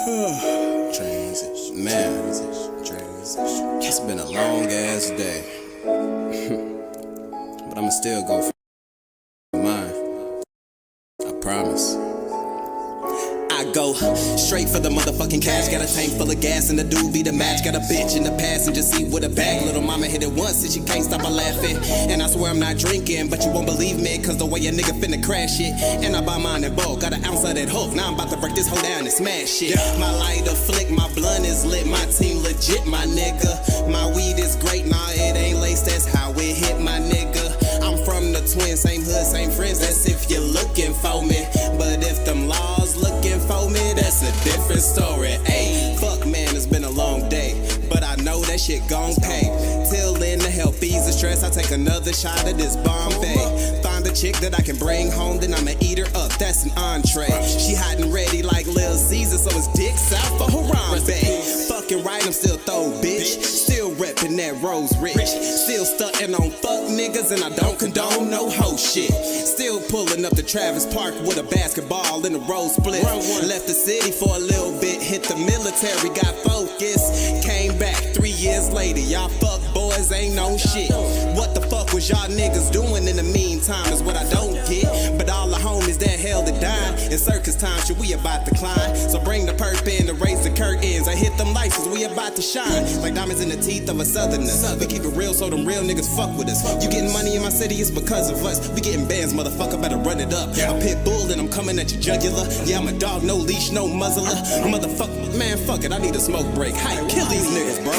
Transition. Man, transition. It's been a long ass day. But I'ma still go for mine. I promise. I go straight for the motherfucking cash. Got a tank full of gas and the dude be the match. Got a bitch in the passenger seat with a bag. Little mama hit it once and she can't stop her laughing. And I swear I'm not drinking, but you won't believe me, cause the way a nigga finna crash it. And I buy mine in bulk, got an ounce of that hook. Now I'm about to break this hoe down and smash it. My lighter flick, my blunt is lit. My team legit, my nigga. My weed is great, nah it ain't laced, that's how it hit, my nigga. I'm from the twin, same hood, same friends, that's if you're looking for me. But if them laws looking for me, that's a different story. Ayy, fuck man, it's been a long day, but I know that shit gon' pay. Till then, to help ease the stress, I take another shot of this Bombay. Find a chick that I can bring home, then I'ma eat her up, that's an entree. She hot and ready like Lil Caesar, so it's dicks out for Harambe. Fucking right, I'm still throw, bitch. Still reppin' that Rose Rich. Still stuntin' on fuck niggas, and I don't condone no hoe shit. Still pulling up to Travis Park with a basketball in a road split. Left the city for a little bit, hit the military, got focused. Came back 3 years later, y'all fuck boys ain't no shit. What the fuck was y'all niggas doing in the meantime is what I don't get. But all the homies that held it down, in circus time, shit, we about to climb. So bring the perp in to raise the curtains. I hit them lights, we about to shine. Like diamonds in the teeth of a southerner. We keep it real so them real niggas fuck with us. You getting money in my city, it's because of us. We getting bands, motherfucker, better run it up. I'm pit bull and I'm coming at your jugular. Yeah, I'm a dog, no leash, no muzzler. Motherfucker, man, fuck it, I need a smoke break. Hi, kill these niggas, bro.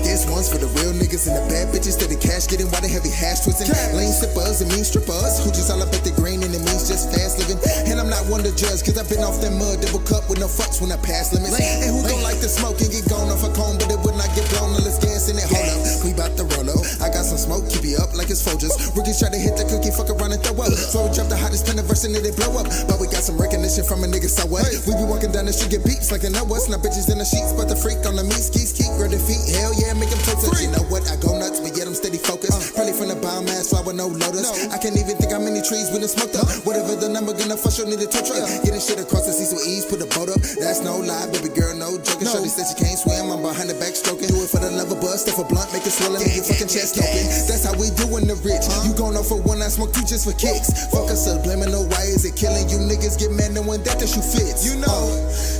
This one's for the real niggas and the bad bitches that the cash getting while they heavy hash twisting. Lane sippers and mean strippers who just all up at the green and it means just fast living. And I'm not one to judge, cause I've been off that mud double cup with no fucks when I pass limits. And who don't like to smoke and get gone off a cone, but it would not get blown unless gas in it. Hold up, we bout to roll up. I got some smoke, keep you up like it's Folgers. Rookies try to hit the cookie, fuck around and throw up. So we drop the hottest pen of verse and it blow up. But we got some recognition from a nigga, so what? We be walking down the street, get beeps like they know us. Now bitches in the sheets, but the freak on the meat skis, keep grab their feet. Hell yeah, make them toe touch. You know what? I go nuts, but yet I'm steady focused. Probably from the biomass, so I would no lotus. I can't even think how many trees we done smoked up. Whatever the number, gonna fuck sure need a tow truck. Getting shit across the seas with ease, put a boat up. That's no lie, baby girl, no joking. Shorty said she can't swim, I'm behind the back stroking. Do it for the love of buzz, stuff a blunt, make it swell and make your fucking chest open. That's how we doing the rich. You gon' know for one, I smoke two just for kicks. Fuck us up, blaming no why is it killing you niggas? Get mad knowing that the shoe fits. You know.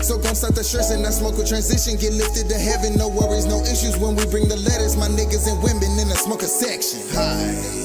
So gon' start the shirts and I smoke a transition. Get lifted to heaven, no worries, no issues when we bring the letters. My niggas and women in the smoker section. Hi.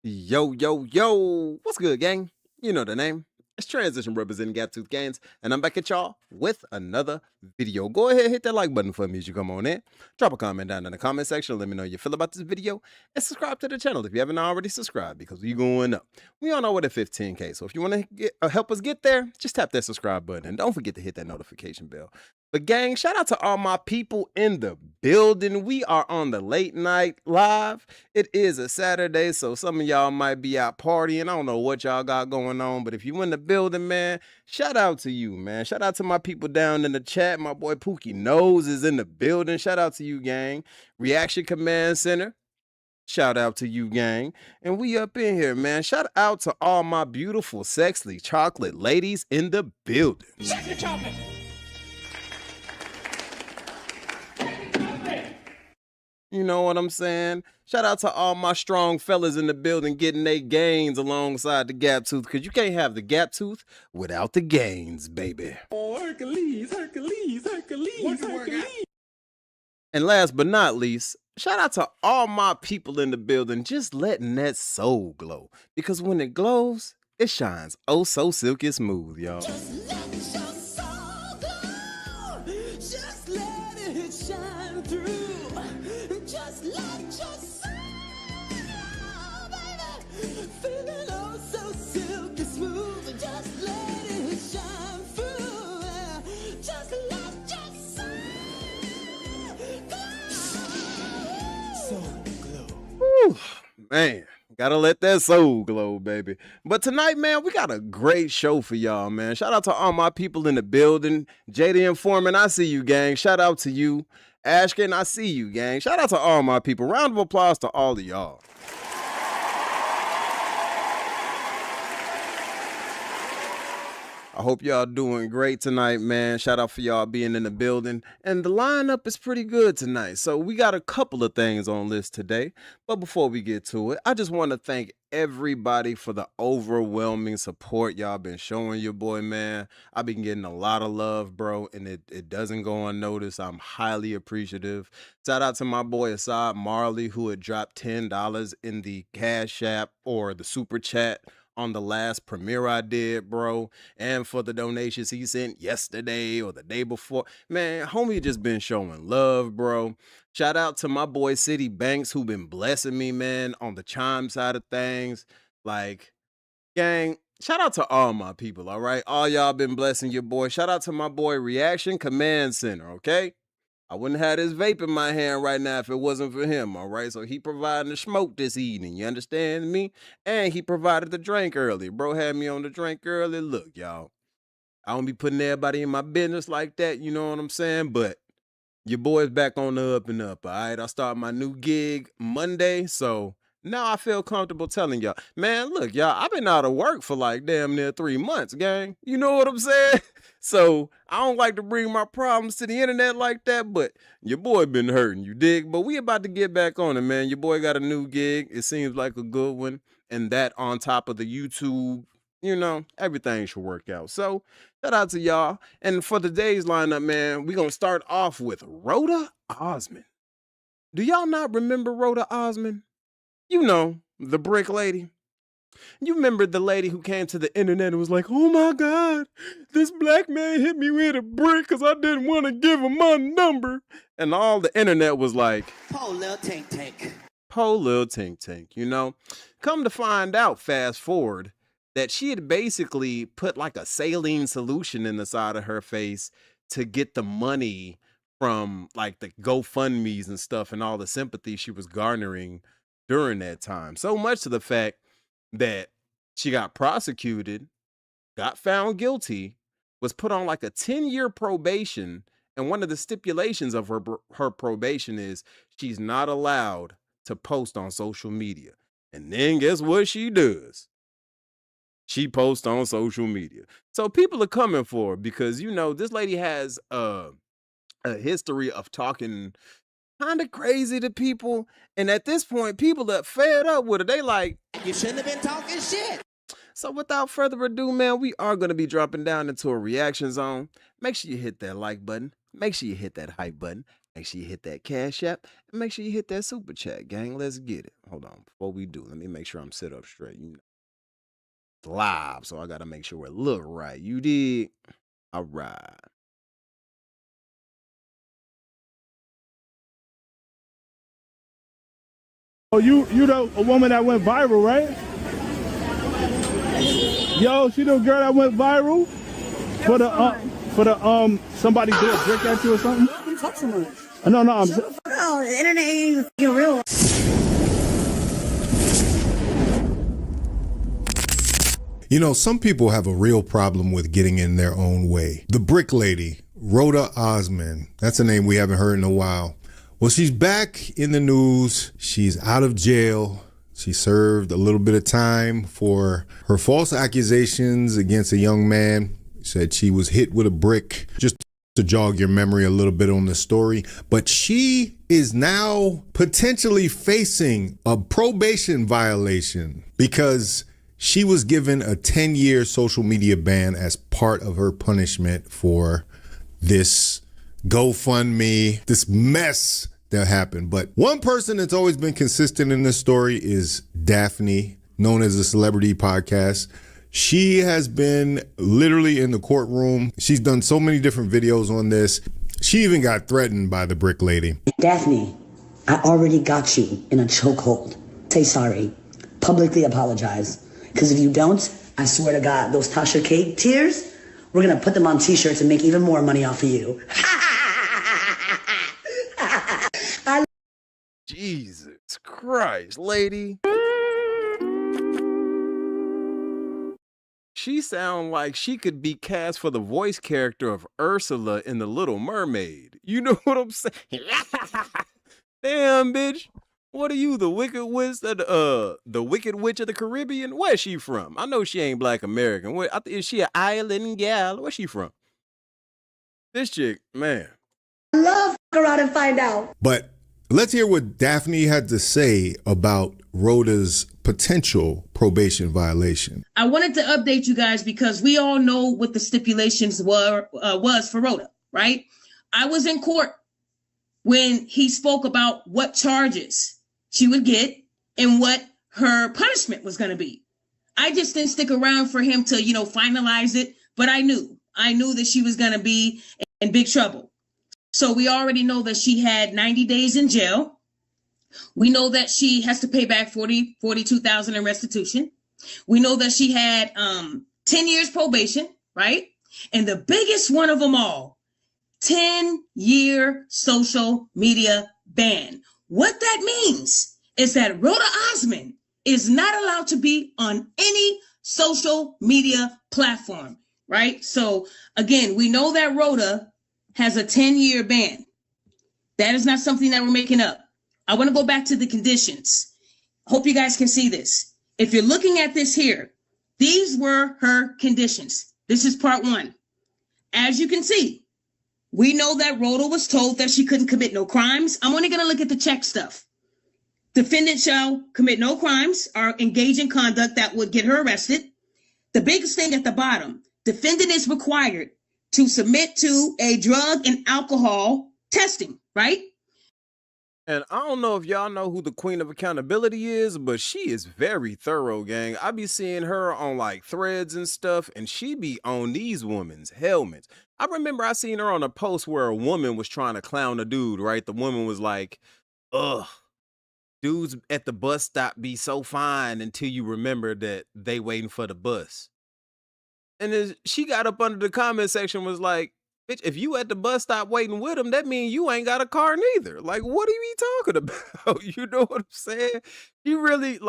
Yo, yo, yo, what's good, gang? You know the name. It's Transition representing Gaptooth Gainz, and I'm back at y'all with another video. Go ahead, hit that like button for me as you come on in. Drop a comment down in the comment section. Let me know how you feel about this video, and subscribe to the channel if you haven't already subscribed, because we're going up. We on our way to 15K, so if you want to help us get there, just tap that subscribe button, and don't forget to hit that notification bell. But gang, shout out to all my people in the building. We are on the late night live. It is a Saturday, so some of y'all might be out partying. I don't know what y'all got going on, but if you in the building, man, shout out to you, man. Shout out to my people down in the chat. My boy Pookie Nose is in the building. Shout out to you, gang. Reaction Command Center. Shout out to you, gang. And we up in here, man. Shout out to all my beautiful, sexy chocolate ladies in the building. Sexy chocolate. You know what I'm saying? Shout out to all my strong fellas in the building getting their gains alongside the Gaptooth, because you can't have the Gaptooth without the gains, baby. Oh, Hercules, Hercules, Hercules, Hercules. And last but not least, shout out to all my people in the building just letting that soul glow, because when it glows, it shines oh so silky smooth, y'all. Just let your soul glow. Just let it shine through. Just let your soul, baby, feeling oh so silky smooth. Just let it shine Man, gotta let that soul glow, baby. But tonight, man, we got a great show for y'all, man. Shout out to all my people in the building. JD and Foreman, I see you, gang. Shout out to you. Ashkin, I see you, gang. Shout out to all my people. Round of applause to all of y'all. I hope y'all doing great tonight, man. Shout out for y'all being in the building. And the lineup is pretty good tonight. So we got a couple of things on list today. But before we get to it, I just want to thank everybody for the overwhelming support y'all been showing your boy, man. I've been getting a lot of love, bro, and it doesn't go unnoticed. I'm highly appreciative. Shout out to my boy Assad Marley, who had dropped $10 in the Cash App or the Super Chat on the last premiere I did, bro, and for the donations he sent yesterday or the day before. Man, homie just been showing love, bro. Shout out to my boy City Banks, who been blessing me, man, on the chime side of things. Like, gang, shout out to all my people, all right? All y'all been blessing your boy. Shout out to my boy Reaction Command Center, okay? I wouldn't have this vape in my hand right now if it wasn't for him, all right? So he provided the smoke this evening, you understand me? And he provided the drink early. Bro had me on the drink early. Look, y'all, I don't be putting everybody in my business like that, you know what I'm saying? But your boy's back on the up and up, all right? I start my new gig Monday, so now I feel comfortable telling y'all. Man, look, y'all, I've been out of work for like damn near 3 months, gang. You know what I'm saying? So I don't like to bring my problems to the internet like that, but your boy been hurting, you dig? But we about to get back on it, man. Your boy got a new gig. It seems like a good one. And that on top of the YouTube, you know, everything should work out. So shout out to y'all. And for today's lineup, man, we're going to start off with Roda Osman. Do y'all not remember Roda Osman? You know, the brick lady. You remember the lady who came to the internet and was like, oh my God, this black man hit me with a brick because I didn't want to give him my number. And all the internet was like, Po little tink tink. po little tink tink, you know? Come to find out, fast forward, that she had basically put like a saline solution in the side of her face to get the money from like the GoFundMes and stuff and all the sympathy she was garnering during that time. So much to the fact that she got prosecuted, got found guilty, was put on like a 10-year probation, and one of the stipulations of her probation is she's not allowed to post on social media. And then guess what she does? She posts on social media. So people are coming for her because, you know, this lady has a history of talking kind of crazy to people, and at this point people are fed up with it. They like, You shouldn't have been talking shit. so without further ado, man, we are going to be dropping down into a reaction zone. Make sure you hit that like button, make sure you hit that hype button, make sure you hit that Cash App, and make sure you hit that Super Chat, gang. Let's get it. Hold on, before we do, let me make sure I'm set up straight. You know, it's live, so I gotta make sure it look right. You dig? All right. Oh, you the a woman that went viral, right? Yo, she the girl that went viral for the somebody threw a brick at you or something? You talk so much. No, I'm Oh, the internet ain't fucking real. You know, some people have a real problem with getting in their own way. The brick lady, Roda Osman, that's a name we haven't heard in a while. Well, she's back in the news. She's out of jail. She served a little bit of time for her false accusations against a young man. Said she was hit with a brick. Just to jog your memory a little bit on the story. But she is now potentially facing a probation violation because she was given a 10-year social media ban as part of her punishment for this GoFundMe, this mess that happened. But one person that's always been consistent in this story is Daphne, known as the Celebrity Podcast. She has been literally in the courtroom. She's done so many different videos on this. She even got threatened by the brick lady. Daphne, I already got you in a chokehold. Say sorry. Publicly apologize. Because if you don't, I swear to God, those Tasha K tears, we're going to put them on t-shirts and make even more money off of you. Jesus Christ, lady. she sound like she could be cast for the voice character of Ursula in The Little Mermaid. You know what I'm saying? Damn, bitch. What are you, the Wicked Witch of the Wicked Witch of the Caribbean? Where's she from? I know she ain't Black American. Is she an island gal? Where's she from? This chick, man. Love her out and find out. But let's hear what Daphne had to say about Rhoda's potential probation violation. I wanted to update you guys because we all know what the stipulations was for Rhoda, right? I was in court when he spoke about what charges she would get and what her punishment was going to be. I just didn't stick around for him to, finalize it, but I knew that she was going to be in big trouble. So we already know that she had 90 days in jail. We know that she has to pay back $42,000 in restitution. We know that she had 10 years probation, right? And the biggest one of them all, 10-year social media ban. What that means is that Roda Osman is not allowed to be on any social media platform, right? So again, we know that Roda has a 10-year ban. That is not something that we're making up. I want to go back to the conditions. Hope you guys can see this. If you're looking at this here, these were her conditions. This is part 1. As you can see, we know that Rhoda was told that she couldn't commit no crimes. I'm only going to look at the check stuff. Defendant shall commit no crimes or engage in conduct that would get her arrested. The biggest thing at the bottom, defendant is required to submit to a drug and alcohol testing, right? And I don't know if y'all know who the queen of accountability is, but she is very thorough, gang. I be seeing her on like threads and stuff, and she be on these women's helmets. I remember I seen her on a post where a woman was trying to clown a dude, right? The woman was like, ugh, dudes at the bus stop be so fine until you remember that they waiting for the bus. And then she got up under the comment section was like, bitch, if you at the bus stop waiting with him, that means you ain't got a car neither. Like, what are you talking about? You know what I'm saying? She really,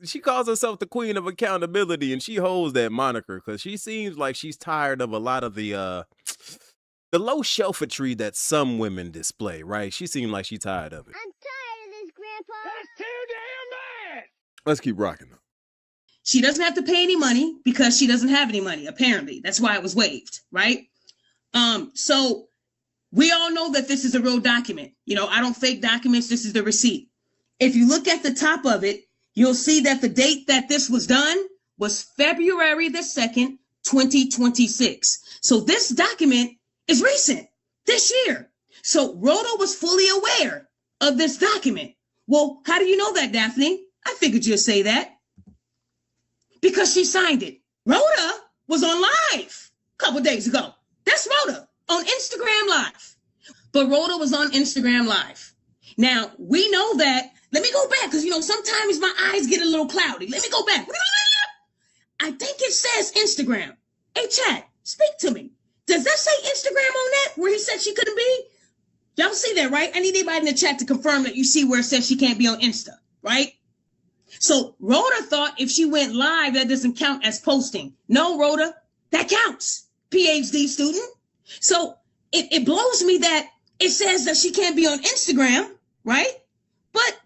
she calls herself the queen of accountability, and she holds that moniker because she seems like she's tired of a lot of the low shelfatry that some women display, right? She seems like she's tired of it. I'm tired of this, Grandpa. That's too damn bad. Let's keep rocking though. She doesn't have to pay any money because she doesn't have any money, apparently. That's why it was waived, right? So we all know that this is a real document. I don't fake documents. This is the receipt. If you look at the top of it, you'll see that the date that this was done was February the 2nd, 2026. So this document is recent, this year. So Rhoda was fully aware of this document. Well, how do you know that, Daphne? I figured you'd say that. Because she signed it. Rhoda was on live a couple days ago. That's Rhoda on Instagram Live. But Rhoda was on Instagram Live. Now, we know that. Let me go back because, sometimes my eyes get a little cloudy. Let me go back. I think it says Instagram. Hey, chat, speak to me. Does that say Instagram on that where he said she couldn't be? Y'all see that, right? I need anybody in the chat to confirm that you see where it says she can't be on Insta, right? So Rhoda thought if she went live, that doesn't count as posting. No, Rhoda, that counts. PhD student. So it blows me that it says that she can't be on Instagram, right? But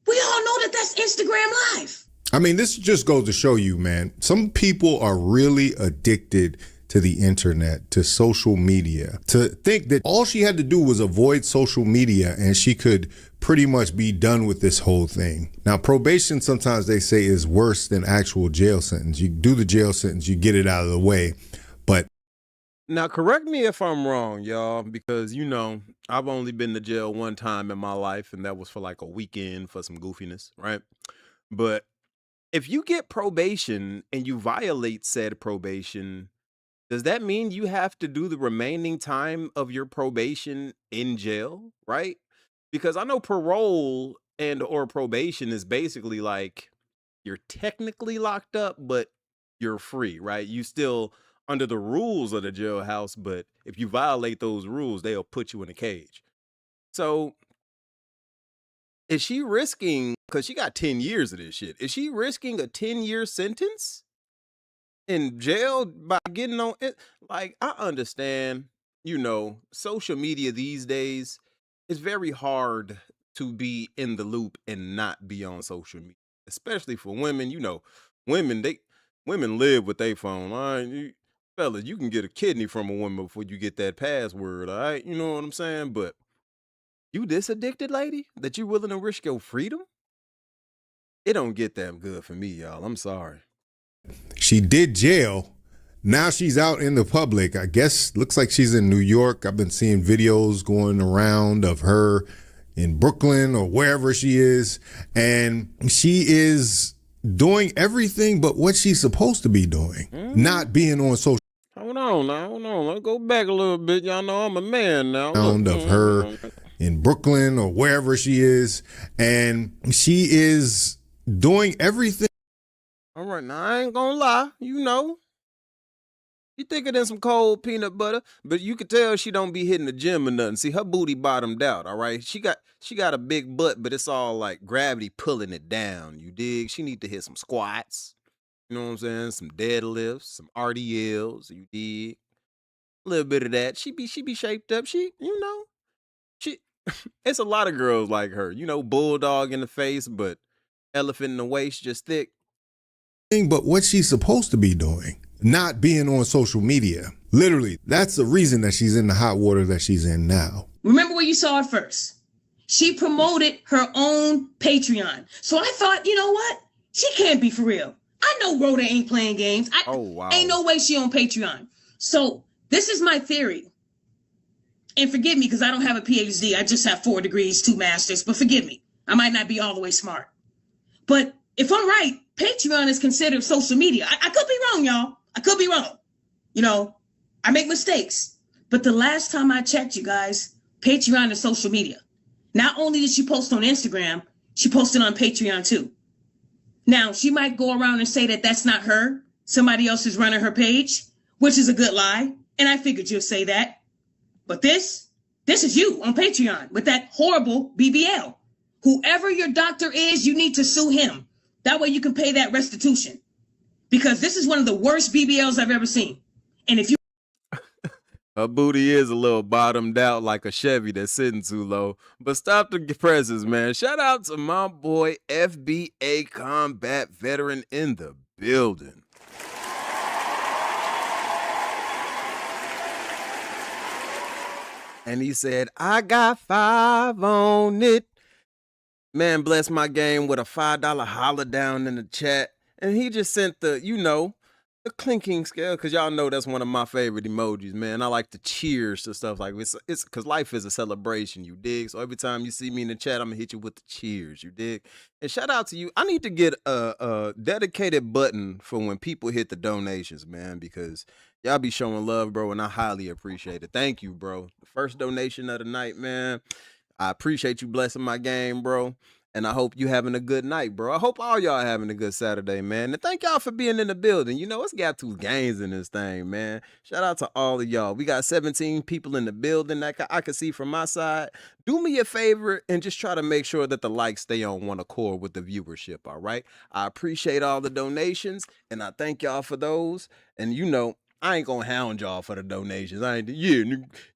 we all know that that's Instagram Live. I mean, this just goes to show you, man, some people are really addicted to the internet, to social media, to think that all she had to do was avoid social media and she could pretty much be done with this whole thing. Now, probation, sometimes they say, is worse than actual jail sentence. You do the jail sentence, you get it out of the way. But now, correct me if I'm wrong, y'all, because, I've only been to jail one time in my life, and that was for like a weekend for some goofiness, right? But if you get probation and you violate said probation, does that mean you have to do the remaining time of your probation in jail, right? Because I know parole and or probation is basically like you're technically locked up, but you're free, right? You still under the rules of the jailhouse, but if you violate those rules, they'll put you in a cage. So is she risking, because she got 10 years of this shit, is she risking a 10-year sentence? in jail by getting on it. Like, I understand, social media these days, it's very hard to be in the loop and not be on social media, especially for women. Women, women live with their phone. All right, fellas, you can get a kidney from a woman before you get that password. All right, you know what I'm saying? But you this addicted lady that you willing to risk your freedom? It don't get that good for me, y'all. I'm sorry. She did jail. Now she's out in the public. I guess looks like she's in New York. I've been seeing videos going around of her in Brooklyn or wherever she is. And she is doing everything but what she's supposed to be doing. Not being on social. Hold on. Let's go back a little bit. Y'all know I'm a man now. Of her in Brooklyn or wherever she is. And she is doing everything. All right, now I ain't gonna lie, you thicker than some cold peanut butter, but you could tell she don't be hitting the gym or nothing. See, her booty bottomed out, all right? She got a big butt, but it's all like gravity pulling it down, you dig? She need to hit some squats, you know what I'm saying? Some deadlifts, some RDLs, you dig? A little bit of that. She be shaped up. She it's a lot of girls like her, bulldog in the face, but elephant in the waist, just thick. But what she's supposed to be doing, not being on social media. Literally, that's the reason that she's in the hot water that she's in now. Remember where you saw it first. She promoted her own Patreon. So I thought, you know what? She can't be for real. I know Rhoda ain't playing games. Wow. Ain't no way she on Patreon. So this is my theory. And forgive me because I don't have a PhD. I just have 4 degrees, 2 masters. But forgive me. I might not be all the way smart. But if I'm right, Patreon is considered social media. I could be wrong, y'all. I could be wrong. I make mistakes. But the last time I checked, you guys, Patreon is social media. Not only did she post on Instagram, she posted on Patreon too. Now, she might go around and say that that's not her. Somebody else is running her page, which is a good lie. And I figured you'll say that. But this is you on Patreon with that horrible BBL. Whoever your doctor is, you need to sue him. That way you can pay that restitution. Because this is one of the worst BBLs I've ever seen. And if you... Her booty is a little bottomed out like a Chevy that's sitting too low. But stop the presses, man. Shout out to my boy, FBA combat veteran in the building. And he said, I got 5 on it. Man, bless my game with a $5 holler down in the chat. And he just sent the the clinking scale, because y'all know that's one of my favorite emojis, man. I like to cheers to stuff like this. It's because life is a celebration, you dig? So every time you see me in the chat, I'm going to hit you with the cheers, you dig? And shout out to you. I need to get a dedicated button for when people hit the donations, man, because y'all be showing love, bro, and I highly appreciate it. Thank you, bro. The first donation of the night, man. I appreciate you blessing my game, bro. And I hope you having a good night, bro. I hope all y'all having a good Saturday, man. And thank y'all for being in the building. It's Gaptooth Gainz in this thing, man. Shout out to all of y'all. We got 17 people in the building that I can see from my side. Do me a favor and just try to make sure that the likes stay on one accord with the viewership, all right? I appreciate all the donations, and I thank y'all for those. And I ain't gonna hound y'all for the donations.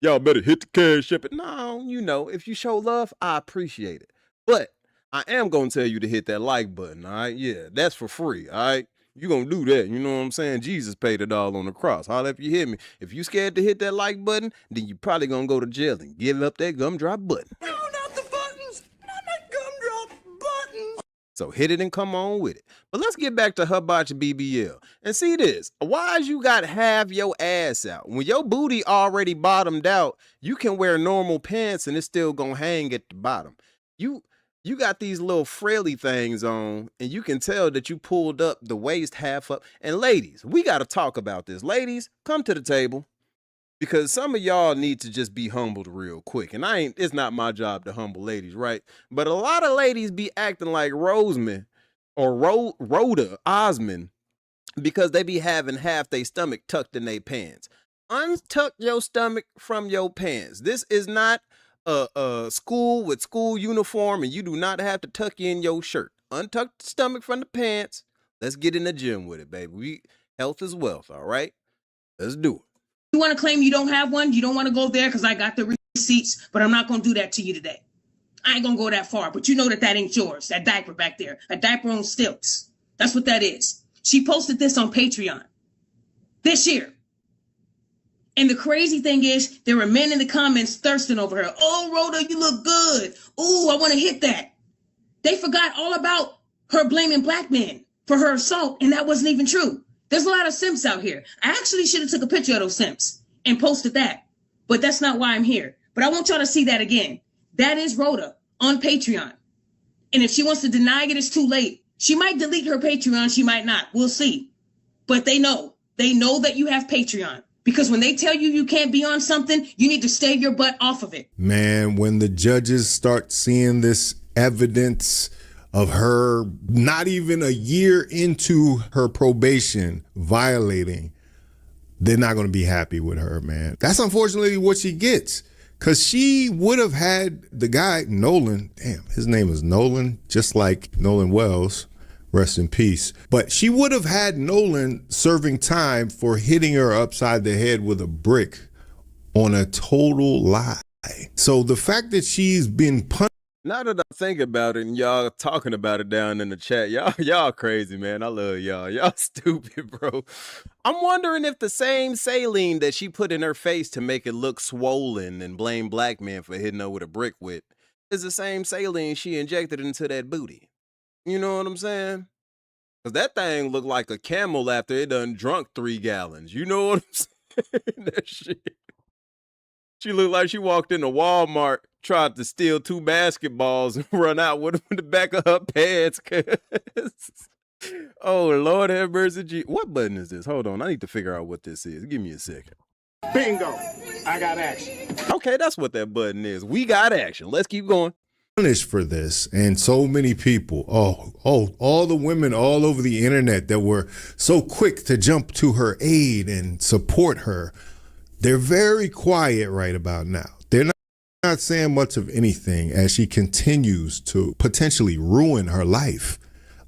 Y'all better hit the cash ship it. No, if you show love, I appreciate it. But I am gonna tell you to hit that like button, all right? Yeah, that's for free, all right? You gonna do that, you know what I'm saying? Jesus paid it all on the cross. Holla if you hear me. If you scared to hit that like button, then you probably gonna go to jail and give up that gumdrop button. No, not the buttons! Not that gumdrop button! So hit it and come on with it. But let's get back to her botch BBL. And see this. Why you got half your ass out? When your booty already bottomed out, you can wear normal pants and it's still gonna hang at the bottom. You got these little frilly things on, and you can tell that you pulled up the waist half up. And ladies, we got to talk about this. Ladies, come to the table, because some of y'all need to just be humbled real quick. And it's not my job to humble ladies, right? But a lot of ladies be acting like Roseman or Roda Osman because they be having half their stomach tucked in their pants. Untuck your stomach from your pants. This is not a school with school uniform, and you do not have to tuck in your shirt. Untuck the stomach from the pants. Let's get in the gym with it, baby. Health is wealth, all right? Let's do it. You want to claim you don't have one? You don't want to go there because I got the receipts, but I'm not going to do that to you today. I ain't going to go that far, but you know that ain't yours, that diaper back there. A diaper on stilts. That's what that is. She posted this on Patreon this year. And the crazy thing is, there were men in the comments thirsting over her. Oh, Rhoda, you look good. Ooh, I want to hit that. They forgot all about her blaming black men for her assault, and that wasn't even true. There's a lot of simps out here. I actually should have took a picture of those simps and posted that, but that's not why I'm here. But I want y'all to see that again. That is Rhoda on Patreon. And if she wants to deny it, it's too late. She might delete her Patreon. She might not. We'll see. But they know that you have Patreon. Because when they tell you you can't be on something, you need to stay your butt off of it. Man, when the judges start seeing this evidence of her not even a year into her probation violating, they're not going to be happy with her, man. That's unfortunately what she gets. Because she would have had the guy, Nolan, damn, his name is Nolan, just like Nolan Wells. Rest in peace. But she would have had Nolan serving time for hitting her upside the head with a brick on a total lie. So the fact that she's been punished. Now that I think about it and y'all talking about it down in the chat, y'all crazy, man. I love y'all. Y'all stupid, bro. I'm wondering if the same saline that she put in her face to make it look swollen and blame black men for hitting her with a brick with is the same saline she injected into that booty. You know what I'm saying? Because that thing looked like a camel after it done drunk 3 gallons. You know what I'm saying? That shit. She looked like she walked into Walmart, tried to steal 2 basketballs and run out with them in the back of her pants. Oh, Lord have mercy. What button is this? Hold on. I need to figure out what this is. Give me a second. Bingo. I got action. Okay, that's what that button is. We got action. Let's keep going. Punished for this, and so many people, all the women all over the internet that were so quick to jump to her aid and support her, they're very quiet right about now. They're not saying much of anything as she continues to potentially ruin her life.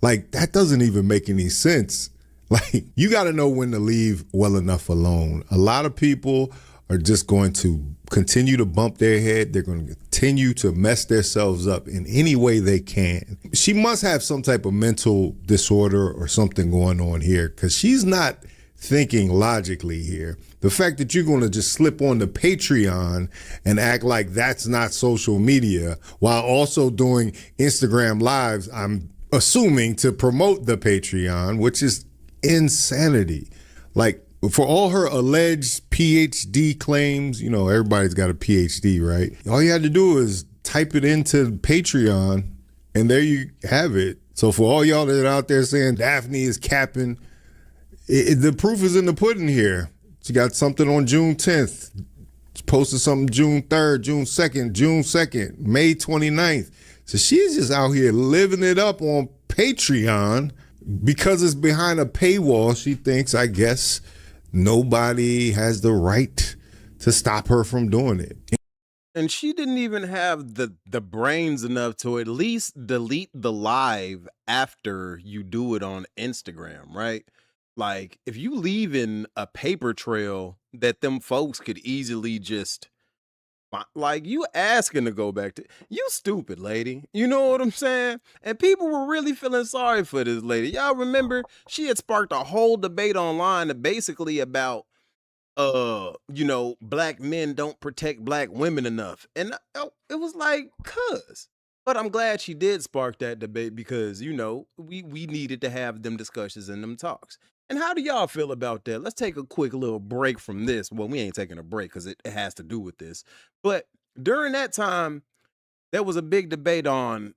Like, that doesn't even make any sense. Like, you got to know when to leave well enough alone. A lot of people are just going to continue to bump their head. They're going to continue to mess themselves up in any way they can. She must have some type of mental disorder or something going on here, because she's not thinking logically here. The fact that you're going to just slip on the Patreon and act like that's not social media while also doing Instagram lives, I'm assuming to promote the Patreon, which is insanity. Like, for all her alleged PhD claims, you know, everybody's got a PhD, right? All you had to do is type it into Patreon and there you have it. So for all y'all that are out there saying Daphne is capping, the proof is in the pudding here. She got something on June 10th. She posted something June 3rd, June 2nd, June 2nd, May 29th. So she's just out here living it up on Patreon because it's behind a paywall. She thinks, I guess, nobody has the right to stop her from doing it. And she didn't even have the brains enough to at least delete the live after you do it on Instagram, right? Like, if you leave in a paper trail that them folks could easily just, like, you asking to go back to, you stupid lady. You know what I'm saying? And people were really feeling sorry for this lady. Y'all remember she had sparked a whole debate online basically about, you know, black men don't protect black women enough. And it was like, cuz. But I'm glad she did spark that debate because, you know, we needed to have them discussions and them talks. And how do y'all feel about that? Let's take a quick little break from this. Well, we ain't taking a break because it has to do with this. But during that time, there was a big debate on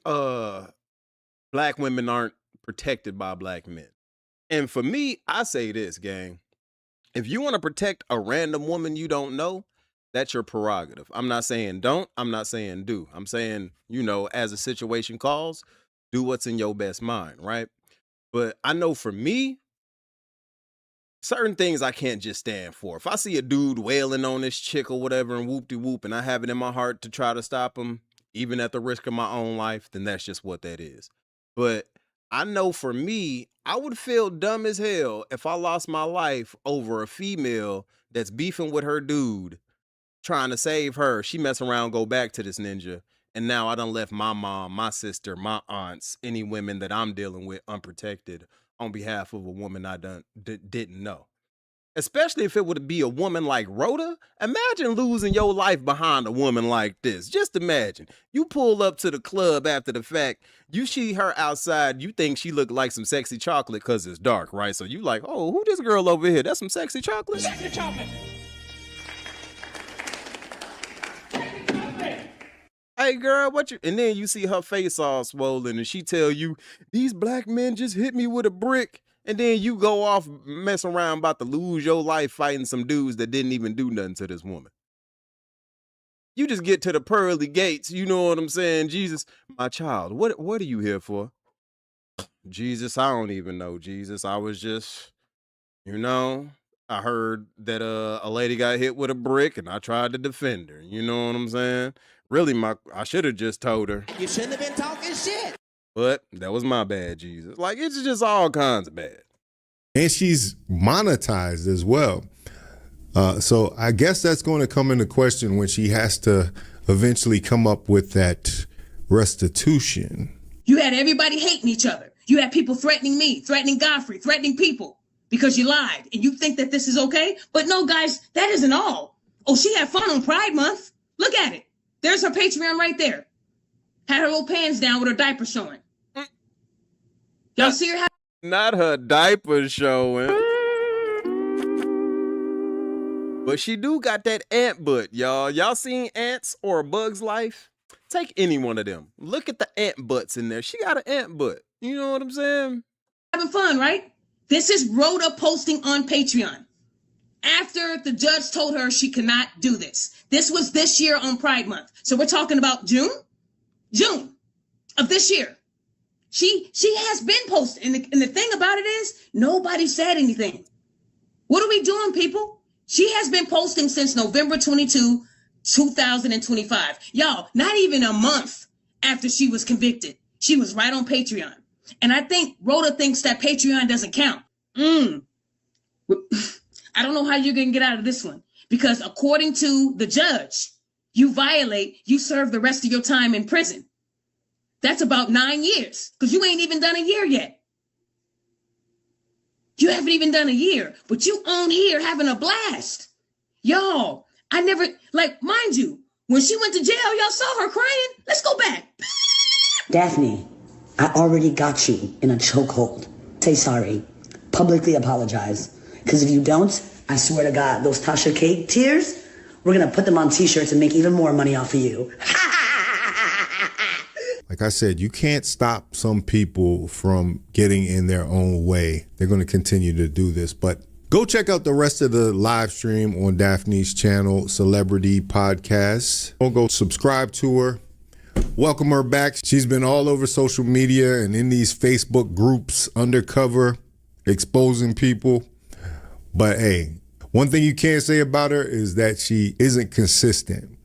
black women aren't protected by black men. And for me, I say this, gang. If you want to protect a random woman you don't know, that's your prerogative. I'm not saying don't. I'm not saying do. I'm saying, you know, as a situation calls, do what's in your best mind, right? But I know for me, certain things I can't just stand for. If I see a dude wailing on this chick or whatever and whoop-de-whoop and I have it in my heart to try to stop him, even at the risk of my own life, then that's just what that is. But I know for me, I would feel dumb as hell if I lost my life over a female that's beefing with her dude, trying to save her. She mess around, go back to this ninja. And now I done left my mom, my sister, my aunts, any women that I'm dealing with unprotected on behalf of a woman I didn't know. Especially if it would be a woman like Rhoda. Imagine losing your life behind a woman like this. Just imagine. You pull up to the club after the fact. You see her outside. You think she look like some sexy chocolate because it's dark, right? So you like, oh, who this girl over here? That's some sexy chocolate? Sexy chocolate. Hey girl, what you? And then you see her face all swollen and she tell you, these black men just hit me with a brick. And then you go off messing around about to lose your life fighting some dudes that didn't even do nothing to this woman. You just get to the pearly gates, you know what I'm saying? Jesus, my child, what are you here for? Jesus, I don't even know, Jesus. I was just, I heard that a lady got hit with a brick and I tried to defend her. You know what I'm saying? Really, I should have just told her. You shouldn't have been talking shit. But that was my bad, Jesus. Like, it's just all kinds of bad. And she's monetized as well. So I guess that's going to come into question when she has to eventually come up with that restitution. You had everybody hating each other. You had people threatening me, threatening Godfrey, threatening people because you lied. And you think that this is okay? But no, guys, that isn't all. Oh, she had fun on Pride Month. Look at it. There's her Patreon right there. Had her little pants down with her diaper showing. Y'all see her? Not her diaper showing. But she do got that ant butt, y'all. Y'all seen Ants or A Bug's Life? Take any one of them. Look at the ant butts in there. She got an ant butt. You know what I'm saying? Having fun, right? This is Rhoda posting on Patreon. After the judge told her she cannot do this. This was this year on Pride Month. So we're talking about June of this year. She has been posting. And the thing about it is, nobody said anything. What are we doing, people? She has been posting since November 22, 2025. Y'all, not even a month after she was convicted. She was right on Patreon. And I think Rhoda thinks that Patreon doesn't count. I don't know how you're going to get out of this one. Because according to the judge, you serve the rest of your time in prison. That's about 9 years, because you ain't even done a year yet. You haven't even done a year, but you on here having a blast. Y'all, I never, mind you, when she went to jail, y'all saw her crying. Let's go back. Daphne, I already got you in a chokehold. Say sorry. Publicly apologize. Because if you don't, I swear to God, those Tasha Cake tears, we're going to put them on t-shirts and make even more money off of you. Like I said, you can't stop some people from getting in their own way. They're going to continue to do this. But go check out the rest of the live stream on Daphne's channel, Celebrity Podcast. Go subscribe to her. Welcome her back. She's been all over social media and in these Facebook groups, undercover, exposing people. But hey, one thing you can't say about her is that she isn't consistent.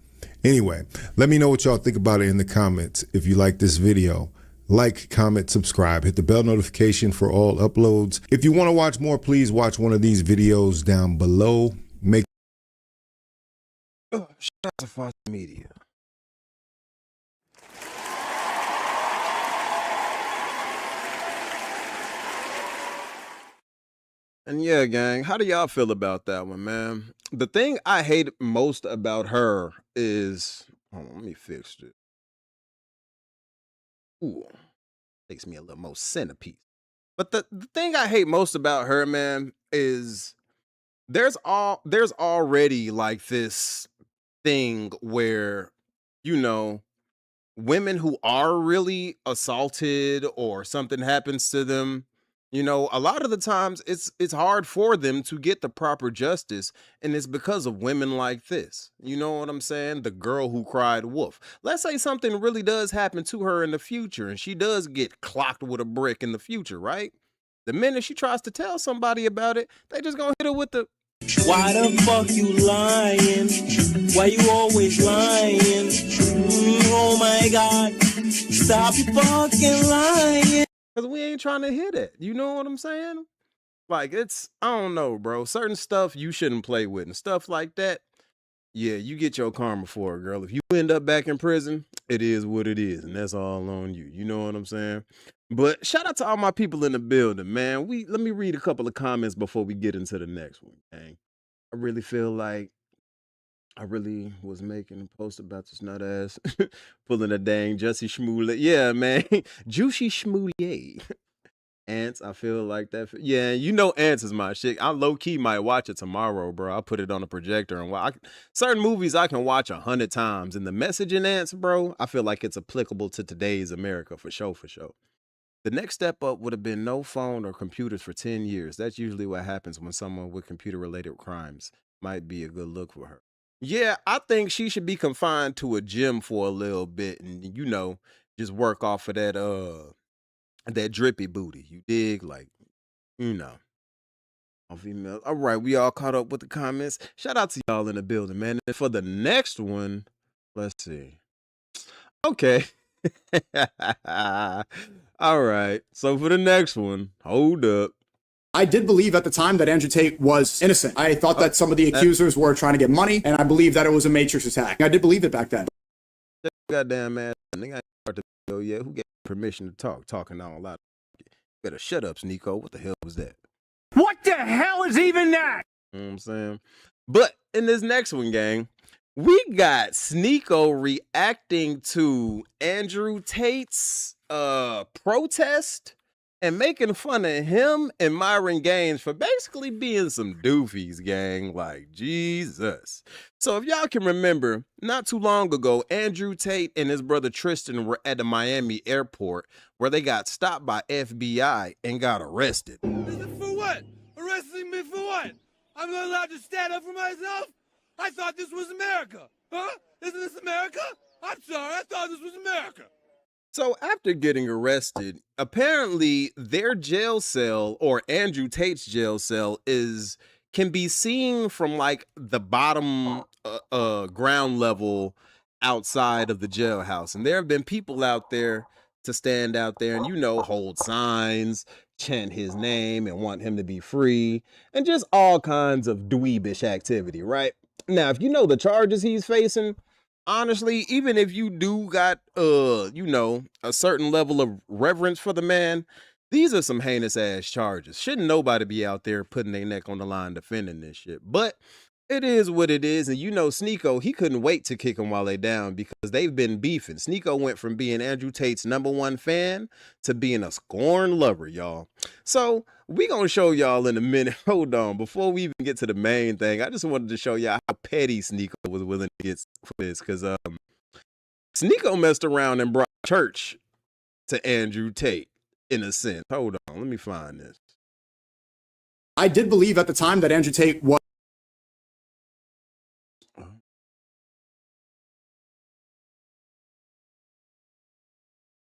Anyway, let me know what y'all think about it in the comments. If you like this video, like, comment, subscribe, hit the bell notification for all uploads. If you want to watch more, please watch one of these videos down below. Shout out to Fox Media. And yeah, gang, how do y'all feel about that one, man? The thing I hate most about her is, hold on, let me fix it. Ooh, takes me a little more centerpiece. But the thing I hate most about her, man, is there's already like this thing where, women who are really assaulted or something happens to them, a lot of the times it's hard for them to get the proper justice, and it's because of women like this. You know what I'm saying? The girl who cried wolf. Let's say something really does happen to her in the future, and she does get clocked with a brick in the future, right? The minute she tries to tell somebody about it, they just gonna hit her with the, why the fuck you lying? Why you always lying? Oh my God, stop fucking lying. Because we ain't trying to hear that. You know what I'm saying? Like, it's, I don't know, bro. Certain stuff you shouldn't play with and stuff like that. Yeah, you get your karma for it, girl. If you end up back in prison, it is what it is, and that's all on you. You know what I'm saying? But shout out to all my people in the building, man. Let me read a couple of comments before we get into the next one, gang. I really feel like I really was making a post about this nut ass pulling a dang Jussie Schmoole. Yeah, man. Juicy Schmoolier. Ants, I feel like that. Yeah, you know Ants is my shit. I low-key might watch it tomorrow, bro. I'll put it on a projector and watch. Certain movies I can watch 100 times. And the message in Ants, bro, I feel like it's applicable to today's America for sure, for sure. The next step up would have been no phone or computers for 10 years. That's usually what happens when someone with computer-related crimes might be a good look for her. Yeah, I think she should be confined to a gym for a little bit and, you know, just work off of that drippy booty. You dig? Like, you know. All female. All right, we all caught up with the comments. Shout out to y'all in the building, man. And for the next one, let's see. Okay. All right. So for the next one, hold up. I did believe at the time that Andrew Tate was innocent. I thought that some of the accusers were trying to get money, and I believe that it was a Matrix attack. I did believe it back then. Goddamn ass. Nigga, I ain't start the video yet. Who gave permission to talk? Talking all out. Better shut up, Sneako. What the hell was that? What the hell is even that? You know what I'm saying? But in this next one, gang, we got Sneako reacting to Andrew Tate's protest and making fun of him and Myron Gainz for basically being some doofies, gang. Like, Jesus. So if y'all can remember, not too long ago, Andrew Tate and his brother Tristan were at the Miami airport where they got stopped by FBI and got arrested. For what? Arresting me for what? I'm not allowed to stand up for myself? I thought this was America. Huh? Isn't this America? I'm sorry, I thought this was America. So after getting arrested, apparently their jail cell, or Andrew Tate's jail cell, can be seen from like the bottom ground level outside of the jailhouse. And there have been people out there to stand out there and, you know, hold signs, chant his name and want him to be free, and just all kinds of dweebish activity, right? Now, if you know the charges he's facing, honestly, even if you do got, you know, a certain level of reverence for the man, these are some heinous ass charges. Shouldn't nobody be out there putting their neck on the line defending this shit. But it is what it is. And you know, Sneako, he couldn't wait to kick them while they down because they've been beefing. Sneako went from being Andrew Tate's #1 fan to being a scorned lover, y'all. So we gonna show y'all in a minute. Hold on, before we even get to the main thing, I just wanted to show y'all how petty Sneako was willing to get for this, because Sneako messed around and brought church to Andrew Tate in a sense. Hold on, let me find this. I did believe at the time that Andrew Tate was.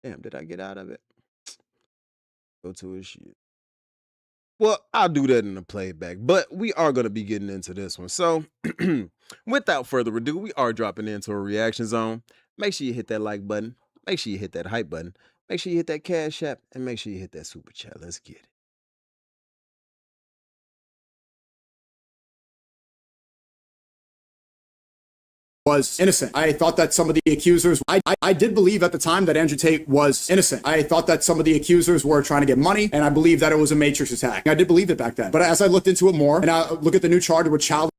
Damn, did I get out of it? Go to his shit. Well, I'll do that in the playback, but we are going to be getting into this one. So without further ado, we are dropping into a reaction zone. Make sure you hit that like button. Make sure you hit that hype button. Make sure you hit that Cash App, and make sure you hit that super chat. Let's get it. Was innocent. I thought that some of the accusers, I did believe at the time that Andrew Tate was innocent. I thought that some of the accusers were trying to get money, and I believe that it was a Matrix attack. I did believe it back then. But as I looked into it more, and I look at the new charge with child,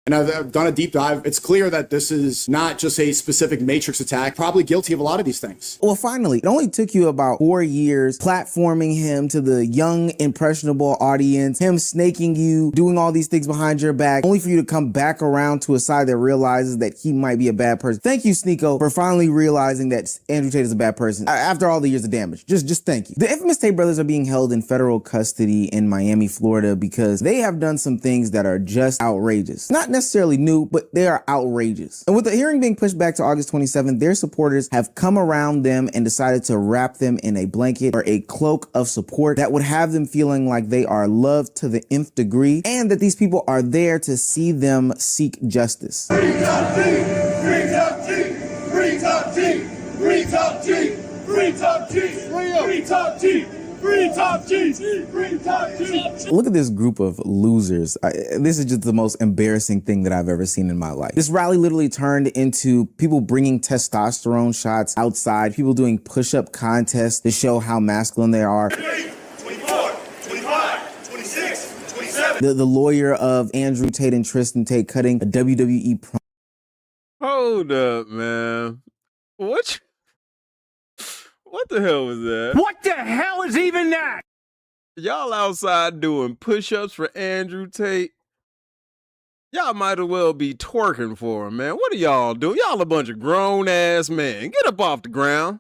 and I've done a deep dive, it's clear that this is not just a specific Matrix attack, probably guilty of a lot of these things. Well, finally, it only took you about 4 years platforming him to the young, impressionable audience, him snaking you, doing all these things behind your back, only for you to come back around to a side that realizes that he might be a bad person. Thank you, Sneako, for finally realizing that Andrew Tate is a bad person after all the years of damage. Just thank you. The infamous Tate brothers are being held in federal custody in Miami, Florida, because they have done some things that are just outrageous. Not necessarily new, but they are outrageous. And with the hearing being pushed back to August 27th, their supporters have come around them and decided to wrap them in a blanket or a cloak of support that would have them feeling like they are loved to the nth degree, and that these people are there to see them seek justice. Free Top G! Free Top G! Free Top G! Free Top G! Free Top G! Free Top G! Free Top G! Free Top G! Look at this group of losers. This is just the most embarrassing thing that I've ever seen in my life. This rally literally turned into people bringing testosterone shots outside, people doing push-up contests to show how masculine they are. 24, 25, 26, 27. The lawyer of Andrew Tate and Tristan Tate cutting a WWE promo. Hold up, man. What the hell was that? What the hell is even that? Y'all outside doing push-ups for Andrew Tate? Y'all might as well be twerking for him, man. What are y'all doing? Y'all a bunch of grown-ass men. Get up off the ground.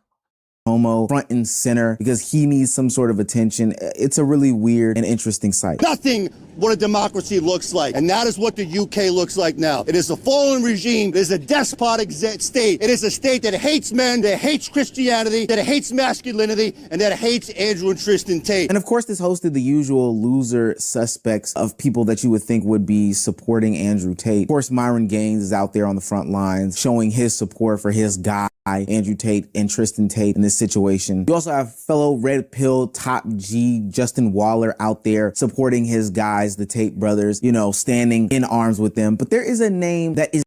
Homo front and center because he needs some sort of attention. It's a really weird and interesting sight. Nothing what a democracy looks like, and that is what the UK looks like now. It is a fallen regime. It is a despotic state. It is a state that hates men, that hates Christianity, that hates masculinity, and that hates Andrew and Tristan Tate. And of course, this hosted the usual loser suspects of people that you would think would be supporting Andrew Tate. Of course, Myron Gainz is out there on the front lines showing his support for his guy, Andrew Tate and Tristan Tate in this situation. You also have fellow Red Pill top G Justin Waller out there supporting his guys, the Tate brothers, you know, standing in arms with them. But there is a name that is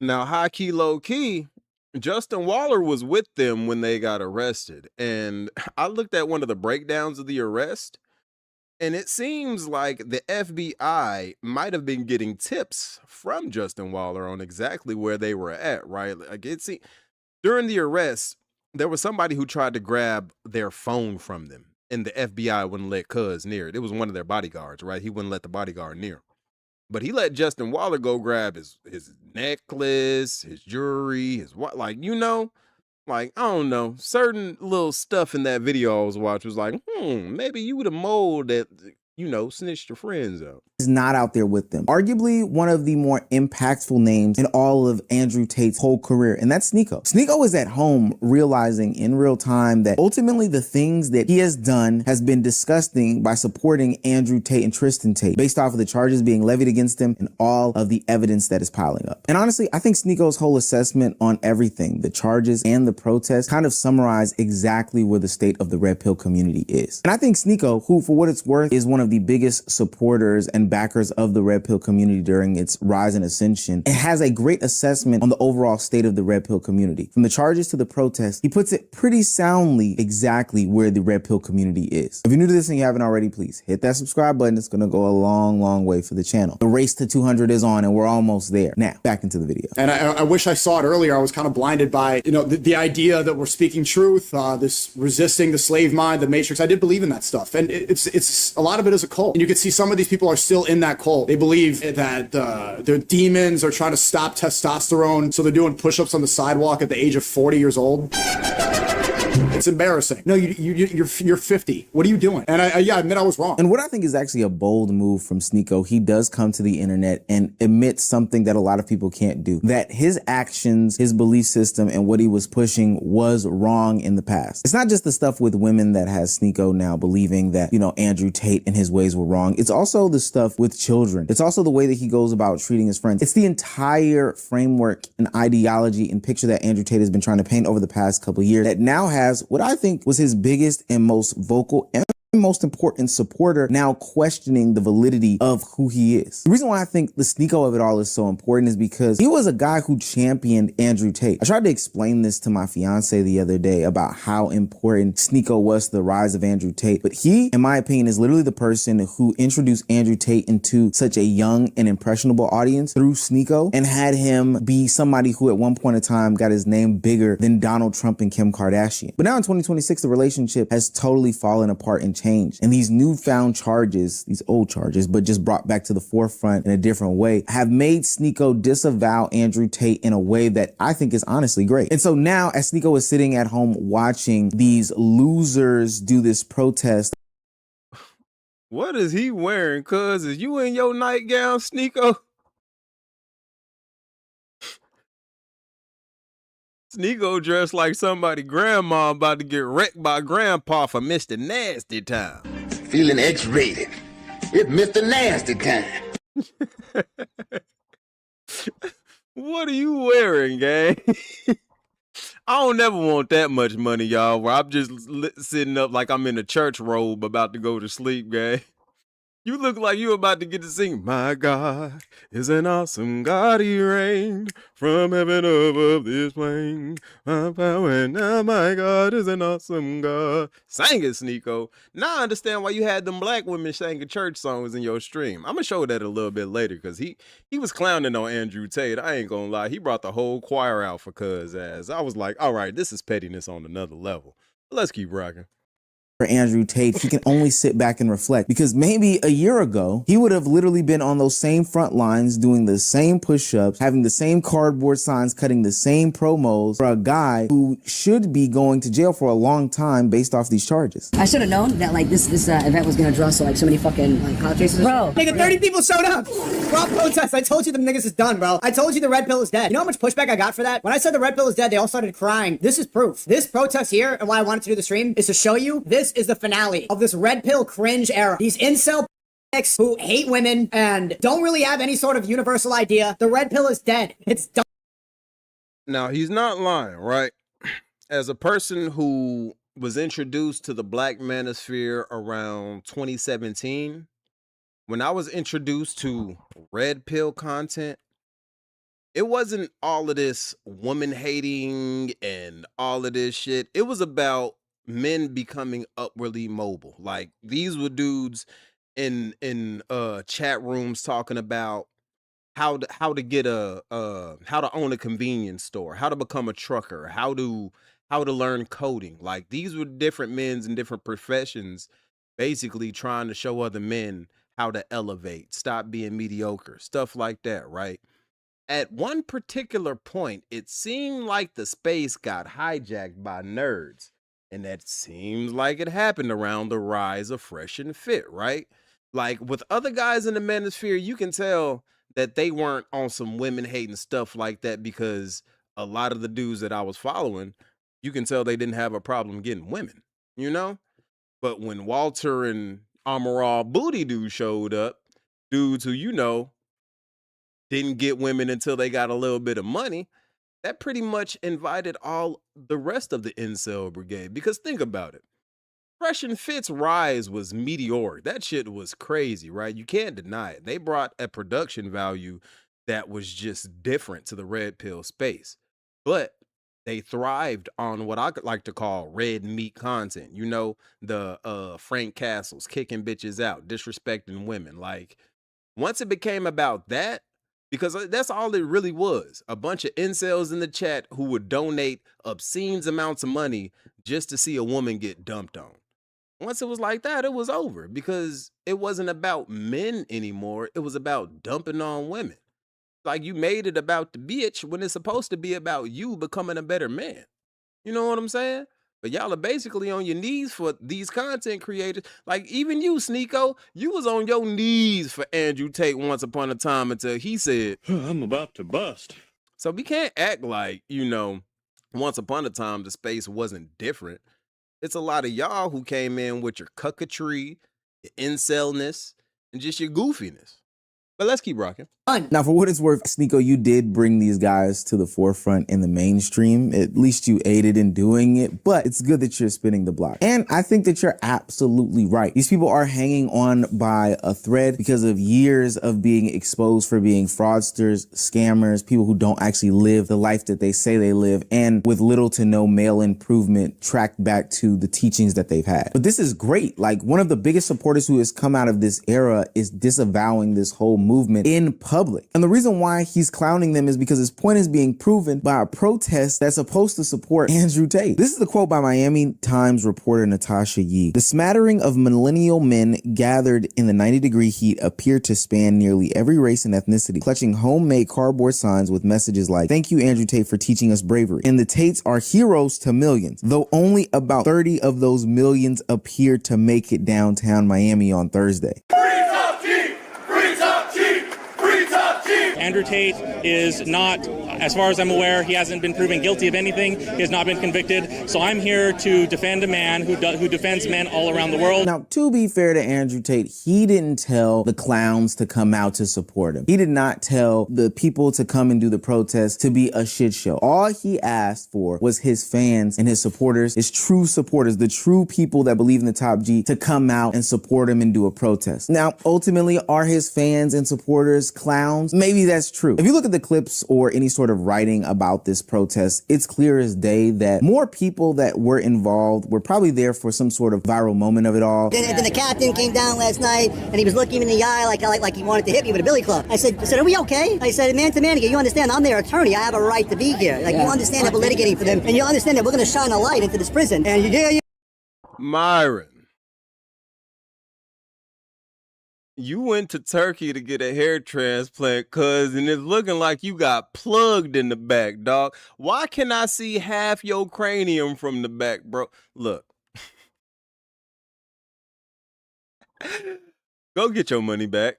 now high key, low key. Justin Waller was with them when they got arrested. And I looked at one of the breakdowns of the arrest, and it seems like the FBI might have been getting tips from Justin Waller on exactly where they were at, right? Like during the arrest, there was somebody who tried to grab their phone from them, and the FBI wouldn't let Cuz near it. It was one of their bodyguards, right? He wouldn't let the bodyguard near. But he let Justin Waller go grab his necklace, his jewelry, his what, like, you know, like, I don't know, certain little stuff in that video I was watching was like, maybe you would have mold that, you know, snitched your friends out. Is not out there with them. Arguably one of the more impactful names in all of Andrew Tate's whole career, and that's Sneako. Sneako is at home realizing in real time that ultimately the things that he has done has been disgusting by supporting Andrew Tate and Tristan Tate based off of the charges being levied against him and all of the evidence that is piling up. And honestly, I think Sneako's whole assessment on everything, the charges and the protests, kind of summarize exactly where the state of the Red Pill community is. And I think Sneako, who for what it's worth is one of the biggest supporters and backers of the Red Pill community during its rise and ascension, and has a great assessment on the overall state of the Red Pill community. From the charges to the protests, he puts it pretty soundly exactly where the Red Pill community is. If you're new to this and you haven't already, please hit that subscribe button. It's gonna go a long, long way for the channel. The race to 200 is on and we're almost there. Now, back into the video. And I wish I saw it earlier. I was kind of blinded by, you know, the idea that we're speaking truth, this resisting the slave mind, the matrix. I did believe in that stuff. And it's a lot of it is a cult. And you can see some of these people are still in that cult. They believe that their demons are trying to stop testosterone, so they're doing push-ups on the sidewalk at the age of 40 years old. It's embarrassing. No, you're 50. What are you doing? And I admit I was wrong. And what I think is actually a bold move from Sneako, he does come to the internet and admit something that a lot of people can't do. That his actions, his belief system, and what he was pushing was wrong in the past. It's not just the stuff with women that has Sneako now believing that, you know, Andrew Tate and his ways were wrong. It's also the stuff with children. It's also the way that he goes about treating his friends. It's the entire framework and ideology and picture that Andrew Tate has been trying to paint over the past couple of years that now has what I think was his biggest and most vocal and most important supporter now questioning the validity of who he is. The reason why I think the Sneako of it all is so important is because he was a guy who championed Andrew Tate. I tried to explain this to my fiance the other day about how important Sneako was to the rise of Andrew Tate, but he, in my opinion, is literally the person who introduced Andrew Tate into such a young and impressionable audience through Sneako and had him be somebody who at one point in time got his name bigger than Donald Trump and Kim Kardashian. But now in 2026, the relationship has totally fallen apart and changed. And these newfound charges, these old charges, but just brought back to the forefront in a different way, have made Sneako disavow Andrew Tate in a way that I think is honestly great. And so now, as Sneako is sitting at home watching these losers do this protest. What is he wearing, cuz? Is you in your nightgown, Sneako? Sneako dressed like somebody grandma about to get wrecked by grandpa for Mr. Nasty Time. Feeling X-rated. It's Mr. Nasty Time. What are you wearing, gang? I don't never want that much money, y'all, where I'm just sitting up like I'm in a church robe about to go to sleep, guy. You look like you about to get to sing, my God is an awesome God, he reigned from heaven above this plane. My power and now my God is an awesome God. Sing it, Sneako. Now I understand why you had them black women singing church songs in your stream. I'm going to show that a little bit later because he was clowning on Andrew Tate. I ain't going to lie. He brought the whole choir out for cuz ass. I was like, all right, this is pettiness on another level. But let's keep rocking. For Andrew Tate, he can only sit back and reflect because maybe a year ago, he would have literally been on those same front lines, doing the same push-ups, having the same cardboard signs, cutting the same promos for a guy who should be going to jail for a long time based off these charges. I should have known that like this event was gonna draw so many fucking like clout chasers. Bro, nigga, 30 people showed up. We're all protests. I told you them niggas is done, bro. I told you the red pill is dead. You know how much pushback I got for that? When I said the red pill is dead, they all started crying. This is proof. This protest here and why I wanted to do the stream is to show you this is the finale of this red pill cringe era. These incel who hate women and don't really have any sort of universal idea. The red pill is dead. It's done. Now, he's not lying, right? As a person who was introduced to the Black manosphere around 2017, when I was introduced to red pill content, it wasn't all of this woman hating and all of this shit. It was about men becoming upwardly mobile. Like these were dudes in chat rooms talking about how to get how to own a convenience store, how to become a trucker, how to learn coding. Like these were different men in different professions basically trying to show other men how to elevate, stop being mediocre, stuff like that, right? At one particular point, it seemed like the space got hijacked by nerds. And that seems like it happened around the rise of Fresh and Fit, right? Like with other guys in the manosphere, you can tell that they weren't on some women hating stuff like that because a lot of the dudes that I was following, you can tell they didn't have a problem getting women, you know? But when Walter and Amaral Booty Dude showed up, dudes who, you know, didn't get women until they got a little bit of money, that pretty much invited all the rest of the incel brigade. Because think about it. Fresh and Fit's rise was meteoric. That shit was crazy, right? You can't deny it. They brought a production value that was just different to the red pill space. But they thrived on what I could like to call red meat content. You know, the Frank Castles, kicking bitches out, disrespecting women. Like, once it became about that, because that's all it really was. A bunch of incels in the chat who would donate obscene amounts of money just to see a woman get dumped on. Once it was like that, it was over because it wasn't about men anymore. It was about dumping on women. Like you made it about the bitch when it's supposed to be about you becoming a better man. You know what I'm saying? But y'all are basically on your knees for these content creators. Like even you, Sneako, you was on your knees for Andrew Tate once upon a time until he said, I'm about to bust. So we can't act like, you know, once upon a time the space wasn't different. It's a lot of y'all who came in with your cucketry, your incelness, and just your goofiness. But let's keep rocking. Now, for what it's worth, Sneako, you did bring these guys to the forefront in the mainstream. At least you aided in doing it, but it's good that you're spinning the block. And I think that you're absolutely right. These people are hanging on by a thread because of years of being exposed for being fraudsters, scammers, people who don't actually live the life that they say they live, and with little to no male improvement tracked back to the teachings that they've had. But this is great. Like one of the biggest supporters who has come out of this era is disavowing this whole movement in public. And the reason why he's clowning them is because his point is being proven by a protest that's supposed to support Andrew Tate. This is the quote by Miami Times reporter Natasha Yee. The smattering of millennial men gathered in the 90-degree heat appeared to span nearly every race and ethnicity, clutching homemade cardboard signs with messages like, "Thank you, Andrew Tate, for teaching us bravery." And the Tates are heroes to millions, though only about 30 of those millions appeared to make it downtown Miami on Thursday. Andrew Tate is not As far as I'm aware, he hasn't been proven guilty of anything. He has not been convicted. So I'm here to defend a man who defends men all around the world. Now, to be fair to Andrew Tate, he didn't tell the clowns to come out to support him. He did not tell the people to come and do the protest to be a shit show. All he asked for was his fans and his supporters, his true supporters, the true people that believe in the top G, to come out and support him and do a protest. Now, ultimately, are his fans and supporters clowns? Maybe that's true. If you look at the clips or any sort of writing about this protest, it's clear as day that more people that were involved were probably there for some sort of viral moment of it all. Then the captain came down last night and he was looking me in the eye like he wanted to hit me with a billy club. I said, are we okay? I said, man to man, you understand, I'm their attorney. I have a right to be here. Like, you understand that we're litigating for them, and you understand that we're going to shine a light into this prison. And Myron, you went to Turkey to get a hair transplant, cuz, and it's looking like you got plugged in the back, dog. Why can I see half your cranium from the back, bro? Look. Go get your money back.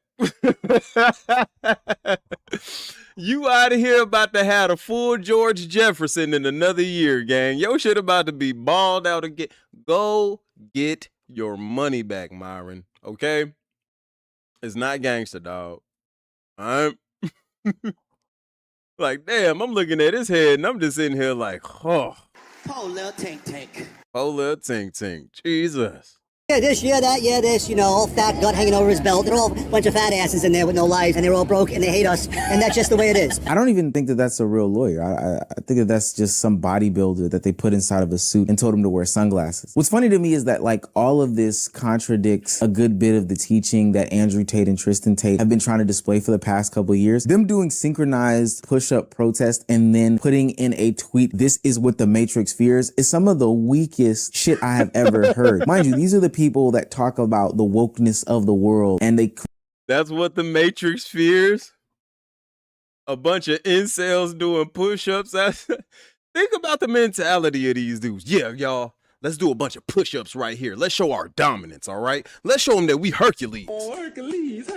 You out of here about to have a full George Jefferson in another year, gang. Your shit about to be balled out again. Go get your money back, Myron. Okay? It's not gangster, dog. I'm like, damn, I'm looking at his head and I'm just sitting here like, oh. Poor little tink. Poor little tink. Jesus. Yeah, this, yeah, that, yeah, this, all fat gut hanging over his belt. They're all a bunch of fat asses in there with no lives, and they're all broke, and they hate us, and that's just the way it is. I don't even think that that's a real lawyer. I think that that's just some bodybuilder that they put inside of a suit and told him to wear sunglasses. What's funny to me is that, like, all of this contradicts a good bit of the teaching that Andrew Tate and Tristan Tate have been trying to display for the past couple of years. Them doing synchronized push-up protest and then putting in a tweet, "This is what the Matrix fears," is some of the weakest shit I have ever heard. Mind you, these are the people that talk about the wokeness of the world, and that's what the Matrix fears? A bunch of incels doing push-ups? Think about the mentality of these dudes. Yeah, y'all, let's do a bunch of push-ups right here. Let's show our dominance, all right? Let's show them that we Hercules. Oh, Hercules.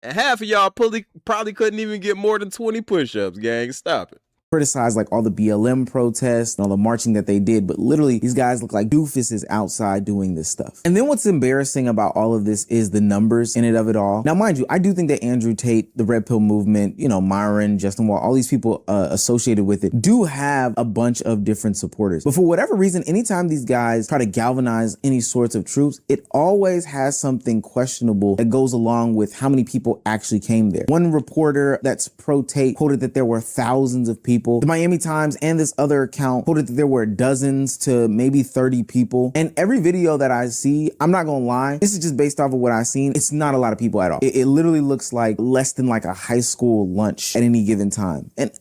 And half of y'all probably couldn't even get more than 20 push-ups, gang. Stop it. Criticize like all the BLM protests and all the marching that they did, but literally these guys look like doofuses outside doing this stuff. And then what's embarrassing about all of this is the numbers in it of it all. Now, mind you, I do think that Andrew Tate, the Red Pill movement, Myron, Justin Wall, all these people associated with it do have a bunch of different supporters. But for whatever reason, anytime these guys try to galvanize any sorts of troops, it always has something questionable that goes along with how many people actually came there. One reporter that's pro-Tate quoted that there were thousands of people. The Miami Times and this other account quoted that there were dozens to maybe 30 people. And every video that I see, I'm not gonna lie, this is just based off of what I've seen. It's not a lot of people at all. It literally looks like less than like a high school lunch at any given time. And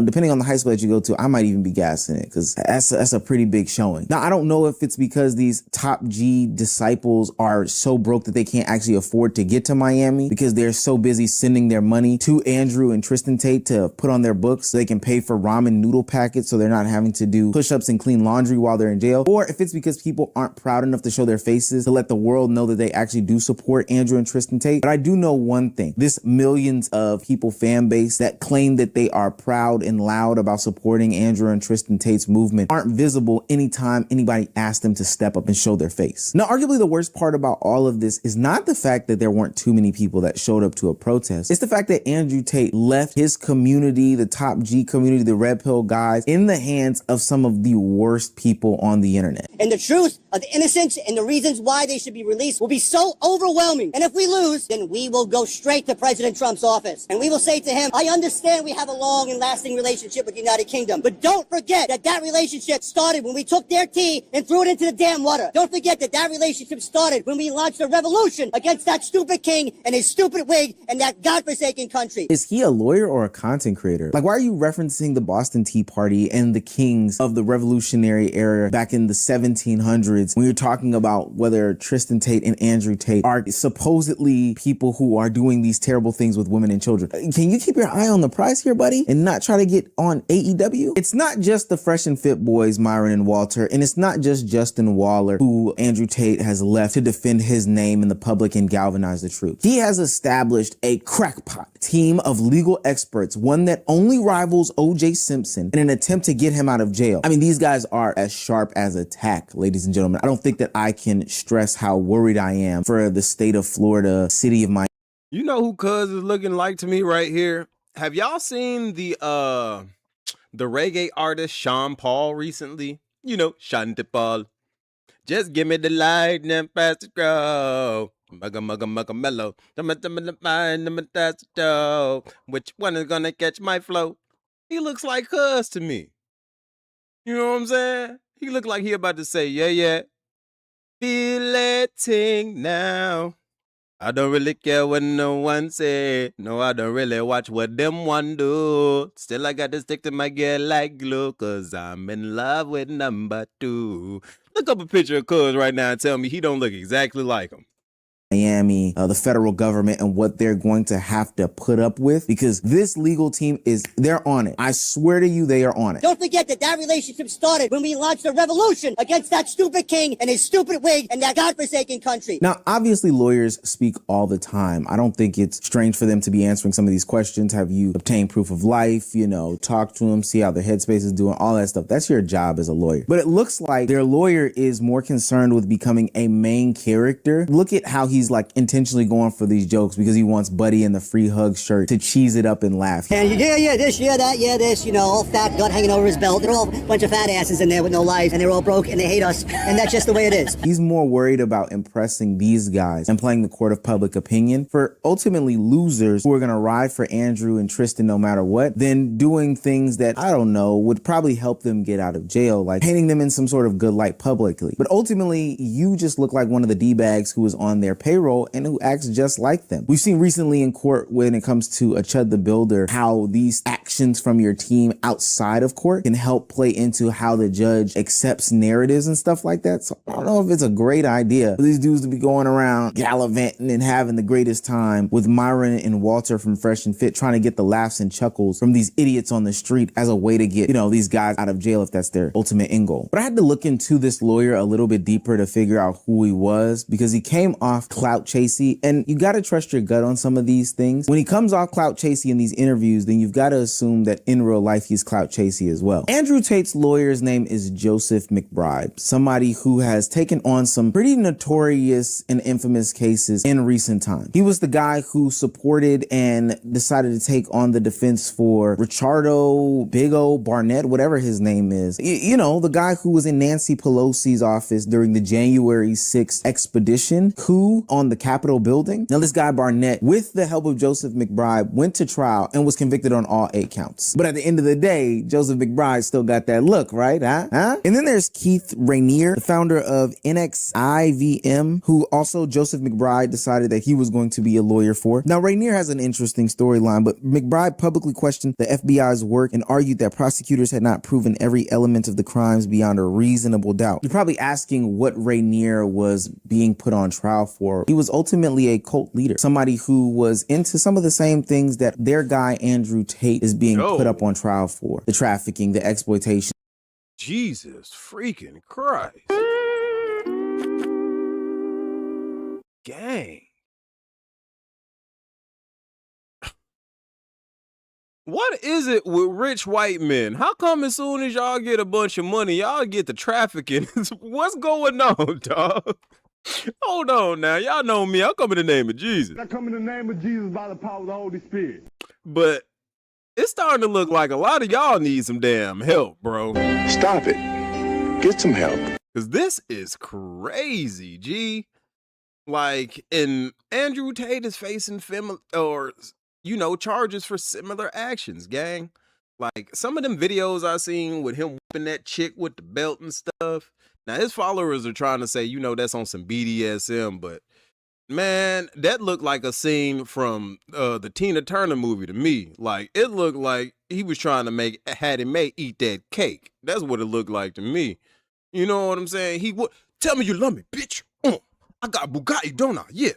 depending on the high school that you go to, I might even be gassing it because that's a pretty big showing. Now, I don't know if it's because these top G disciples are so broke that they can't actually afford to get to Miami because they're so busy sending their money to Andrew and Tristan Tate to put on their books so they can pay for ramen noodle packets so they're not having to do push-ups and clean laundry while they're in jail, or if it's because people aren't proud enough to show their faces to let the world know that they actually do support Andrew and Tristan Tate. But I do know one thing, this millions of people fan base that claim that they are proud and loud about supporting Andrew and Tristan Tate's movement aren't visible anytime anybody asks them to step up and show their face. Now, arguably the worst part about all of this is not the fact that there weren't too many people that showed up to a protest. It's the fact that Andrew Tate left his community, the top G community, the Red Pill guys, in the hands of some of the worst people on the internet. And the truth of the innocence and the reasons why they should be released will be so overwhelming. And if we lose, then we will go straight to President Trump's office. And we will say to him, I understand we have a long and lasting relationship with the United Kingdom, but don't forget that that relationship started when we took their tea and threw it into the damn water. Don't forget that that relationship started when we launched a revolution against that stupid king and his stupid wig and that godforsaken country. Is he a lawyer or a content creator? Like, why are you referencing referencing the Boston Tea Party and the kings of the revolutionary era back in the 1700s, when you're talking about whether Tristan Tate and Andrew Tate are supposedly people who are doing these terrible things with women and children. Can you keep your eye on the prize here, buddy, and not try to get on AEW? It's not just the Fresh and Fit boys, Myron and Walter, and it's not just Justin Waller, who Andrew Tate has left to defend his name in the public and galvanize the troops. He has established a crackpot team of legal experts, one that only rivals O.J. Simpson, in an attempt to get him out of jail. I mean, these guys are as sharp as a tack, ladies and gentlemen. I don't think that I can stress how worried I am for the state of Florida, city of Miami. You know who Cuz is looking like to me right here? Have y'all seen the reggae artist Sean Paul recently? You know, Shanti Paul. Just give me the light and pass the go. Mugga mellow. Which one is gonna catch my flow? He looks like Cuz to me. You know what I'm saying? He look like he about to say, yeah. Violating now. I don't really care what no one say. No, I don't really watch what them one do. Still, I got to stick to my girl like glue, cause I'm in love with number 2. Look up a picture of Cuz right now and tell me he don't look exactly like him. Miami, the federal government, and what they're going to have to put up with, because this legal team they're on it. I swear to you, they are on it. Don't forget that relationship started when we launched a revolution against that stupid king and his stupid wig and that godforsaken country. Now, obviously, lawyers speak all the time. I don't think it's strange for them to be answering some of these questions. Have you obtained proof of life? You know, talk to them, see how their headspace is doing, all that stuff. That's your job as a lawyer. But it looks like their lawyer is more concerned with becoming a main character. Look at how he's like intentionally going for these jokes because he wants Buddy in the free hug shirt to cheese it up and laugh. And yeah, this, yeah, that, yeah, this, you know, all fat, gut hanging over his belt. They're all a bunch of fat asses in there with no life, and they're all broke, and they hate us, and that's just the way it is. He's more worried about impressing these guys and playing the court of public opinion for ultimately losers who are going to ride for Andrew and Tristan no matter what, than doing things that, I don't know, would probably help them get out of jail, like painting them in some sort of good light publicly. But ultimately, you just look like one of the D-bags who was on their payroll and who acts just like them. We've seen recently in court when it comes to Achud the Builder, how these actions from your team outside of court can help play into how the judge accepts narratives and stuff like that. So I don't know if it's a great idea for these dudes to be going around gallivanting and having the greatest time with Myron and Walter from Fresh and Fit, trying to get the laughs and chuckles from these idiots on the street as a way to get, you know, these guys out of jail if that's their ultimate end goal. But I had to look into this lawyer a little bit deeper to figure out who he was, because he came off clout chasey, and you got to trust your gut on some of these things. When he comes off clout chasey in these interviews, then you've got to assume that in real life he's clout chasey as well. Andrew Tate's lawyer's name is Joseph McBride, somebody who has taken on some pretty notorious and infamous cases in recent times. He was the guy who supported and decided to take on the defense for Richardo Big O Barnett, whatever his name is. You know, the guy who was in Nancy Pelosi's office during the January 6th expedition coup on the Capitol building. Now, this guy Barnett, with the help of Joseph McBride, went to trial and was convicted on all 8 counts. But at the end of the day, Joseph McBride still got that look, right? Huh? And then there's Keith Rainier, the founder of NXIVM, who also Joseph McBride decided that he was going to be a lawyer for. Now, Rainier has an interesting storyline, but McBride publicly questioned the FBI's work and argued that prosecutors had not proven every element of the crimes beyond a reasonable doubt. You're probably asking what Rainier was being put on trial for. He was ultimately a cult leader, somebody who was into some of the same things that their guy Andrew Tate is being put up on trial for: the trafficking, the exploitation. Jesus freaking Christ. Gang. What is it with rich white men? How come as soon as y'all get a bunch of money, y'all get the trafficking? What's going on, dog? Hold on now. Y'all know me. I come in the name of Jesus. I come in the name of Jesus by the power of the Holy Spirit. But it's starting to look like a lot of y'all need some damn help, bro. Stop it. Get some help. Because this is crazy, G. Like, and Andrew Tate is facing charges for similar actions, gang. Like, some of them videos I seen with him whipping that chick with the belt and stuff. Now, his followers are trying to say, that's on some BDSM, but man, that looked like a scene from the Tina Turner movie to me. Like, it looked like, he was trying to had him eat that cake. That's what it looked like to me. You know what I'm saying? He would tell me you love me, bitch. I got Bugatti, don't I? Yeah.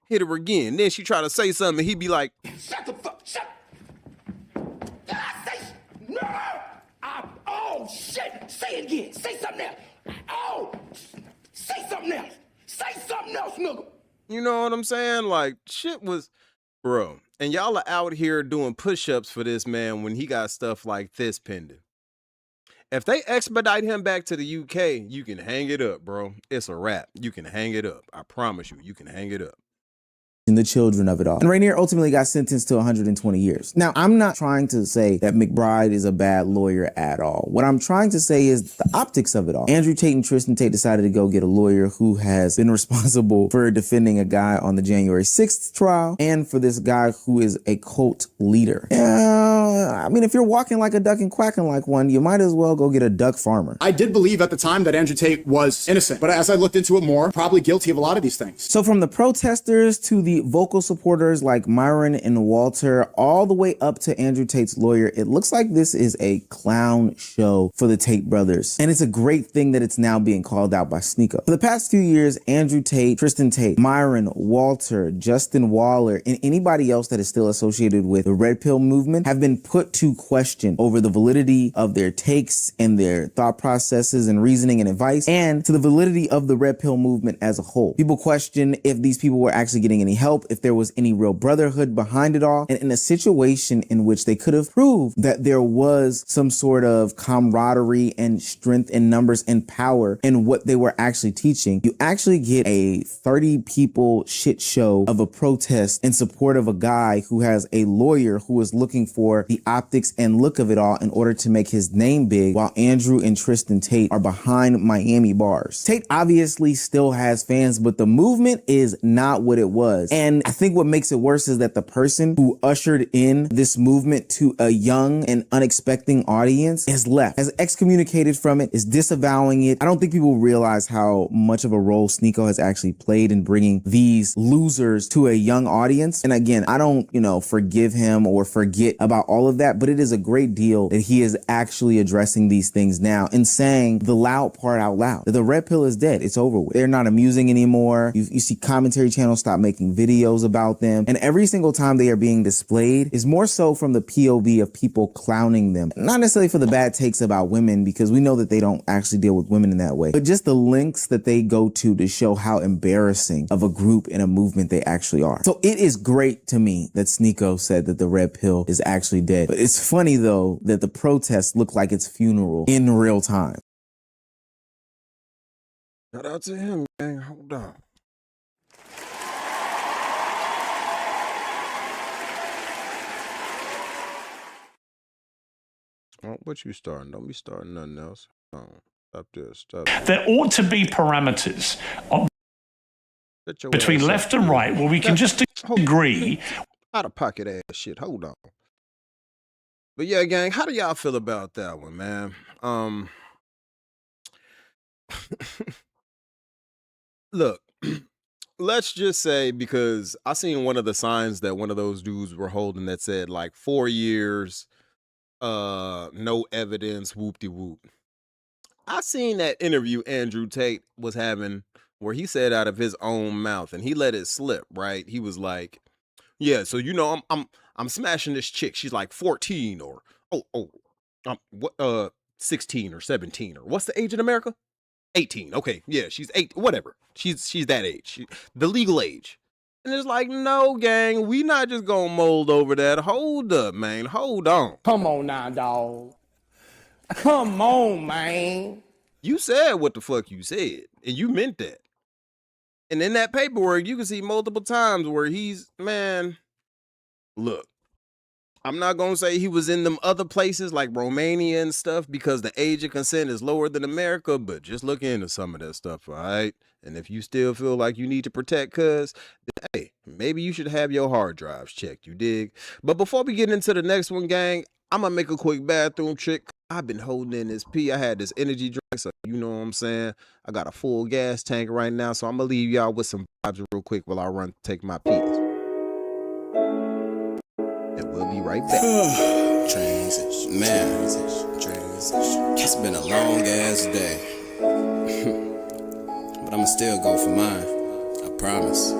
Hit her again. Then she tried to say something, and he'd be like, Shut the fuck, shut. Did I say, no? Oh, shit. Say it again. Say something else. Oh, say something else. Say something else, nigga. you know what I'm saying? Like, shit was, bro. And y'all are out here doing push-ups for this man when he got stuff like this pending. If they expedite him back to the UK, you can hang it up, bro. It's a wrap. You can hang it up. I promise you can hang it up. And the children of it all. And Rainier ultimately got sentenced to 120 years. Now, I'm not trying to say that McBride is a bad lawyer at all. What I'm trying to say is the optics of it all. Andrew Tate and Tristan Tate decided to go get a lawyer who has been responsible for defending a guy on the January 6th trial and for this guy who is a cult leader. I mean, if you're walking like a duck and quacking like one, you might as well go get a duck farmer. I did believe at the time that Andrew Tate was innocent, but as I looked into it more, probably guilty of a lot of these things. So from the protesters to the vocal supporters like Myron and Walter, all the way up to Andrew Tate's lawyer, it looks like this is a clown show for the Tate brothers. And it's a great thing that it's now being called out by Sneako. For the past few years, Andrew Tate, Tristan Tate, Myron, Walter, Justin Waller, and anybody else that is still associated with the Red Pill movement have been put to question over the validity of their takes and their thought processes and reasoning and advice, and to the validity of the Red Pill movement as a whole. People question if these people were actually getting any help, if there was any real brotherhood behind it all, and in a situation in which they could have proved that there was some sort of camaraderie and strength in numbers and power in what they were actually teaching, you actually get a 30 people shit show of a protest in support of a guy who has a lawyer who is looking for the optics and look of it all in order to make his name big, while Andrew and Tristan Tate are behind Miami bars. Tate obviously still has fans, but the movement is not what it was. And I think what makes it worse is that the person who ushered in this movement to a young and unexpected audience has left, has excommunicated from it, is disavowing it. I don't think people realize how much of a role Sneako has actually played in bringing these losers to a young audience. And again, I don't, forgive him or forget about all of that, but it is a great deal that he is actually addressing these things now and saying the loud part out loud, that the Red Pill is dead. It's over with. They're not amusing anymore. You see commentary channels stop making videos about them. And every single time they are being displayed is more so from the POV of people clowning them. Not necessarily for the bad takes about women, because we know that they don't actually deal with women in that way, but just the links that they go to show how embarrassing of a group and a movement they actually are. So it is great to me that Sneako said that the Red Pill is actually dead. But it's funny though that the protests look like its funeral in real time. Shout out to him, gang. Hold on. Oh, what you starting? Don't be starting nothing else. Oh, stop this. Stop this. There ought to be parameters between left and right where we can just agree. Out of pocket ass shit. Hold on. But yeah, gang, how do y'all feel about that one, man? Look, let's just say, because I seen one of the signs that one of those dudes were holding that said like 4 years, no evidence, whoop-de-whoop. I seen that interview Andrew Tate was having where he said out of his own mouth, and he let it slip, right? He was like, yeah, so I'm smashing this chick. She's like 14 or 16 or 17 or what's the age in America? 18. Okay, yeah, she's 8, whatever. She's that age, the legal age. And it's like, no, gang, we not just gonna mold over that. Hold up, man. Hold on. Come on now, dog. Come on, man. You said what the fuck you said, and you meant that. And in that paperwork, you can see multiple times where look, I'm not going to say he was in them other places like Romania and stuff because the age of consent is lower than America, but just look into some of that stuff, all right? And if you still feel like you need to protect cuz, hey, maybe you should have your hard drives checked, you dig? But before we get into the next one, gang, I'm going to make a quick bathroom trick. I've been holding in this pee. I had this energy drink, so you know what I'm saying? I got a full gas tank right now, so I'm going to leave y'all with some vibes real quick while I run take my pee. And we'll be right back. Man, it's been a long ass day. But I'ma still go for mine. I promise.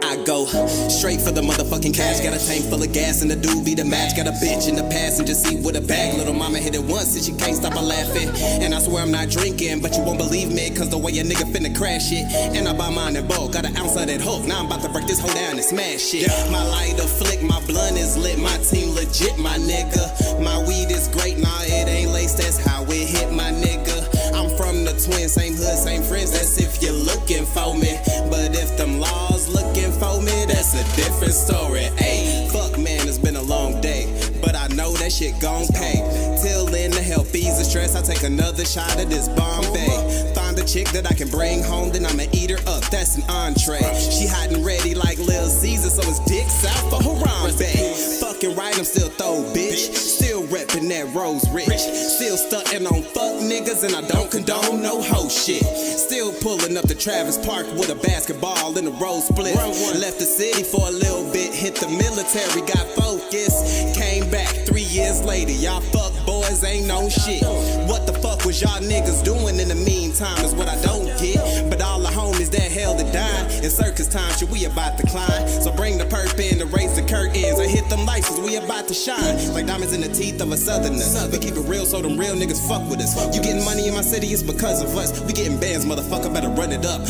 I go straight for the motherfucking cash. Got a tank full of gas and the dude be the match. Got a bitch in the passenger seat with a bag. Little mama hit it once and she can't stop her laughing. And I swear I'm not drinking, but you won't believe me, cause the way a nigga finna crash it. And I buy mine in bulk, got an ounce of that hook. Now I'm about to break this hoe down and smash it. My lighter flick, my blunt is lit. My team legit, my nigga. My weed is great, nah it ain't laced. That's how it hit, my nigga. I'm from the twin, same hood, same friends. That's if you're looking for me. But if them laws looking for me, that's a different story. Ayy, fuck man, it's been a long day, but I know that shit gon' pay. Till then, to help ease the stress, I take another shot of this Bombay. Find a chick that I can bring home, then I'ma eat her up. That's an entree. She hot and ready like Lil Caesar, so it's dicks out for Harambe. Fucking right, I'm still throw, bitch. Still reppin' that Rose Rich. Still stuntin' on fuck niggas, and I don't condone no hoe shit. Still pulling up to Travis Park with a basketball in a rose split. Left the city for a little bit, hit the military, got focused. Came back 3 years later, y'all fuck boys ain't no shit. What the fuck was y'all niggas doing in the meantime is what I don't get. But all the homies that held it down, in circus time, shit, we about to climb. So bring the perp in to raise the curtains and hit them lights, we about to shine. Like diamonds in the teeth of a southerner. We keep it real so them real niggas fuck with us. You getting money in my city, it's because of us. We getting bands, motherfucker, better run it up.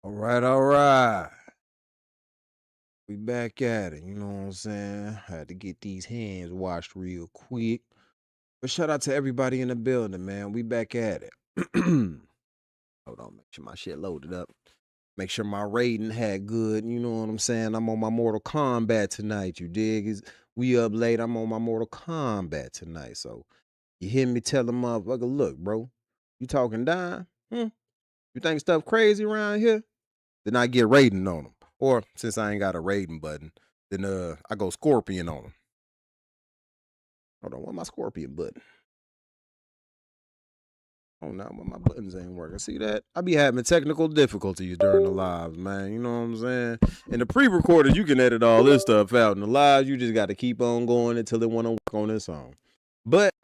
All right. We back at it, you know what I'm saying? Had to get these hands washed real quick. But shout out to everybody in the building, man. We back at it. Hold on, make sure my shit loaded up. Make sure my rating had good, you know what I'm saying? I'm on my Mortal Kombat tonight, you dig? We up late, I'm on my Mortal Kombat tonight. So you hear me tell the motherfucker, look, bro, you talking down? You think stuff crazy around here? Then I get rating on them. Or since I ain't got a rating button, then I go scorpion on them. Hold on, where's my scorpion button? Oh, no, my buttons ain't working. See that? I be having technical difficulties during the lives, man. You know what I'm saying? In the pre-recorded, you can edit all this stuff out. In the lives, you just got to keep on going until they want to work on this song. But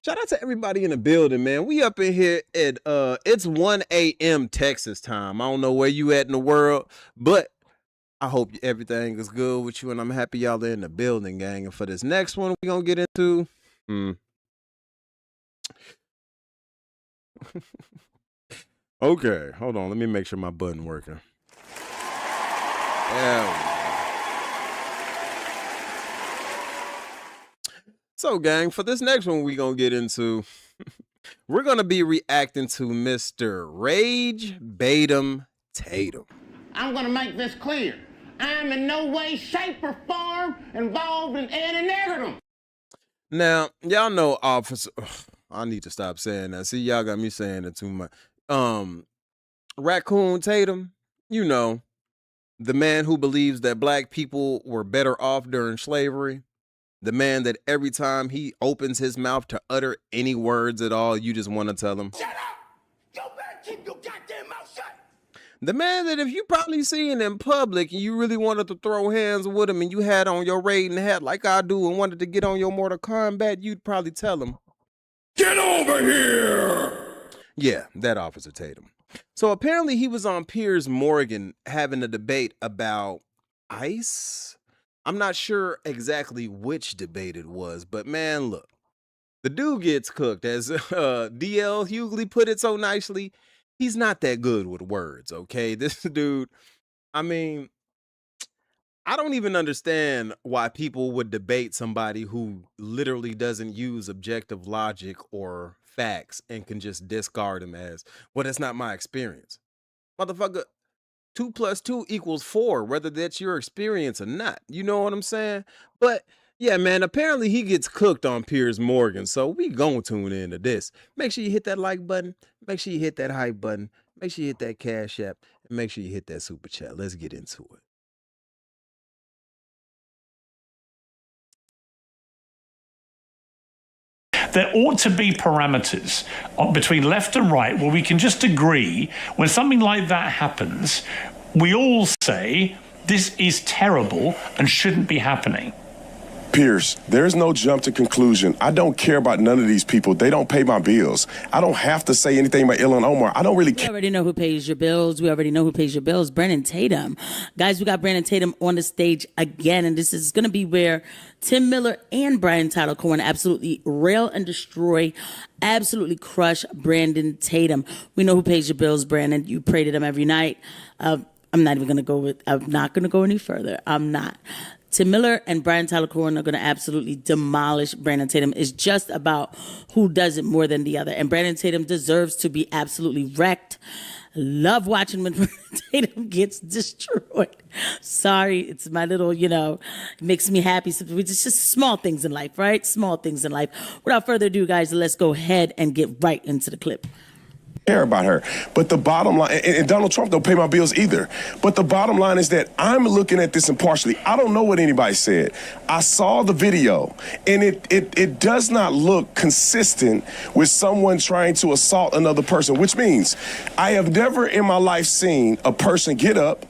shout out to everybody in the building, man. We up in here at, it's 1 a.m. Texas time. I don't know where you at in the world, but I hope everything is good with you, and I'm happy y'all are in the building, gang. And for this next one, we're going to get into... Okay, hold on. Let me make sure my button working. So, gang, for this next one we're going to get into, we're going to be reacting to Mr. Rage Batum Tatum. I'm going to make this clear. I'm in no way, shape, or form involved in any negative. Now, y'all know Officer... I need to stop saying that. See, y'all got me saying it too much. Raccoon Tatum, you know, the man who believes that black people were better off during slavery. The man that every time he opens his mouth to utter any words at all, you just want to tell him, shut up! You better keep your goddamn mouth shut! The man that if you probably seen in public and you really wanted to throw hands with him and you had on your raiding hat like I do and wanted to get on your Mortal Kombat, you'd probably tell him, get over here! Yeah, that Officer Tatum. So apparently he was on Piers Morgan having a debate about ICE. I'm not sure exactly which debate it was, but man, look. The dude gets cooked. As D.L. Hughley put it so nicely, he's not that good with words, okay? This dude, I mean, I don't even understand why people would debate somebody who literally doesn't use objective logic or facts and can just discard them as, well, that's not my experience. Motherfucker, 2 + 2 = 4, whether that's your experience or not. You know what I'm saying? But yeah, man, apparently he gets cooked on Piers Morgan, so we gonna tune into this. Make sure you hit that like button. Make sure you hit that hype button. Make sure you hit that Cash App. And make sure you hit that Super Chat. Let's get into it. There ought to be parameters between left and right where we can just agree when something like that happens, we all say this is terrible and shouldn't be happening. Pierce, there's no jump to conclusion. I don't care about none of these people. They don't pay my bills. I don't have to say anything about Ilhan Omar. I don't really care. We already know who pays your bills. We already know who pays your bills. Brandon Tatum. Guys, we got Brandon Tatum on the stage again, and this is going to be where Tim Miller and Brian Tyler Cohen absolutely rail and destroy, absolutely crush Brandon Tatum. We know who pays your bills, Brandon. You pray to them every night. I'm not going to go any further. I'm not. Tim Miller and Brian Tyler Cohen are going to absolutely demolish Brandon Tatum. It's just about who does it more than the other. And Brandon Tatum deserves to be absolutely wrecked. Love watching when Brandon Tatum gets destroyed. Sorry, it's my little, it makes me happy. It's just small things in life, right? Small things in life. Without further ado, guys, let's go ahead and get right into the clip. Care about her, but the bottom line, and Donald Trump don't pay my bills either, but the bottom line is that I'm looking at this impartially. I don't know what anybody said. I saw the video, and it does not look consistent with someone trying to assault another person, which means I have never in my life seen a person get up,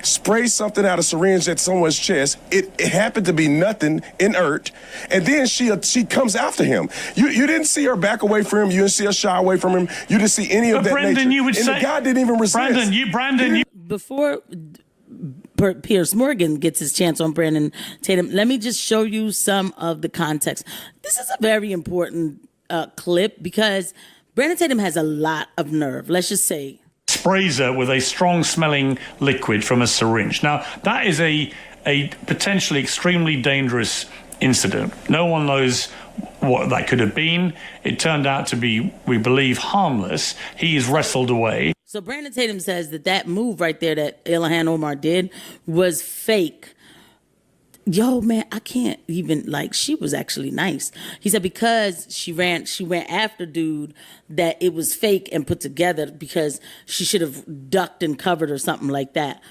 spray something out of syringe at someone's chest. It happened to be nothing, inert, and then she comes after him. You didn't see her back away from him. You didn't see her shy away from him. You didn't see any of that Brandon, nature. you would and say, the guy didn't even resist. Brandon, Before Pierce Morgan gets his chance on Brandon Tatum, let me just show you some of the context. This is a very important clip because Brandon Tatum has a lot of nerve. Let's just say. Sprays her with a strong-smelling liquid from a syringe. Now, that is a potentially extremely dangerous incident. No one knows what that could have been. It turned out to be, we believe, harmless. He is wrestled away. So Brandon Tatum says that move right there that Ilhan Omar did was fake. Yo, man, I can't even, she was actually nice. He said because she went after dude that it was fake and put together because she should have ducked and covered or something like that.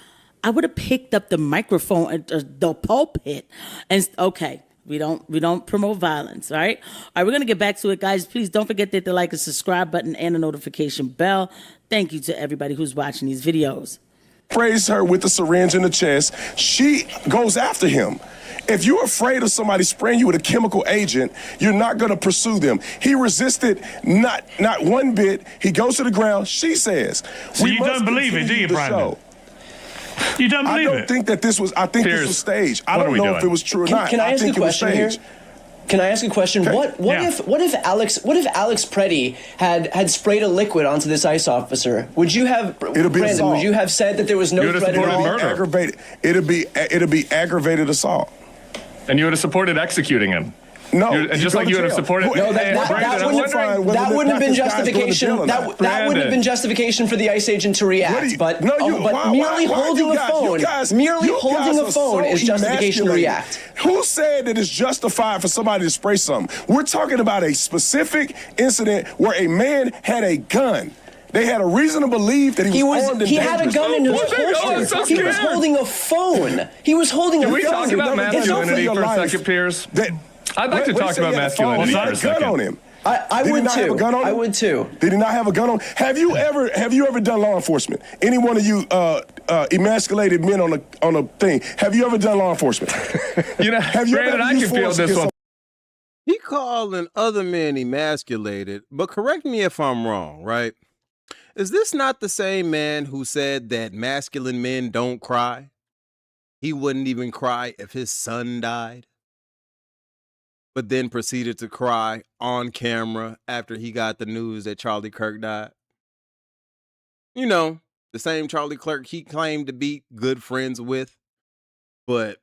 I would have picked up the microphone at the pulpit and, okay, we don't promote violence, all right? All right, we're going to get back to it, guys. Please don't forget to hit the like and subscribe button and the notification bell. Thank you to everybody who's watching these videos. Sprays her with the syringe in the chest. She goes after him. If you're afraid of somebody spraying you with a chemical agent, you're not going to pursue them. He resisted not one bit. He goes to the ground. She says, so you don't believe it, do you, Brandon? You don't believe it? I don't think that this was, I think this was staged. I don't know if it was true or not. Can I ask a question here? Can I ask a question? Okay. What if Alex Preddy had sprayed a liquid onto this ICE officer? Would you have Brandon? Would you have said that there was no threat at all? It'd be aggravated assault. And you would have supported executing him. No, just like you would have supported. No, that wouldn't have been justification. That wouldn't have been justification for the ICE agent to react. But merely holding a phone is justification to react. Who said that it's justified for somebody to spray something? We're talking about a specific incident where a man had a gun. They had a reason to believe that he was armed and dangerous. He had a gun in his holster. He was holding a phone. He was holding a phone. Can we talk about masculinity for a second, Pierce? I'd like to talk about masculinity for a second. I would too. I would too. Did he not have a gun on? Have you ever done law enforcement? Any one of you emasculated men on a thing? Have you ever done law enforcement? Have you Brandon, I can feel this one. He calling other men emasculated, but correct me if I'm wrong, right? Is this not the same man who said that masculine men don't cry? He wouldn't even cry if his son died, but then proceeded to cry on camera after he got the news that Charlie Kirk died. You know, the same Charlie Kirk he claimed to be good friends with, but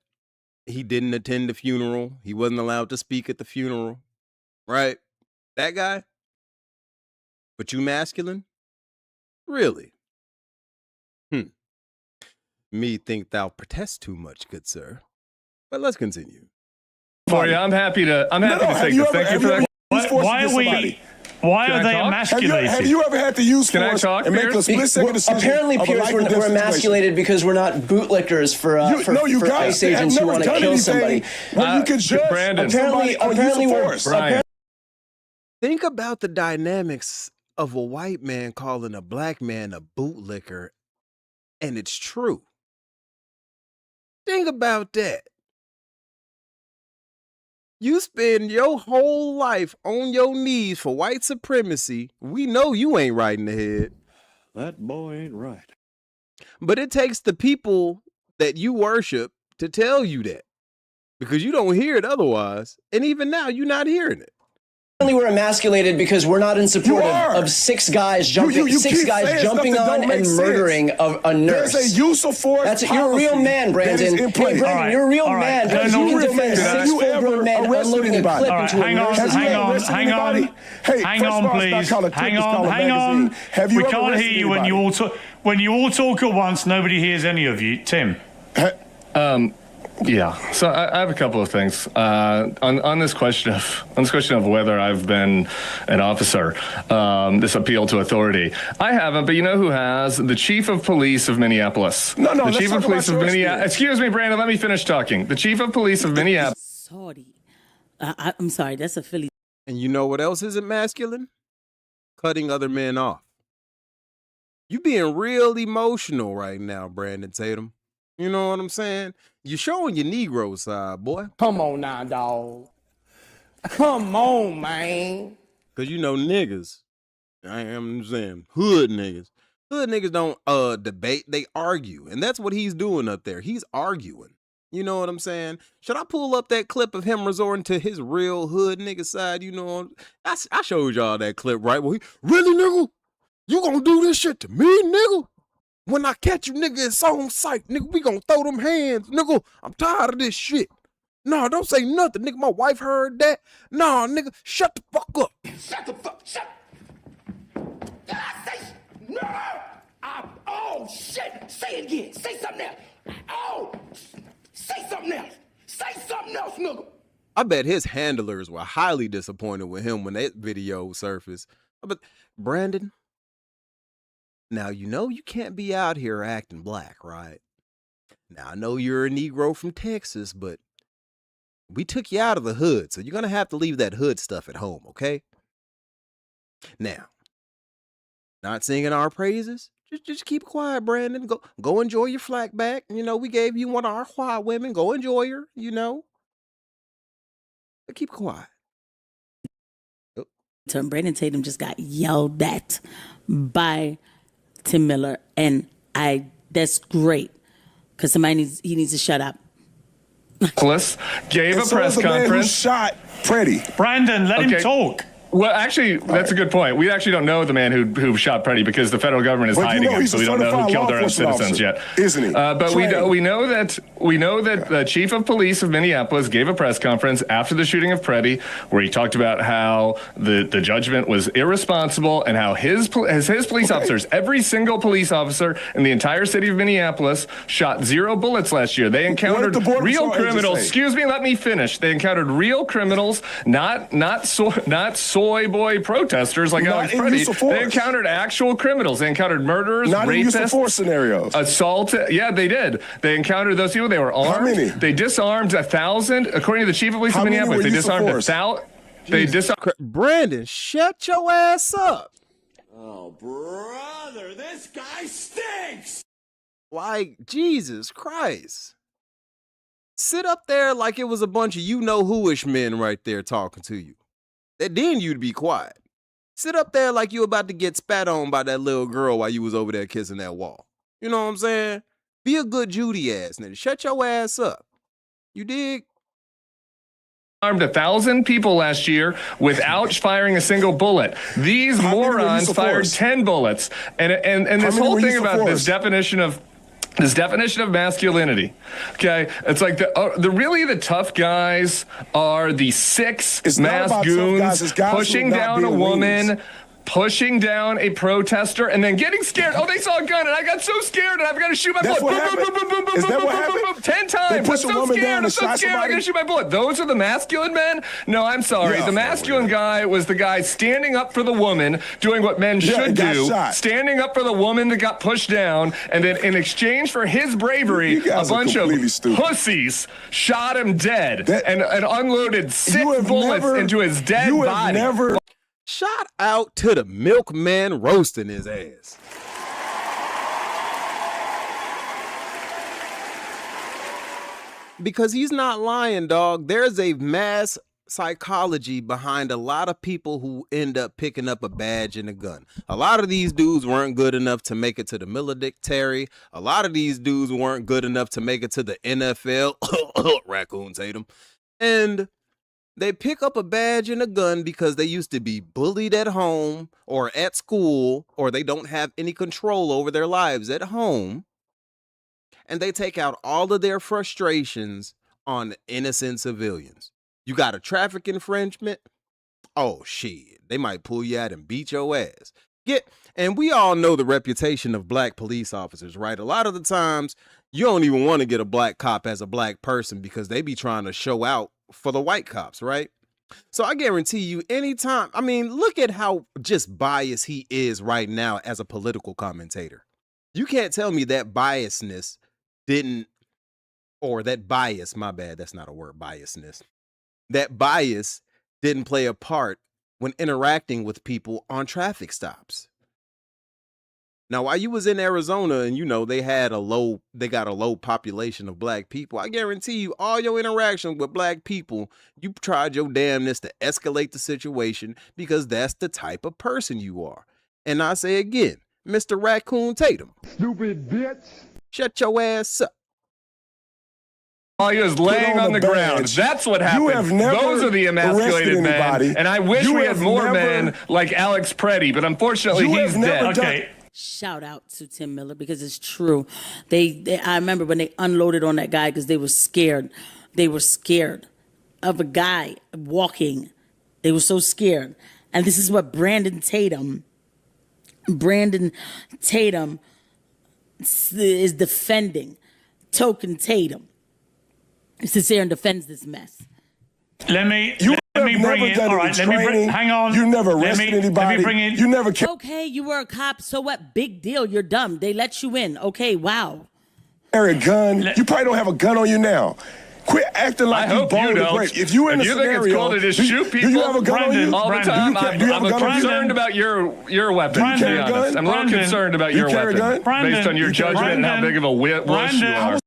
he didn't attend the funeral. He wasn't allowed to speak at the funeral, right? That guy? But you masculine? Really? Me think thou protest too much, good sir. But let's continue. For you, I'm happy to take this. Thank you for that. Why are they emasculated? Have you ever had to use force and make a split-second decision? Apparently, Pierce, we're emasculated because we're not bootlickers for ICE agents who want to kill somebody. Well, you can judge Brandon. Apparently, we're. Think about the dynamics of a white man calling a black man a bootlicker, and it's true. Think about that. You spend your whole life on your knees for white supremacy. We know you ain't right in the head. That boy ain't right. But it takes the people that you worship to tell you that, because you don't hear it otherwise. And even now, you're not hearing it. We're emasculated because we're not in support of six guys jumping on and murdering a nurse. There's a use of force. You're a real man, Brandon. Hey, Brandon, you're a real man. Because you can defend 6 full-grown men unloading a clip into a nurse. Hang on, please. Hang on. We can't hear you when you all talk. When you all talk at once, nobody hears any of you. Tim. Yeah, so I have a couple of things on this question of whether I've been an officer. This appeal to authority, I haven't, but you know who has? The chief of police of Minneapolis. The chief of police of Minneapolis. Excuse me, Brandon. Let me finish talking. The chief of police of Minneapolis. Sorry, I'm sorry. That's a Philly. And you know what else isn't masculine? Cutting other men off. You being real emotional right now, Brandon Tatum. You know what I'm saying? You're showing your Negro side, boy. Come on now, dog. Come on, man. Because you know niggas, I'm saying hood niggas. Hood niggas don't debate, they argue. And that's what he's doing up there. He's arguing. You know what I'm saying? Should I pull up that clip of him resorting to his real hood nigga side? You know, I showed y'all that clip, right? Well, really, nigga? You gonna do this shit to me, nigga? When I catch you, nigga, it's on sight. Nigga, we gonna throw them hands. Nigga, I'm tired of this shit. No, don't say nothing. Nigga, my wife heard that. No, nigga, shut the fuck up. Shut the fuck, shut. Did I say, no? Oh, shit. Say it again. Say something else. Oh, say something else. Say something else, nigga. I bet his handlers were highly disappointed with him when that video surfaced. But Brandon, now, you know you can't be out here acting black, right? Now, I know you're a Negro from Texas, but we took you out of the hood, so you're going to have to leave that hood stuff at home, okay? Now, not singing our praises? Just keep quiet, Brandon. Go enjoy your flack back. You know, we gave you one of our white women. Go enjoy her, you know? But keep quiet. Brandon Tatum just got yelled at by Tim Miller, and that's great, because he needs to shut up. Gave a press conference. Shot Freddie. Brandon, let him talk. Well, actually, that's a good point. We actually don't know the man who shot Freddie because the federal government is hiding him, so we don't know who killed our own citizens yet. Isn't he? But we know that the chief of police of Minneapolis gave a press conference after the shooting of Freddie, where he talked about how the judgment was irresponsible and how his police officers, every single police officer in the entire city of Minneapolis, shot 0 bullets last year. They encountered real criminals. Excuse me, let me finish. They encountered real criminals, not soy boy protesters like Alex Freddie. They encountered actual criminals. They encountered murderers, not rapists, use of force scenarios. Assault. Yeah, they did. They encountered those people. They were armed. How many? They disarmed 1,000. According to the chief of police of Minneapolis, they disarmed 1,000. They disarmed. Brandon, shut your ass up. Oh, brother, this guy stinks. Like, Jesus Christ. Sit up there like it was a bunch of you-know-who-ish men right there talking to you. Then you'd be quiet. Sit up there like you about to get spat on by that little girl while you was over there kissing that wall. You know what I'm saying? Be a good Judy ass nigga. Shut your ass up. You dig? Armed 1,000 people last year without firing a single bullet. These morons fired 10 bullets. And this whole thing about this definition of masculinity, okay? It's like the tough guys are the 6 masked goons pushing down a woman, pushing down a protester, and then getting scared. Oh, they saw a gun, and I got so scared, and I've got to shoot my bullet. Boom, boom, boom, boom, boom, boom, boom, boom, boom, 10 times. I'm so scared. I'm so scared. I got to shoot my bullet. Those are the masculine men? No, I'm sorry. The masculine guy was the guy standing up for the woman, doing what men should do, standing up for the woman that got pushed down, and then in exchange for his bravery, a bunch of pussies shot him dead and unloaded 6 bullets into his dead body. Shout out to the milkman roasting his ass. Because he's not lying, dog. There's a mass psychology behind a lot of people who end up picking up a badge and a gun. A lot of these dudes weren't good enough to make it to the military. A lot of these dudes weren't good enough to make it to the NFL. Raccoon Tatum. And they pick up a badge and a gun because they used to be bullied at home or at school, or they don't have any control over their lives at home. And they take out all of their frustrations on innocent civilians. You got a traffic infringement? Oh, shit. They might pull you out and beat your ass. And we all know the reputation of black police officers, right? A lot of the times, you don't even want to get a black cop as a black person because they be trying to show out for the white cops, right? So I guarantee you anytime, I mean, look at how just biased he is right now as a political commentator. You can't tell me that biasness didn't, or that bias, my bad, that's not a word, biasness. That bias didn't play a part when interacting with people on traffic stops. Now, while you was in Arizona and, you know, they got a low population of black people, I guarantee you all your interaction with black people, you tried your damnness to escalate the situation because that's the type of person you are. And I say again, Mr. Raccoon Tatum. Stupid bitch. Shut your ass up. While he was laying on the ground. That's what happened. You have never Those are the emasculated men. And I wish we had more men like Alex Preddy, but unfortunately he's dead. Okay. Shout out to Tim Miller because it's true. I remember when they unloaded on that guy because they were scared. They were scared of a guy walking. They were so scared. And this is what Brandon Tatum is defending. Token Tatum. Sits there and defends this mess. Let me bring in. All right, hang on. You never arrested anybody. Let me bring in. You never. Okay, you were a cop. So what? Big deal. You're dumb. They let you in. Okay, wow. Carry a gun. You probably don't have a gun on you now. Quit acting like you bold to break. If you're in a scenario, think it's cool to just shoot people, do you have a gun on you? All the time. I'm concerned about your weapon. To be honest, I'm a little concerned about your weapon based on your judgment and how big of a wuss you are.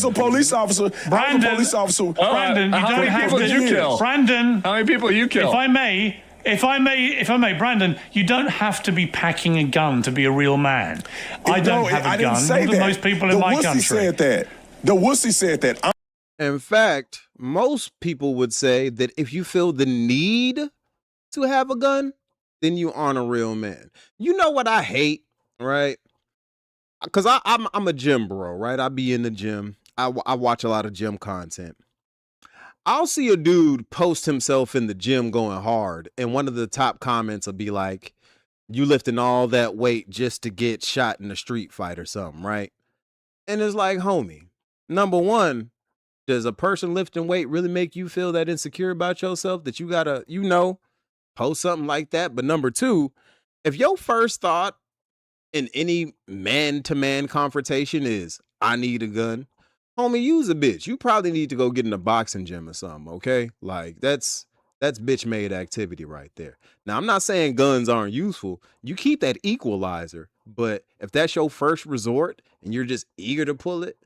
A police officer. Brandon, how many people did you kill? Brandon, how many people you kill? If I may, Brandon, you don't have to be packing a gun to be a real man. I don't have a gun. More than most people in my country. The wussy said that. In fact, most people would say that if you feel the need to have a gun, then you aren't a real man. You know what I hate, right? Because I'm a gym bro, right? I be in the gym. I watch a lot of gym content. I'll see a dude post himself in the gym going hard, and one of the top comments will be like, you lifting all that weight just to get shot in a street fight or something, right? And it's like, homie, number one, does a person lifting weight really make you feel that insecure about yourself that you gotta, post something like that? But number two, if your first thought in any man-to-man confrontation is, I need a gun, homie, use a bitch. You probably need to go get in a boxing gym or something, okay? Like, that's bitch-made activity right there. Now, I'm not saying guns aren't useful. You keep that equalizer, but if that's your first resort and you're just eager to pull it,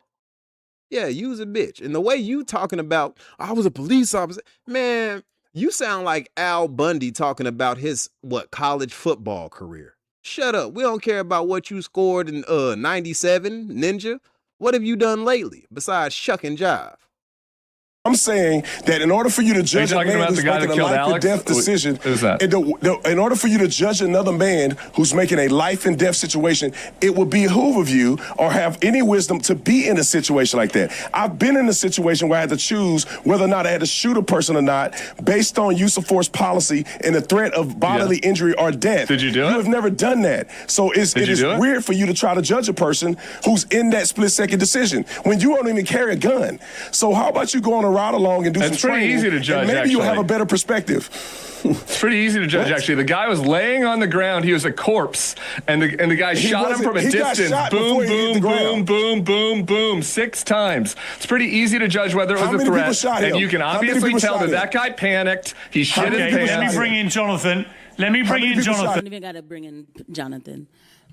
yeah, use a bitch. And the way you talking about, I was a police officer, man, you sound like Al Bundy talking about his, college football career. Shut up. We don't care about what you scored in 97, Ninja. What have you done lately besides shuck and jive? I'm saying that in order for you to judge a man who's making a life and death decision, in order for you to judge another man who's making a life and death situation, it would behoove of you or have any wisdom to be in a situation like that. I've been in a situation where I had to choose whether or not I had to shoot a person or not based on use of force policy and the threat of bodily injury or death. Did you do it? You have never done that. So it is weird for you to try to judge a person who's in that split-second decision when you don't even carry a gun. So how about you go on a ride along and do some training? It's pretty easy to judge, maybe you'll have a better perspective. It's pretty easy to judge, actually. The guy was laying on the ground. He was a corpse. And the guy shot him from a distance. Boom, boom, boom, boom, boom, boom, 6 times. It's pretty easy to judge whether it was a threat. And you can obviously tell that guy panicked. He shit his pants. Let me bring in Jonathan. I don't even got to bring in Jonathan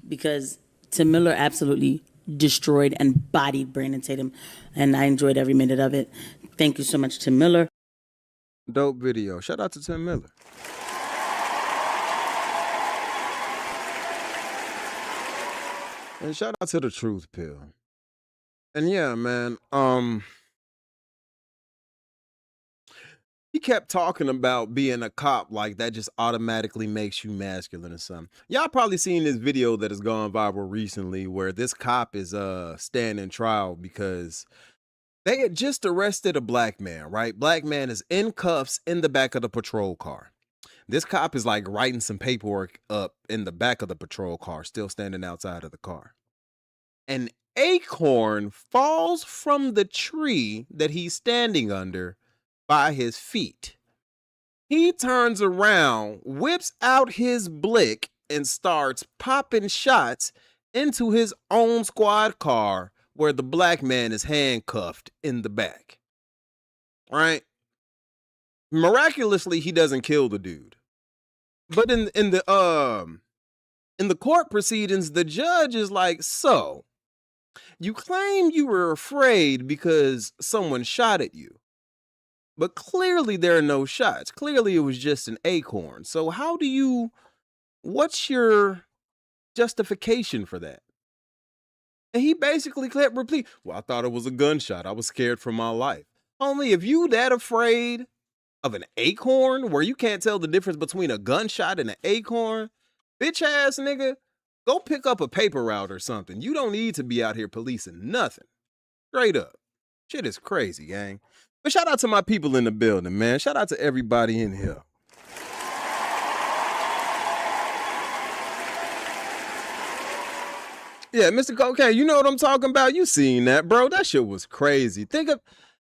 because Tim Miller absolutely destroyed and bodied Brandon Tatum, and I enjoyed every minute of it. Thank you so much, Tim Miller. Dope video. Shout out to Tim Miller. And shout out to the Truth Pill. And yeah, man, he kept talking about being a cop like that just automatically makes you masculine or something. Y'all probably seen this video that has gone viral recently where this cop is standing trial because they had just arrested a black man, right? Black man is in cuffs in the back of the patrol car. This cop is like writing some paperwork up in the back of the patrol car, still standing outside of the car. An acorn falls from the tree that he's standing under by his feet. He turns around, whips out his blick, and starts popping shots into his own squad car where the black man is handcuffed in the back. Right? Miraculously, he doesn't kill the dude. But in the court proceedings, the judge is like, so you claim you were afraid because someone shot at you. But clearly there are no shots. Clearly it was just an acorn. So what's your justification for that? And he basically kept repeating, well, I thought it was a gunshot. I was scared for my life. Only if you that afraid of an acorn where you can't tell the difference between a gunshot and an acorn, bitch ass nigga, go pick up a paper route or something. You don't need to be out here policing nothing. Straight up. Shit is crazy, gang. But shout out to my people in the building, man. Shout out to everybody in here. Yeah, Mr. Cocaine, you know what I'm talking about? You seen that, bro. That shit was crazy. Think of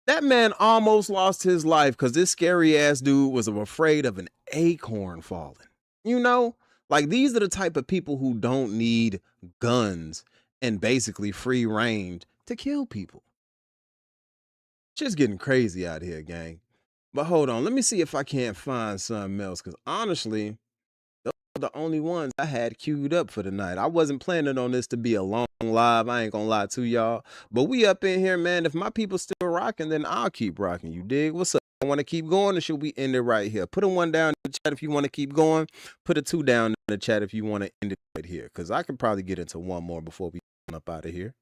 that man almost lost his life because this scary ass dude was afraid of an acorn falling. You know? Like, these are the type of people who don't need guns and basically free reign to kill people. Shit's getting crazy out here, gang. But hold on, let me see if I can't find something else, because honestly, those are the only ones I had queued up for the night. I wasn't planning on this to be a long live, I ain't gonna lie to y'all. But we up in here, man. If my people still rocking, then I'll keep rocking. You dig? What's up? I want to keep going, or should we end it right here? Put a 1 down in the chat if you want to keep going. Put a 2 down in the chat if you want to end it right here, because I could probably get into one more before we come up out of here.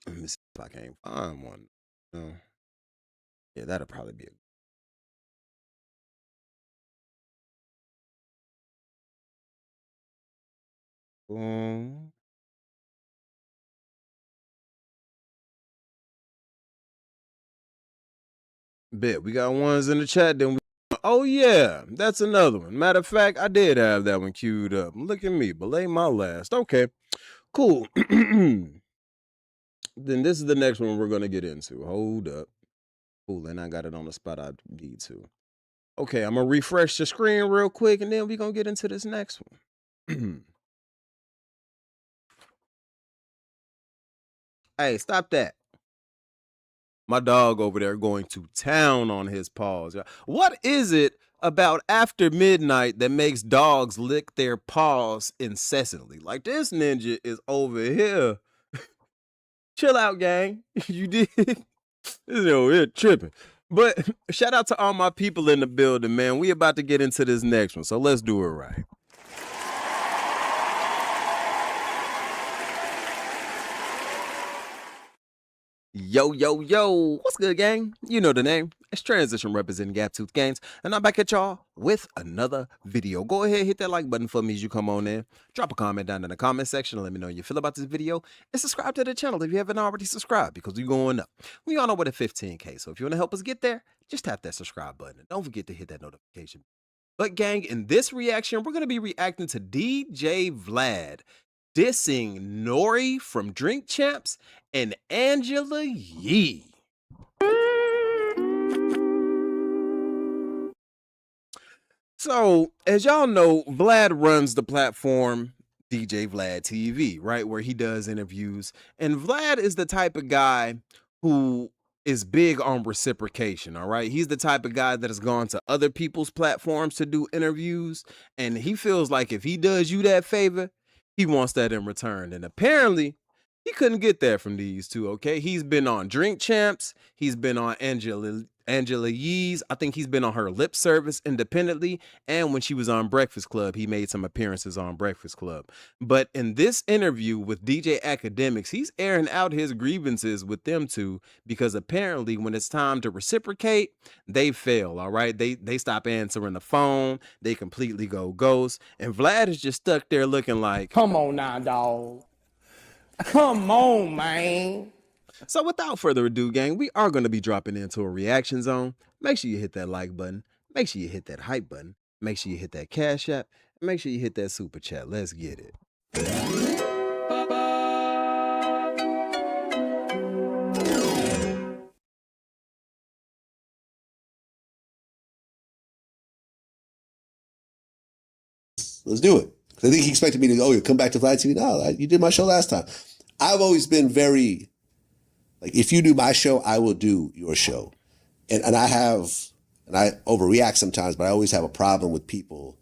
Let me see if I can't find one. Yeah, that'll probably be a bet. We got ones in the chat. Then oh yeah, that's another one. Matter of fact, I did have that one queued up. Look at me, belay my last. Okay, cool. Then this is the next one we're gonna get into. Hold up. Cool, and I got it on the spot I need to. Okay, I'm gonna refresh the screen real quick, and then we're gonna get into this next one. Hey, stop that. My dog over there going to town on his paws. What is it about after midnight that makes dogs lick their paws incessantly? Like, this ninja is over here. Chill out, gang. You did. This over here tripping. But shout out to all my people in the building, man. We about to get into this next one, so let's do it right. Yo, yo, yo. What's good, gang? You know the name. It's Transition representing Gaptooth Gainz, and I'm back at y'all with another video. Go ahead, hit that like button for me as you come on in. Drop a comment down in the comment section and let me know how you feel about this video. And subscribe to the channel if you haven't already subscribed, because we're going up. We all know we're at 15K, so if you want to help us get there, just tap that subscribe button. And don't forget to hit that notification. But gang, in this reaction, we're going to be reacting to DJ Vlad dissing Nore from Drink Champs and Angela Yee. So, as y'all know, Vlad runs the platform DJ Vlad TV, right, where he does interviews. And Vlad is the type of guy who is big on reciprocation, all right? He's the type of guy that has gone to other people's platforms to do interviews, and he feels like if he does you that favor, he wants that in return. And apparently, he couldn't get that from these two, okay? He's been on Drink Champs. He's been on Angela Angela Yee's. I think he's been on her lip service independently. And when she was on Breakfast Club, he made some appearances on Breakfast Club. But in this interview with DJ Academics, he's airing out his grievances with them two because apparently when it's time to reciprocate, they fail, all right? They stop answering the phone. They completely go ghost. And Vlad is just stuck there looking like, come on now, dog. Come on, man. So without further ado, gang, we are going to be dropping into a reaction zone. Make sure you hit that like button. Make sure you hit that hype button. Make sure you hit that Cash App. And make sure you hit that super chat. Let's get it. Let's do it. I think he expected me to go, come back to Vlad TV. No, you did my show last time. I've always been very, like, if you do my show, I will do your show. And I overreact sometimes, but I always have a problem with people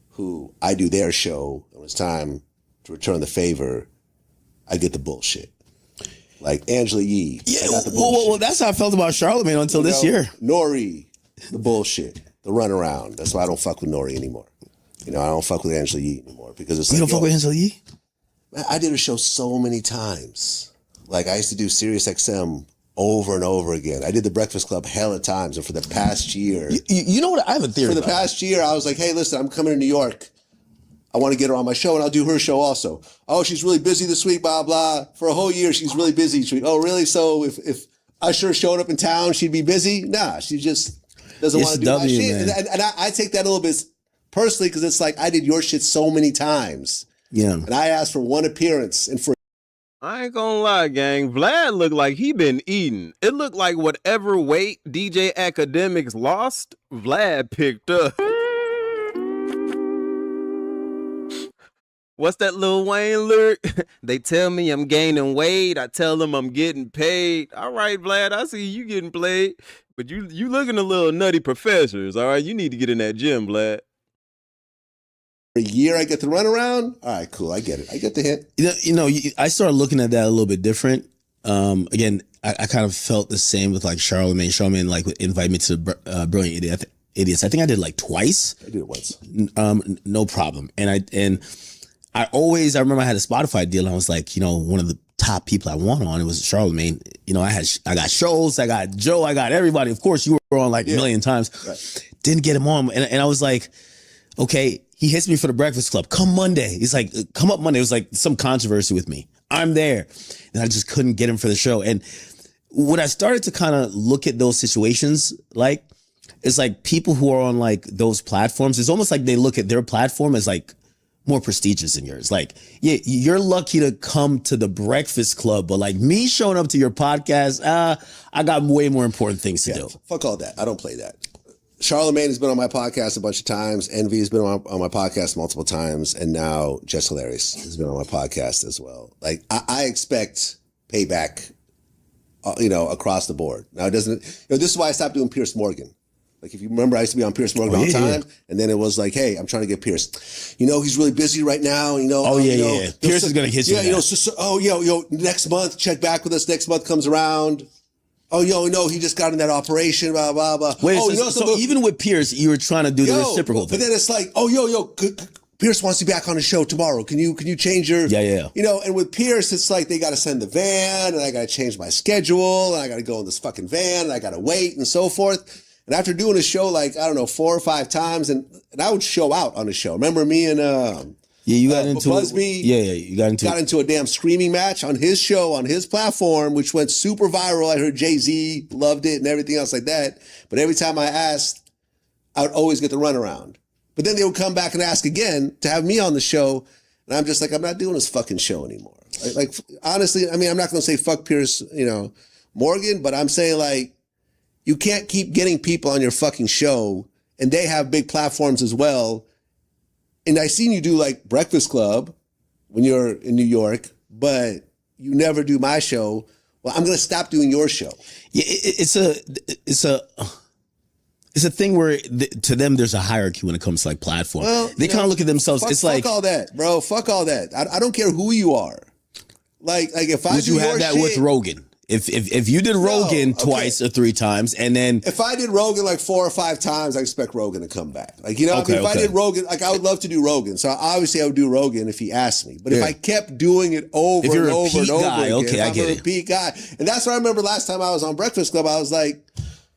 who I do their show. When it's time to return the favor, I get the bullshit. Like Angela Yee. Yeah, well, that's how I felt about Charlemagne until this year. Nore, the bullshit, the runaround. That's why I don't fuck with Nore anymore. I don't fuck with Angela Yee anymore because it's you don't fuck with Angela Yee? Man, I did her show so many times. Like I used to do Sirius XM over and over again. I did the Breakfast Club hella times, and for the past year, you know what? I have a theory. For the past year, I was like, hey, listen, I'm coming to New York. I want to get her on my show, and I'll do her show also. Oh, she's really busy this week, blah blah. For a whole year, she's really busy each week. Oh, really? So if Usher showed up in town, she'd be busy? Nah, she just doesn't want to do my shit. And I take that a little bit personally, because it's like I did your shit so many times. Yeah. And I asked for one appearance. And for I ain't gonna lie, gang. Vlad looked like he been eating. It looked like whatever weight DJ Academics lost, Vlad picked up. What's that Lil Wayne lyric? They tell me I'm gaining weight. I tell them I'm getting paid. All right, Vlad, I see you getting played. But you looking a little nutty professors, all right? You need to get in that gym, Vlad. A year I get to run around. All right, cool. I get it. I get the hint. I started looking at that a little bit different. Again, I kind of felt the same with like Charlemagne. Charlemagne like would invite me to Brilliant Idiots. I think I did like twice. I did it once. No problem. And I remember I had a Spotify deal. And I was like, one of the top people I want on, it was Charlemagne. I got shows, I got Joe, I got everybody. Of course, you were on like a million times. Right. Didn't get him on, and I was like, okay. He hits me for the Breakfast Club. Come Monday. He's like, come up Monday. It was like some controversy with me. I'm there. And I just couldn't get him for the show. And when I started to kind of look at those situations, like, it's like people who are on like those platforms, it's almost like they look at their platform as like more prestigious than yours. Like, yeah, you're lucky to come to the Breakfast Club, but like me showing up to your podcast, I got way more important things to do. Fuck all that. I don't play that. Charlemagne has been on my podcast a bunch of times. Envy has been on my podcast multiple times. And now Jess Hilarious has been on my podcast as well. Like, I expect payback, across the board. Now, it doesn't, this is why I stopped doing Pierce Morgan. Like, if you remember, I used to be on Pierce Morgan all the time. Yeah. And then it was like, hey, I'm trying to get Pierce. He's really busy right now. Pierce is going to hit you. Yeah, next month, check back with us. Next month comes around. Oh, he just got in that operation, blah, blah, blah. Wait, so even with Pierce, you were trying to do the reciprocal thing. But then it's like, Pierce wants you back on the show tomorrow. Can you change your... Yeah. And with Pierce, it's like they got to send the van, and I got to change my schedule, and I got to go in this fucking van, and I got to wait, and so forth. And after doing a show, 4 or 5 times, and I would show out on the show. Remember me and... you got into Busby. You got into a damn screaming match on his show, on his platform, which went super viral. I heard Jay-Z loved it and everything else like that. But every time I asked, I would always get the runaround. But then they would come back and ask again to have me on the show. And I'm just like, I'm not doing this fucking show anymore. Like honestly, I mean, I'm not going to say fuck Pierce, Morgan, but I'm saying like, you can't keep getting people on your fucking show, and they have big platforms as well. And I seen you do like Breakfast Club when you're in New York, but you never do my show. Well, I'm going to stop doing your show. Yeah, it's a thing where to them there's a hierarchy when it comes to like platform. Well, they kind of look at themselves. Fuck all that, bro. Fuck all that. I don't care who you are. Like if I do you have that with Rogan. If you did Rogan twice or 3 times, and then if I did Rogan like 4 or 5 times, I expect Rogan to come back. Like, you know, Okay, if I okay. did Rogan, like I would love to do Rogan. So obviously I would do Rogan if he asked me. But if I kept doing it over If you're and a over and repeat over guy, again, okay, if I I'm get a it. repeat guy. And that's what I remember last time I was on Breakfast Club. I was like,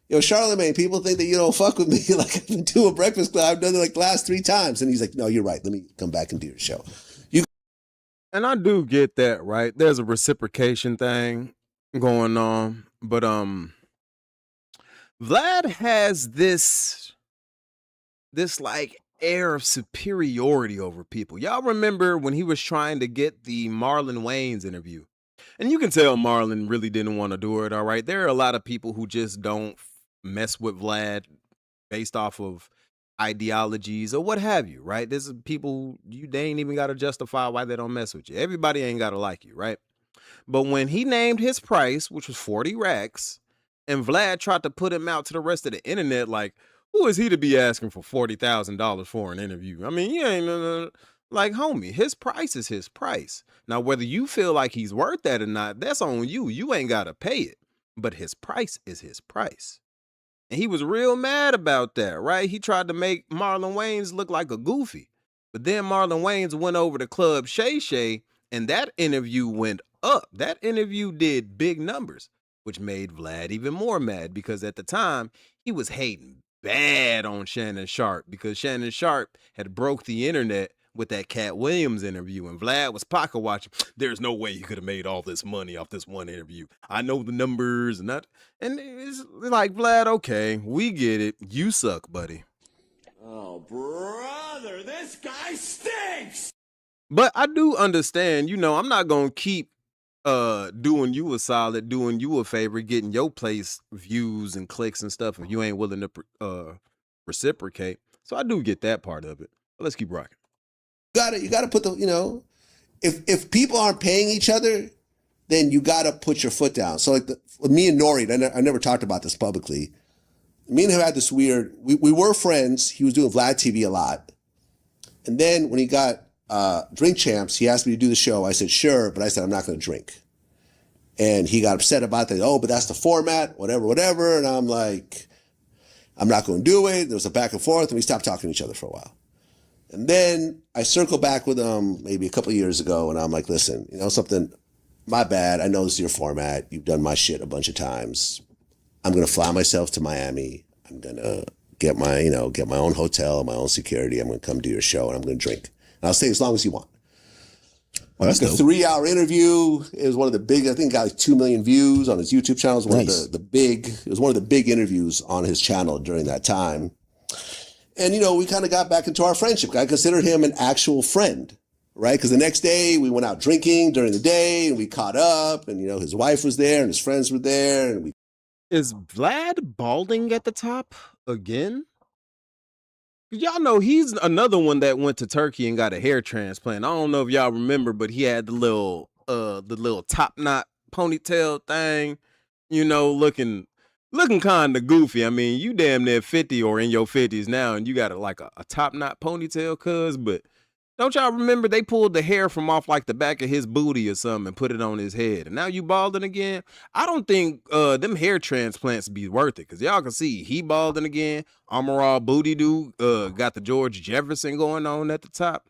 yo, Charlamagne, people think that you don't fuck with me. Like I've been doing Breakfast Club. I've done it like the last 3 times. And he's like, no, you're right. Let me come back and do your show. And I do get that, right? There's a reciprocation thing going on, but Vlad has this like air of superiority over people. Y'all remember when he was trying to get the Marlon Wayans interview? And you can tell Marlon really didn't want to do it, all right? There are a lot of people who just don't mess with Vlad based off of ideologies or what have you, right? There's people they ain't even got to justify why they don't mess with you. Everybody ain't got to like you, right? But when he named his price, which was 40 racks, and Vlad tried to put him out to the rest of the internet, like, who is he to be asking for $40,000 for an interview? I mean, you ain't like, homie, his price is his price. Now, whether you feel like he's worth that or not, that's on you. You ain't got to pay it. But his price is his price. And he was real mad about that, right? He tried to make Marlon Wayans look like a goofy. But then Marlon Wayans went over to Club Shay Shay, and that interview went up. That interview did big numbers, which made Vlad even more mad because at the time, he was hating bad on Shannon Sharp because Shannon Sharp had broke the internet with that Cat Williams interview, and Vlad was pocket watching. There's no way he could have made all this money off this one interview. I know the numbers and that. And it's like, Vlad, okay, we get it. You suck, buddy. Oh, brother, this guy stinks! But I do understand, you know, I'm not going to keep doing you a solid, doing you a favor, getting your place views and clicks and stuff if you ain't willing to reciprocate. So I do get that part of it. But let's keep rocking. You gotta put the, you know, if people aren't paying each other, then you gotta put your foot down. So like with me and Nore, I never talked about this publicly. Me and him had this weird, we were friends. He was doing Vlad TV a lot. And then when he got Drink Champs, he asked me to do the show. I said, sure, but I said, I'm not gonna drink. And he got upset about that. Oh, but that's the format, whatever. And I'm like, I'm not gonna do it. There was a back and forth and we stopped talking to each other for a while. And then I circled back with him maybe a couple of years ago, and I'm like, listen, you know something? My bad. I know this is your format. You've done my shit a bunch of times. I'm going to fly myself to Miami. I'm going to get my own hotel, my own security. I'm going to come do your show, and I'm going to drink. And I'll stay as long as you want. Well, that's the dope. 3-hour interview. It was one of the big, I think it got like 2 million views on his YouTube channel. It was one of the big interviews on his channel during that time. And, you know, we kind of got back into our friendship. I considered him an actual friend, right? Because the next day we went out drinking during the day and we caught up and, you know, his wife was there and his friends were there. And Is Vlad balding at the top again? Y'all know he's another one that went to Turkey and got a hair transplant. I don't know if y'all remember, but he had the little top knot ponytail thing, you know, looking kind of goofy. I mean, you damn near 50 or in your 50s now, and you got a top knot ponytail, cuz. But don't y'all remember they pulled the hair from off like the back of his booty or something and put it on his head, and now you balding again? I don't think them hair transplants be worth it, because y'all can see he balding again. Amaral Booty Doo got the George Jefferson going on at the top.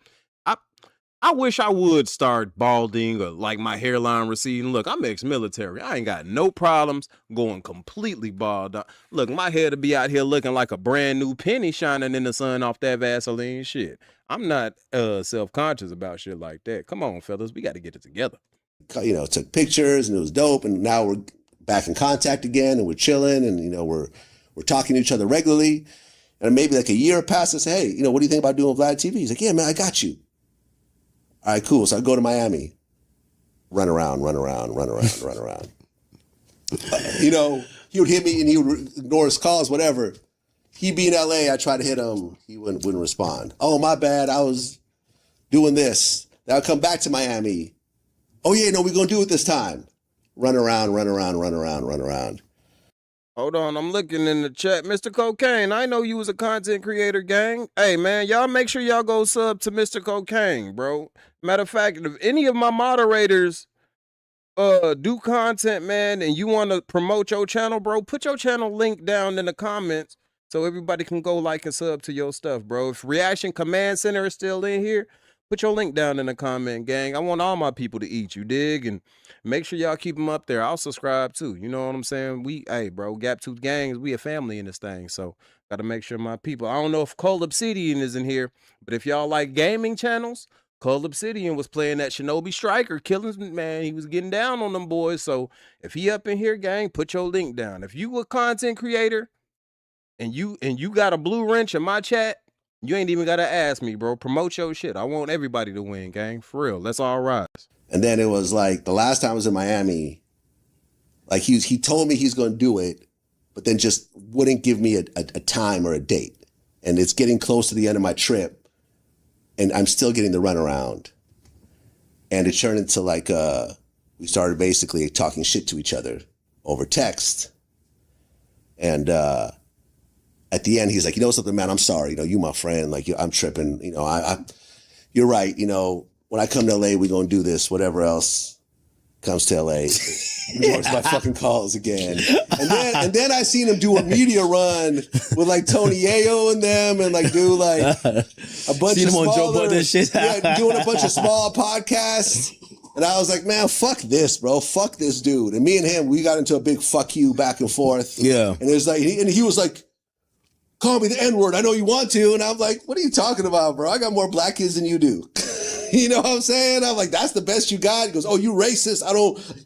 I wish I would start balding or like my hairline receding. Look, I'm ex-military. I ain't got no problems going completely bald. Look, my hair to be out here looking like a brand new penny shining in the sun off that Vaseline shit. I'm not self-conscious about shit like that. Come on, fellas. We got to get it together. You know, took pictures and it was dope. And now we're back in contact again and we're chilling and, you know, we're talking to each other regularly. And maybe like a year passed and say, hey, you know, what do you think about doing Vlad TV? He's like, yeah, man, I got you. All right, cool. So I go to Miami, run around. You know, he would hit me and he would ignore his calls, whatever. He'd be in LA. I try to hit him. He wouldn't respond. Oh, my bad. I was doing this. Then I'll come back to Miami. Oh, yeah, no, we're going to do it this time. Run around. Hold on, I'm looking in the chat. Mr. Cocaine, I know you was a content creator, gang. Hey, man, y'all make sure y'all go sub to Mr. Cocaine, bro. Matter of fact, if any of my moderators do content, man, and you want to promote your channel, bro, put your channel link down in the comments so everybody can go like and sub to your stuff, bro. If Reaction Command Center is still in here, put your link down in the comment, gang. I want all my people to eat, you dig? And make sure y'all keep them up there. I'll subscribe too. You know what I'm saying? Hey, bro, Gaptooth Gangs, we a family in this thing, so got to make sure my people. I don't know if Cold Obsidian is in here, but if y'all like gaming channels, Cold Obsidian was playing that Shinobi Striker, killing, man. He was getting down on them boys. So if he up in here, gang, put your link down. If you a content creator and you got a blue wrench in my chat, you ain't even got to ask me, bro. Promote your shit. I want everybody to win, gang. For real. Let's all rise. And then it was like the last time I was in Miami, like he told me he's going to do it, but then just wouldn't give me a time or a date. And it's getting close to the end of my trip, and I'm still getting the runaround. And it turned into like, we started basically talking shit to each other over text. And at the end, he's like, you know something, man, I'm sorry. You know, you my friend. Like, I'm tripping. You know, you're right. You know, when I come to LA, we're going to do this, whatever else comes to LA. Ignores my fucking calls again. And then I seen him do a media run with like Tony Yayo and them, and like do like a bunch of smaller, shit. Yeah, doing a bunch of small podcasts. And I was like, man, fuck this, bro. Fuck this dude. And me and him, we got into a big fuck you back and forth. Yeah. And it was like, he was like, call me the N-word. I know you want to. And I'm like, what are you talking about, bro? I got more black kids than you do. You know what I'm saying? I'm like, that's the best you got? He goes, oh, you racist.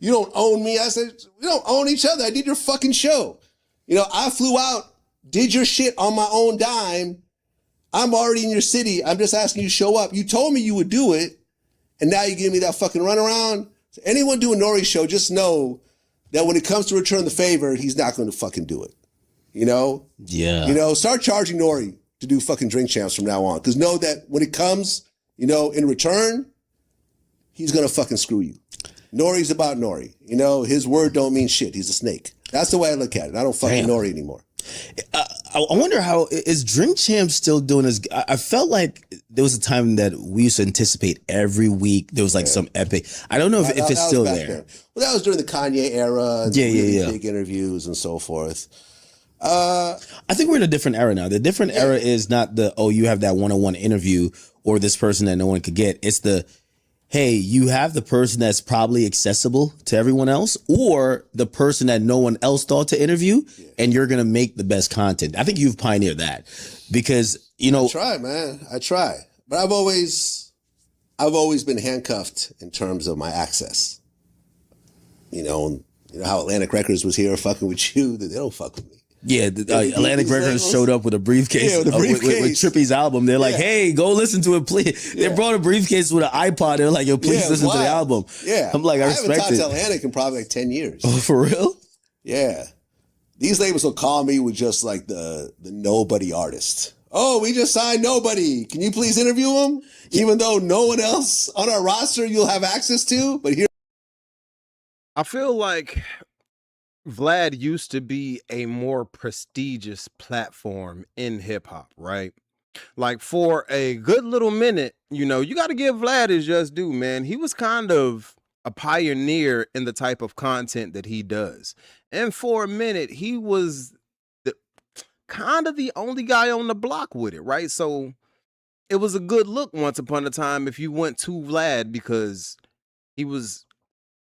You don't own me. I said, we don't own each other. I did your fucking show. You know, I flew out, did your shit on my own dime. I'm already in your city. I'm just asking you to show up. You told me you would do it. And now you give me that fucking runaround. So anyone doing Nore's show, just know that when it comes to return the favor, he's not going to fucking do it. You know? Yeah. You know, start charging Nore to do fucking drink champs from now on. Because know that when it comes, you know, in return, he's going to fucking screw you. Nore's about Nore. You know, his word don't mean shit. He's a snake. That's the way I look at it. I don't fucking Nore anymore. I wonder how, is Drink Champ still doing this? I felt like there was a time that we used to anticipate every week there was like some epic. I don't know if it's still there. Then. Well, that was during the Kanye era. And big interviews and so forth. I think we're in a different era now. The different era is not the, oh, you have that one-on-one interview or this person that no one could get. It's the, hey, you have the person that's probably accessible to everyone else, or the person that no one else thought to interview, and you're going to make the best content. I think you've pioneered that because, you know. I try, man. I try. But I've always been handcuffed in terms of my access. You know how Atlantic Records was here fucking with you? They don't fuck with me. Yeah, Atlantic Records showed up with a briefcase, with Trippy's album. They're like, hey, go listen to it, please. They brought a briefcase with an iPod. They're like, yo, please listen to the album. Yeah. I'm like, I respect it. I haven't talked to Atlantic in probably like 10 years. Oh, for real? Yeah. These labels will call me with just like the nobody artist. Oh, we just signed Nobody. Can you please interview him? Even though no one else on our roster you'll have access to. But here, I feel like Vlad used to be a more prestigious platform in hip hop, right? Like for a good little minute, you know, you got to give Vlad his just due, man. He was kind of a pioneer in the type of content that he does. And for a minute, he was kind of the only guy on the block with it, right? So it was a good look once upon a time if you went to Vlad, because he was,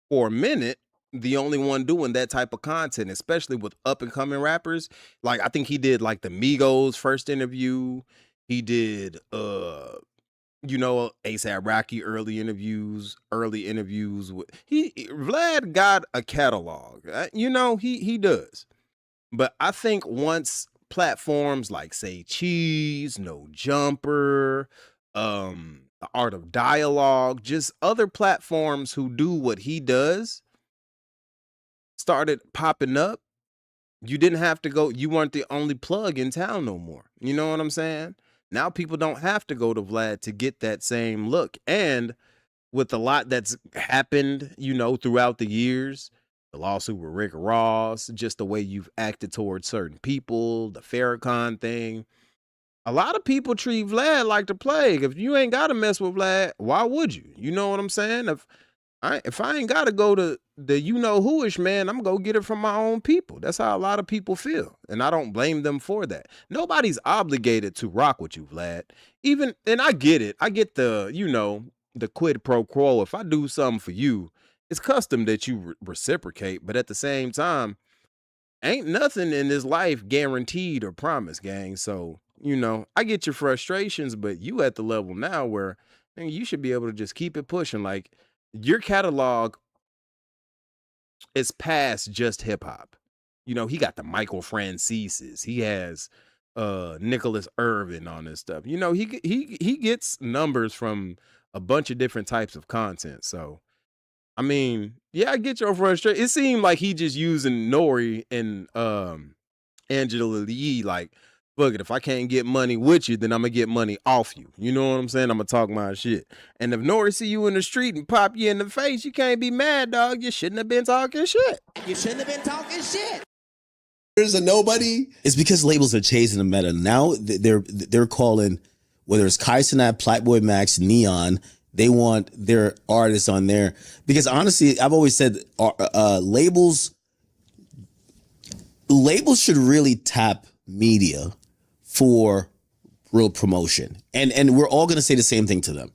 for a minute, the only one doing that type of content, especially with up and coming rappers. Like, I think he did like the Migos first interview. He did, you know, ASAP Rocky early interviews with, Vlad got a catalog, you know, he does. But I think once platforms like, say, Cheese, No Jumper, The Art of Dialogue, just other platforms who do what he does started popping up, you didn't have to go, you weren't the only plug in town no more. You know what I'm saying? Now people don't have to go to Vlad to get that same look. And with a lot that's happened, you know, throughout the years, the lawsuit with Rick Ross, just the way you've acted towards certain people, the Farrakhan thing, a lot of people treat Vlad like the plague. If you ain't got to mess with Vlad, why would you? You know what I'm saying? If I ain't gotta go to the whoish, man, I'm gonna go get it from my own people. That's how a lot of people feel, and I don't blame them for that. Nobody's obligated to rock with you, Vlad. And I get it. I get the the quid pro quo. If I do something for you, it's custom that you reciprocate. But at the same time, ain't nothing in this life guaranteed or promised, gang. So I get your frustrations, but you at the level now where you should be able to just keep it pushing. Like, your catalog is past just hip hop. He got the Michael Franceses. He has Nicholas Irvin on his stuff. He gets numbers from a bunch of different types of content. So, I mean, yeah, I get your frustration. It seemed like he just using Nore and Angela Yee like, fuck it, if I can't get money with you, then I'm gonna get money off you. You know what I'm saying? I'm gonna talk my shit. And if Nore see you in the street and pop you in the face, you can't be mad, dog. You shouldn't have been talking shit. You shouldn't have been talking shit. There's a nobody. It's because labels are chasing the meta. Now they're calling, whether it's Kai Cenat, Playboy Max, Neon, they want their artists on there. Because honestly, I've always said labels should really tap media for real promotion. And we're all going to say the same thing to them.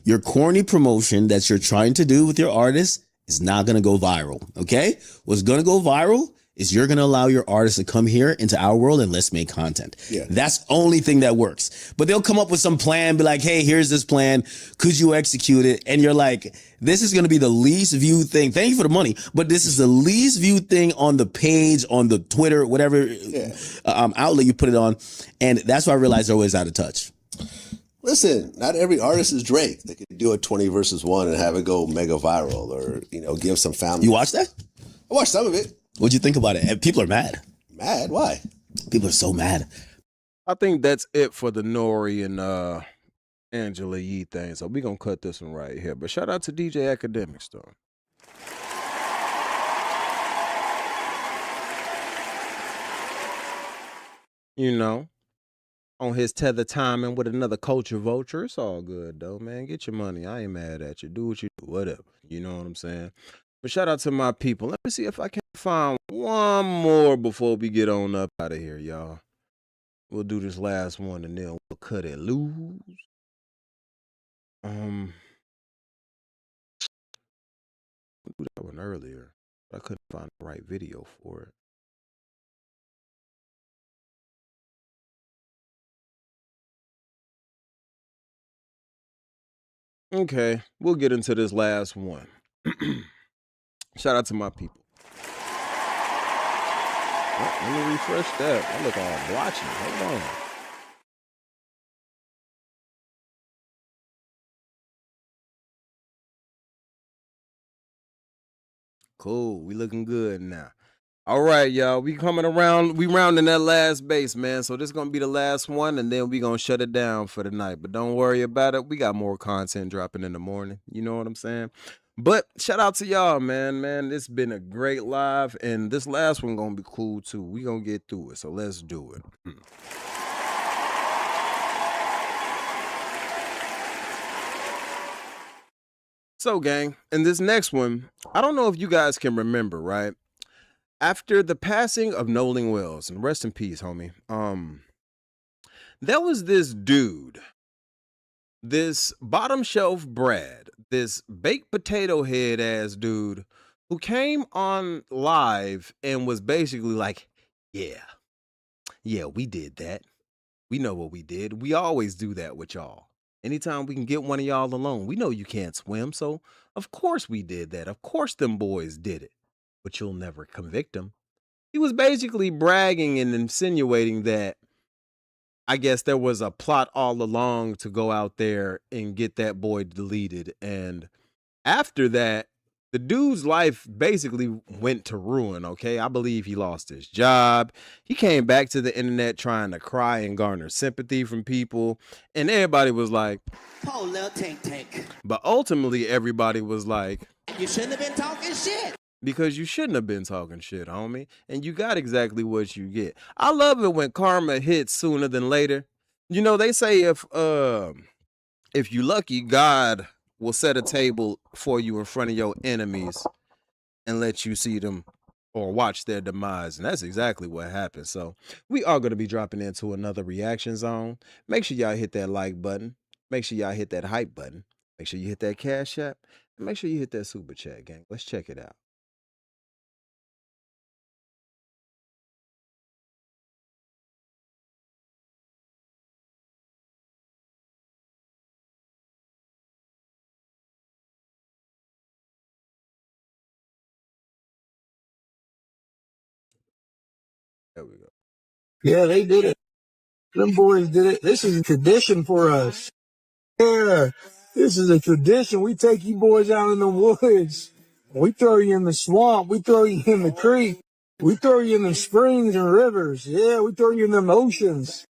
Your corny promotion that you're trying to do with your artist is not going to go viral, okay? What's going to go viral is you're going to allow your artist to come here into our world and let's make content. Yeah. That's the only thing that works. But they'll come up with some plan, be like, hey, here's this plan. Could you execute it? And you're like, this is going to be the least viewed thing. Thank you for the money. But this is the least viewed thing on the page, on the Twitter, whatever outlet you put it on. And that's why I realized they're always out of touch. Listen, not every artist is Drake. They could do a 20 versus 1 and have it go mega viral, or, give some family. You watched that? I watched some of it. What'd you think about it? And people are mad. Mad? Why? People are so mad. I think that's it for the Nore and Angela Yee thing. So we're going to cut this one right here. But shout out to DJ Academics, though. On his tether timing with another culture vulture. It's all good, though, man. Get your money. I ain't mad at you. Do what you do. Whatever. You know what I'm saying? But shout out to my people. Let me see if I can find one more before we get on up out of here, y'all. We'll do this last one and then we'll cut it loose. We'll do that one earlier. But I couldn't find the right video for it. Okay, we'll get into this last one. Shout out to my people. Oh, let me refresh that. I look all blotchy. Hold on. Cool. We looking good now. All right, y'all. We coming around. We rounding that last base, man. So this is going to be the last one, and then we going to shut it down for the night. But don't worry about it. We got more content dropping in the morning. You know what I'm saying? But shout out to y'all, man. It's been a great live, and this last one going to be cool, too. We going to get through it, so let's do it. So, gang, in this next one, I don't know if you guys can remember, right? After the passing of Nolan Wells, and rest in peace, homie, there was this dude, this bottom shelf Brad, this baked potato head ass dude who came on live and was basically like, yeah, we did that. We know what we did. We always do that with y'all. Anytime we can get one of y'all alone, we know you can't swim, so of course we did that. Of course them boys did it. But you'll never convict him. He was basically bragging and insinuating that I guess there was a plot all along to go out there and get that boy deleted. And after that, the dude's life basically went to ruin, okay? I believe he lost his job. He came back to the internet trying to cry and garner sympathy from people. And everybody was like, "Oh, little tank. But ultimately, everybody was like, You shouldn't have been talking shit. Because you shouldn't have been talking shit, homie. And you got exactly what you get. I love it when karma hits sooner than later. You know, they say if you're lucky, God will set a table for you in front of your enemies and let you see them or watch their demise. And that's exactly what happened. So we are going to be dropping into another reaction zone. Make sure y'all hit that like button. Make sure y'all hit that hype button. Make sure you hit that Cash App. And make sure you hit that Super Chat, gang. Let's check it out. There we go. Yeah, they did it. Them boys did it. This is a tradition for us. Yeah, this is a tradition. We take you boys out in the woods. We throw you in the swamp. We throw you in the creek. We throw you in the springs and rivers. Yeah, we throw you in them oceans.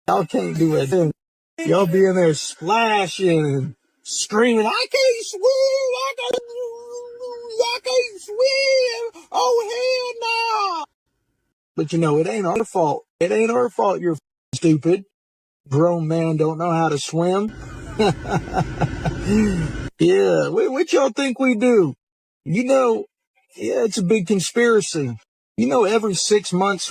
Y'all can't do it. Y'all be in there splashing and screaming, I can't swim! I can't swim! Oh, hell no! But you know, it ain't our fault. It ain't our fault you're stupid. Grown man don't know how to swim. Yeah, what y'all think we do? You know, yeah, it's a big conspiracy. You know, every 6 months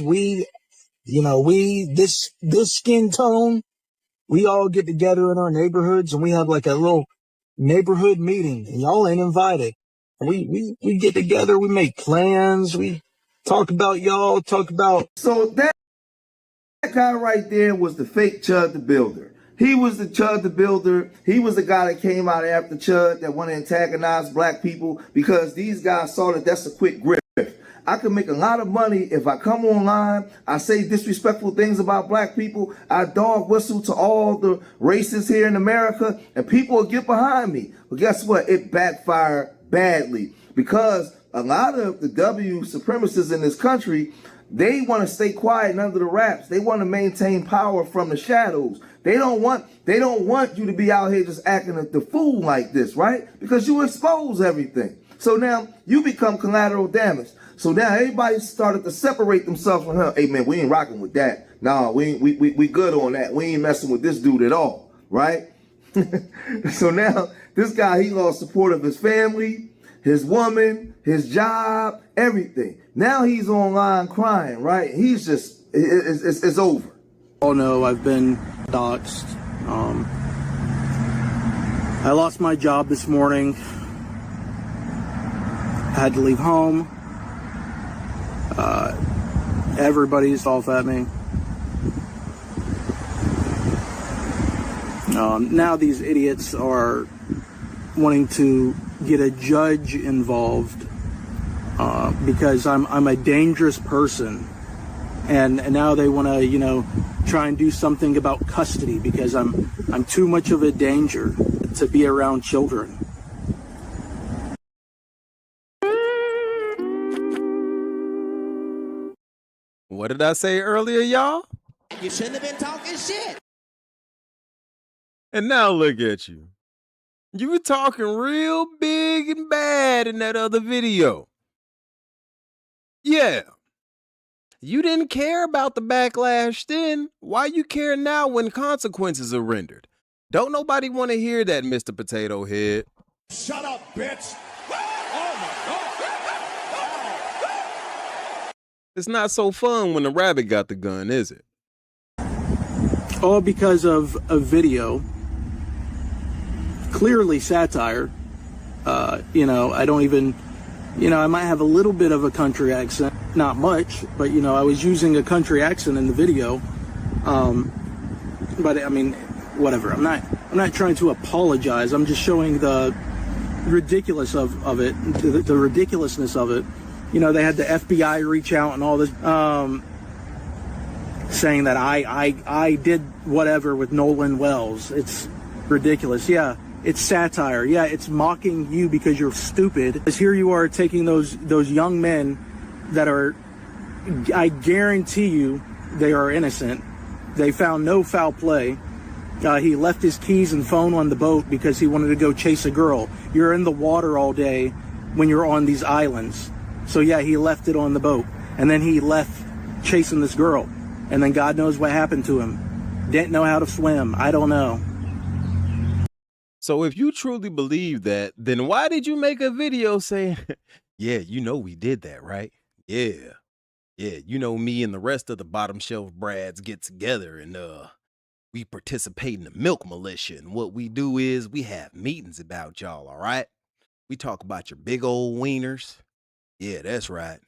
this skin tone, we all get together in our neighborhoods and we have like a little neighborhood meeting and y'all ain't invited. We get together, we make plans, we talk about y'all, talk about. So that guy right there was the fake Chud the Builder. He was the Chud the Builder. He was the guy that came out after Chud that want to antagonize black people because these guys saw that that's a quick grip. I can make a lot of money if I come online, I say disrespectful things about black people, I dog whistle to all the races here in America, and people will get behind me. But guess what? It backfired badly because a lot of the W supremacists in this country, they want to stay quiet and under the wraps. They want to maintain power from the shadows. They don't want you to be out here just acting the fool like this, right? Because you expose everything. So now you become collateral damage. So now everybody started to separate themselves from her. Hey man, we ain't rocking with that. Nah, we good on that. We ain't messing with this dude at all, right? So now this guy, he lost support of his family, his woman, his job, everything. Now he's online crying, right? He's just, it's over. Oh no, I've been doxxed. I lost my job this morning. I had to leave home. Everybody's off at me. Now these idiots are wanting to get a judge involved because I'm a dangerous person, and now they want to try and do something about custody because I'm too much of a danger to be around children. What did I say earlier, y'all? You shouldn't have been talking shit. And now look at you. You were talking real big and bad in that other video. Yeah. You didn't care about the backlash then. Why you care now when consequences are rendered? Don't nobody want to hear that, Mr. Potato Head. Shut up, bitch. It's not so fun when the rabbit got the gun, is it? All because of a video. Clearly satire. I don't even, I might have a little bit of a country accent. Not much, but, I was using a country accent in the video. But, I mean, whatever. I'm not trying to apologize. I'm just showing the ridiculous of it, the ridiculousness of it. They had the FBI reach out and all this, saying that I did whatever with Nolan Wells. It's ridiculous. Yeah, it's satire. Yeah, it's mocking you because you're stupid. Because here you are taking those young men that are, I guarantee you, they are innocent. They found no foul play. He left his keys and phone on the boat because he wanted to go chase a girl. You're in the water all day when you're on these islands. So yeah, he left it on the boat. And then he left chasing this girl. And then God knows what happened to him. Didn't know how to swim. I don't know. So if you truly believe that, then why did you make a video saying, yeah, you know we did that, right? Yeah. Yeah, you know me and the rest of the bottom shelf brads get together and we participate in the milk militia. And what we do is we have meetings about y'all, all right? We talk about your big old wieners. Yeah, that's right.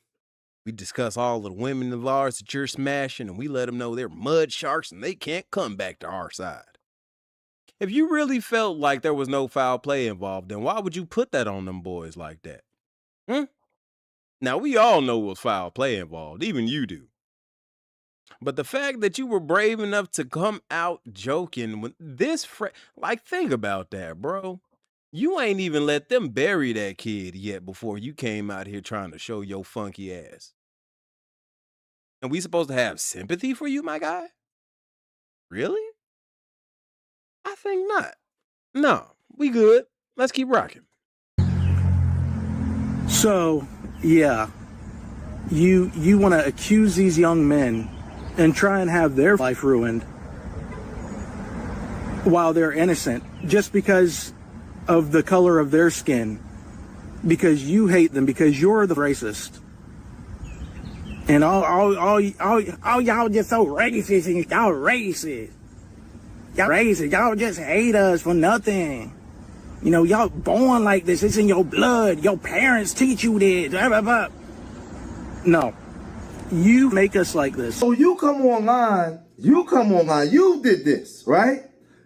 We discuss all of the women of ours that you're smashing, and we let them know they're mud sharks and they can't come back to our side. If you really felt like there was no foul play involved, then why would you put that on them boys like that? Now, we all know it was foul play involved. Even you do. But the fact that you were brave enough to come out joking with this, like, think about that, bro. You ain't even let them bury that kid yet before you came out here trying to show your funky ass. And we supposed to have sympathy for you, my guy? Really? I think not. No, we good. Let's keep rocking. So, yeah, you want to accuse these young men and try and have their life ruined while they're innocent just because of the color of their skin, because you hate them, because you're the racist. And all y'all just so racist, and y'all racist. Y'all racist. Y'all just hate us for nothing. You know, y'all born like this. It's in your blood. Your parents teach you this. Blah, blah, blah. No. You make us like this. So you come online, you did this, right?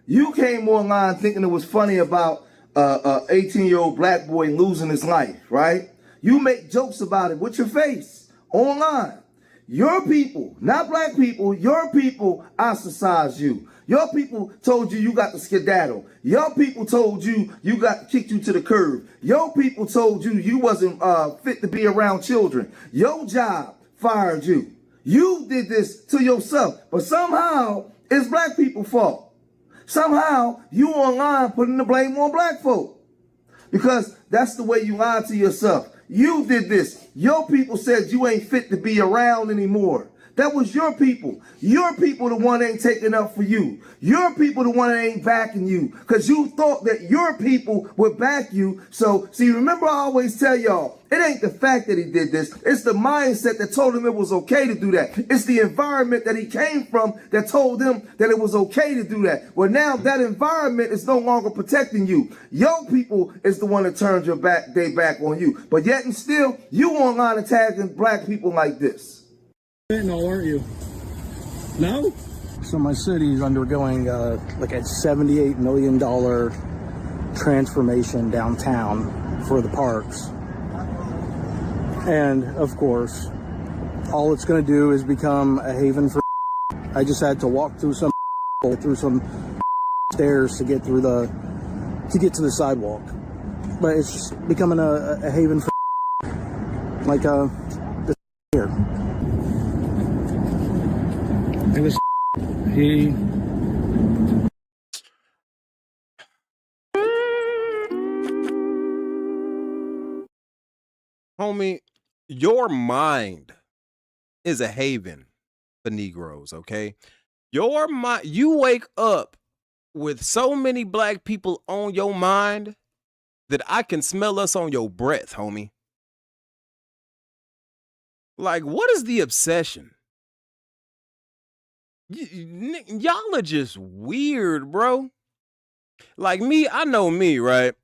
You came online thinking it was funny about a 18-year-old black boy losing his life, right? You make jokes about it with your face online. Your people, not black people, your people ostracized you. Your people told you got to skedaddle. Your people told you got kicked you to the curb. Your people told you wasn't fit to be around children. Your job fired you. You did this to yourself, but somehow it's black people's fault. Somehow you online putting the blame on black folk because that's the way you lied to yourself. You did this. Your people said you ain't fit to be around anymore. That was your people. Your people the one ain't taking up for you. Your people the one that ain't backing you because you thought that your people would back you. So, see, remember I always tell y'all, it ain't the fact that he did this. It's the mindset that told him it was okay to do that. It's the environment that he came from that told him that it was okay to do that. Well, now that environment is no longer protecting you. Your people is the one that turns your back, they back on you. But yet and still, you online attacking black people like this. No, aren't you? No? So my city's undergoing like a $78 million transformation downtown for the parks. And of course, all it's going to do is become a haven for I just had to walk through some stairs to get to the sidewalk. But it's just becoming a haven for like this here. And this Homie, your mind is a haven for Negroes, okay? Your mind, you wake up with so many black people on your mind that I can smell us on your breath, homie. Like, what is the obsession? Y'all are just weird, bro. Like me, I know me, right?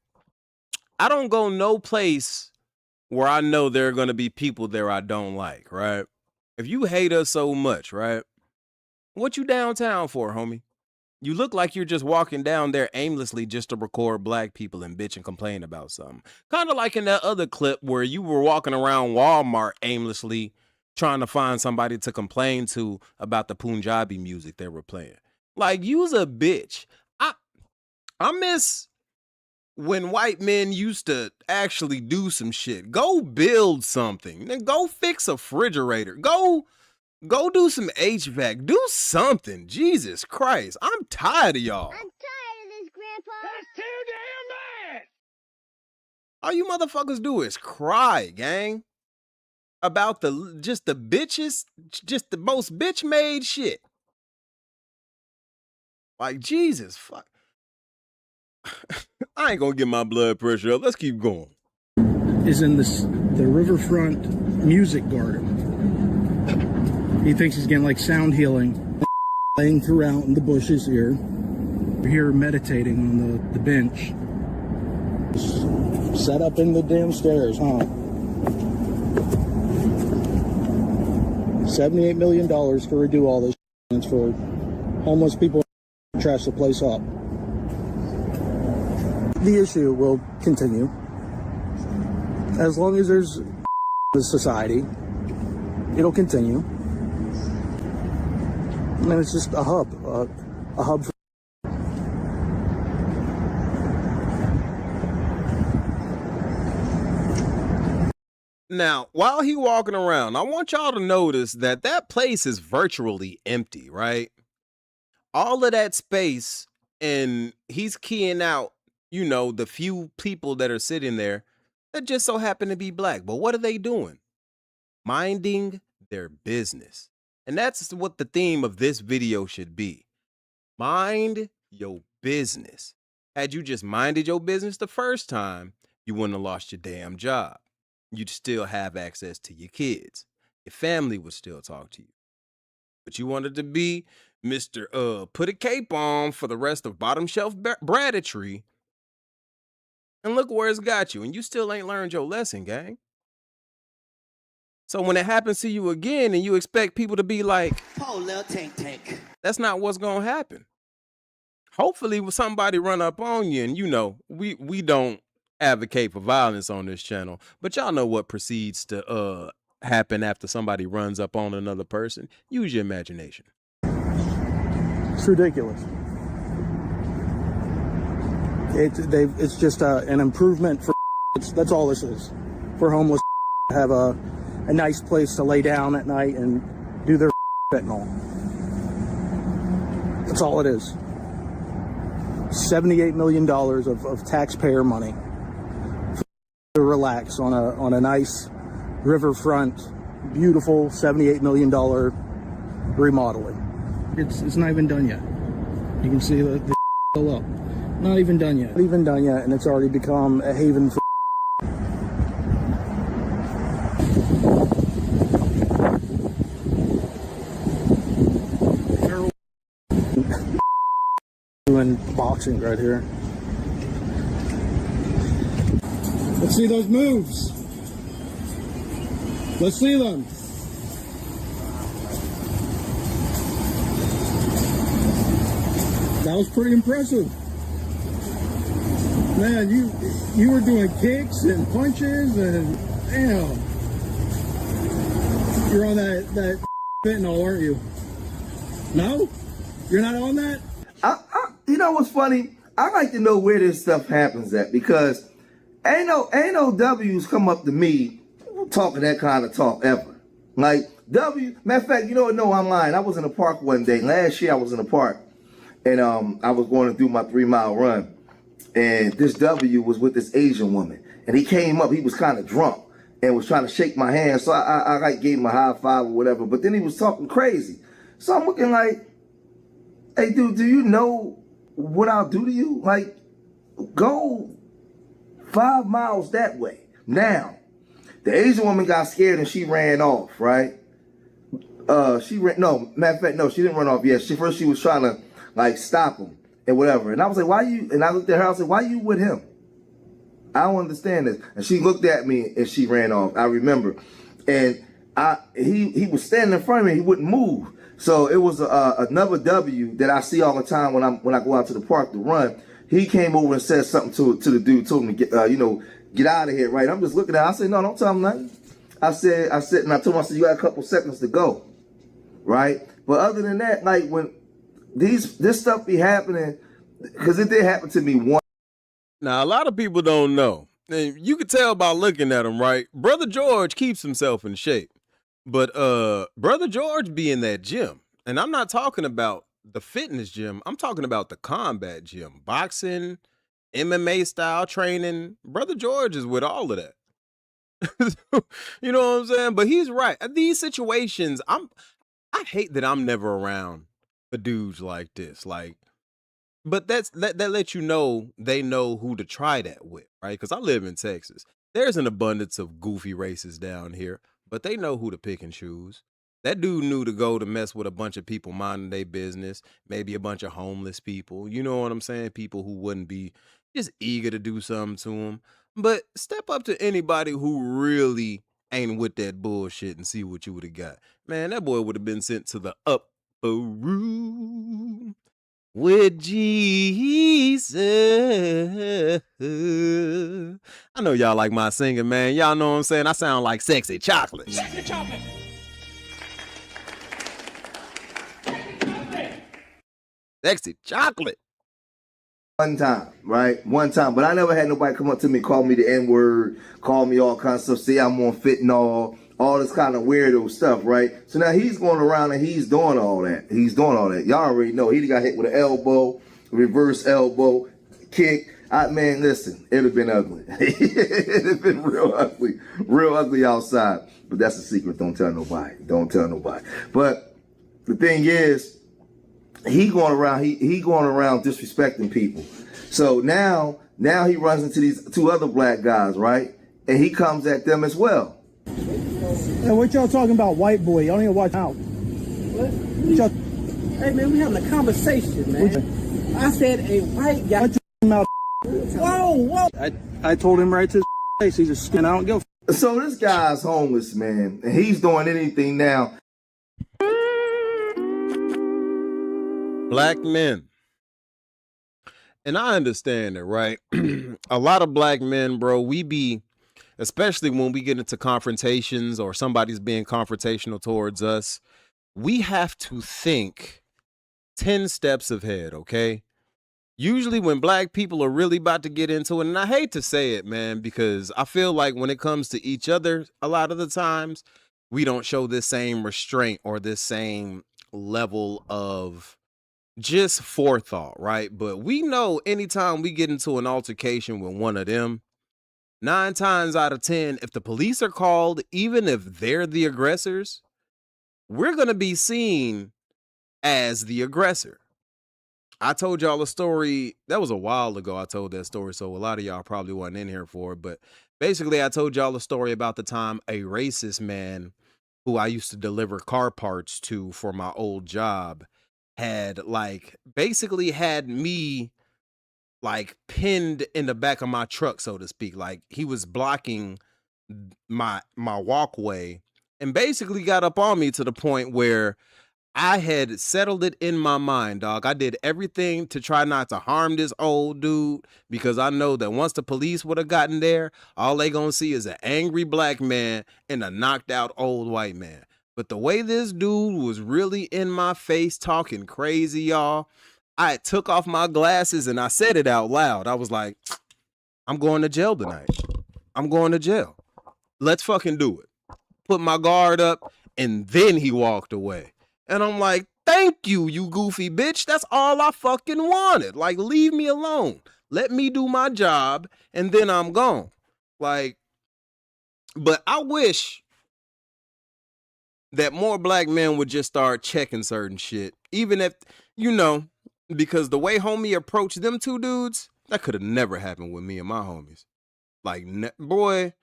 I don't go no place where I know there are going to be people there I don't like, right? If you hate us so much, right? What you downtown for, homie? You look like you're just walking down there aimlessly just to record black people and bitch and complain about something. Kind of like in that other clip where you were walking around Walmart aimlessly trying to find somebody to complain to about the Punjabi music they were playing. Like, you's a bitch. I miss when white men used to actually do some shit. Go build something. Then go fix a refrigerator. Go do some HVAC. Do something. Jesus Christ. I'm tired of y'all. I'm tired of this, Grandpa. That's too damn bad. All you motherfuckers do is cry, gang. About the bitches, just the most bitch made shit. Like, Jesus, fuck. I ain't gonna get my blood pressure up. Let's keep going. Is in the riverfront music garden. He thinks he's getting like sound healing, laying throughout in the bushes here. We're here meditating on the bench. Set up in the damn stairs, huh? $78 million to redo all this. It's for homeless people to trash the place up. The issue will continue. As long as there's the society, it'll continue. And it's just a hub for Now, while he walking around, I want y'all to notice that that place is virtually empty, right? All of that space, and he's keying out, you know, the few people that are sitting there that just so happen to be black. But what are they doing? Minding their business. And that's what the theme of this video should be. Mind your business. Had you just minded your business the first time, you wouldn't have lost your damn job. You'd still have access to your kids. Your family would still talk to you. But you wanted to be Mr. Put a cape on for the rest of bottom shelf bradetry. And look where it's got you. And you still ain't learned your lesson, gang. So when it happens to you again and you expect people to be like, oh, little tank. That's not what's going to happen. Hopefully somebody run up on you. And you know, we don't advocate for violence on this channel, but y'all know what proceeds to happen after somebody runs up on another person. Use your imagination. It's ridiculous. It's just an improvement for. That's all this is. For homeless to have a nice place to lay down at night and do their fentanyl. That's all it is. $78 million of taxpayer money to relax on a nice riverfront, beautiful $78 million remodeling. It's not even done yet. You can see the still up. Not even done yet. Not even done yet, and it's already become a haven for. Doing boxing right here. Let's see those moves. Let's see them. That was pretty impressive. Man, you were doing kicks and punches and damn. You're on that fentanyl, aren't you? No? You're not on that? You know what's funny? I like to know where this stuff happens at, because ain't no W's come up to me talking that kind of talk ever. Like matter of fact, you know what? No, I'm lying. I was in a park one day. Last year I was in a park and I was going to do my 3-mile run. And this W was with this Asian woman. And he came up, he was kind of drunk and was trying to shake my hand. So I like gave him a high five or whatever. But then he was talking crazy. So I'm looking like, hey dude, do you know what I'll do to you? Like, go 5 miles that way. Now, the Asian woman got scared and she ran off, right? She didn't run off yet. She was trying to like stop him and whatever. And I was like, why you? And I looked at her, I said, why you with him? I don't understand this. And she looked at me and she ran off. I remember. And he was standing in front of me, he wouldn't move. So it was another W that I see all the time when I go out to the park to run. He came over and said something to the dude, told him to get out of here, right? I'm just looking at him. I said, no, don't tell him nothing. I said, and I told him, I said, you got a couple seconds to go, right? But other than that, like when this stuff be happening, because it did happen to me once. Now, a lot of people don't know. And you can tell by looking at him, right? Brother George keeps himself in shape. But Brother George be in that gym. And I'm not talking about the fitness gym. I'm talking about the combat gym. Boxing, MMA style training. Brother George is with all of that. You know what I'm saying? But he's right. These situations, I hate that I'm never around for dudes like this. Like, But that lets you know they know who to try that with, right? Because I live in Texas. There's an abundance of goofy racists down here, but they know who to pick and choose. That dude knew to go to mess with a bunch of people minding their business, maybe a bunch of homeless people. You know what I'm saying? People who wouldn't be just eager to do something to him. But step up to anybody who really ain't with that bullshit and see what you would have got. Man, that boy would have been sent to the upper room with Jesus. I know y'all like my singing, man. Y'all know what I'm saying? I sound like sexy chocolate. Sexy chocolate. Sexy chocolate. One time, right? One time. But I never had nobody come up to me, call me the N-word, call me all kinds of stuff, say I'm on fentanyl, all this kind of weirdo stuff, right? So now he's going around and he's doing all that. He's doing all that. Y'all already know. He got hit with an elbow, reverse elbow, kick. Man, listen, it would have been ugly. It would have been real ugly outside. But that's a secret. Don't tell nobody. Don't tell nobody. But the thing is, he going around disrespecting people. So now he runs into these two other black guys, right? And he comes at them as well. Hey, what y'all talking about, white boy? Y'all need to watch out. What? Hey man, we having a conversation, man. I said a white guy. Whoa. I told him right to his face. He's just and I don't give a So this guy's homeless, man, and he's doing anything now. Black men. And I understand it, right? A lot of black men, bro, we be, especially when we get into confrontations or somebody's being confrontational towards us, we have to think 10 steps ahead, okay? Usually when black people are really about to get into it, and I hate to say it, man, because I feel like when it comes to each other, a lot of the times, we don't show this same restraint or this same level of just forethought, right? But we know anytime we get into an altercation with one of them, 9 times out of 10, if the police are called, even if they're the aggressors, we're going to be seen as the aggressor. I told y'all a story, that was a while ago I told that story, so a lot of y'all probably wasn't in here for it, but basically I told y'all a story about the time a racist man who I used to deliver car parts to for my old job had basically had me pinned in the back of my truck, so to speak. Like he was blocking my walkway and basically got up on me to the point where I had settled it in my mind, dog. I did everything to try not to harm this old dude because I know that once the police would have gotten there, all they gonna see is an angry black man and a knocked out old white man. But the way this dude was really in my face talking crazy, y'all, I took off my glasses and I said it out loud. I was like, I'm going to jail tonight. I'm going to jail. Let's fucking do it. Put my guard up, and then he walked away. And I'm like, thank you, you goofy bitch. That's all I fucking wanted. Like, leave me alone. Let me do my job, and then I'm gone. But I wish that more black men would just start checking certain shit. Even if, because the way homie approached them two dudes, that could have never happened with me and my homies. Boy,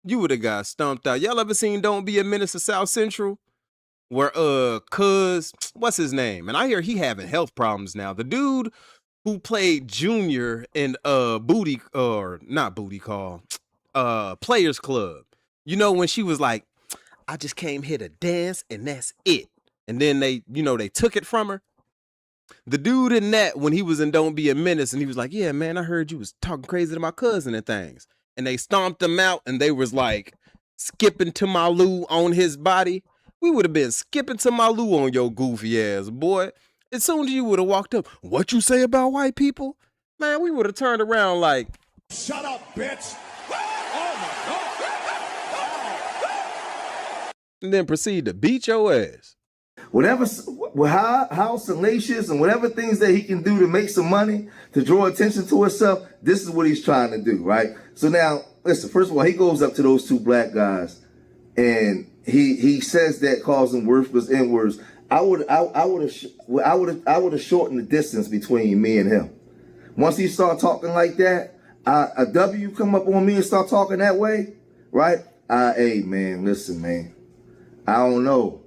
you would have got stumped out. Y'all ever seen Don't Be a Menace to South Central? Where, what's his name? And I hear he having health problems now. The dude who played Junior in Players Club. You know, when she was like, I just came here to dance and that's it. And then they took it from her. The dude in that, when he was in Don't Be a Menace, and he was like, yeah, man, I heard you was talking crazy to my cousin and things. And they stomped him out and they was like skipping to my Lou on his body. We would have been skipping to my Lou on your goofy ass, boy. As soon as you would have walked up, what you say about white people? Man, we would have turned around like, shut up, bitch. and then proceed to beat your ass. How salacious and whatever things that he can do to make some money, to draw attention to himself, this is what he's trying to do, right? So now, listen, first of all, he goes up to those two black guys and he says that, calls them worthless N-words. I would have shortened the distance between me and him. Once he start talking like that, a W come up on me and start talking that way, right? Hey man, listen man, I don't know.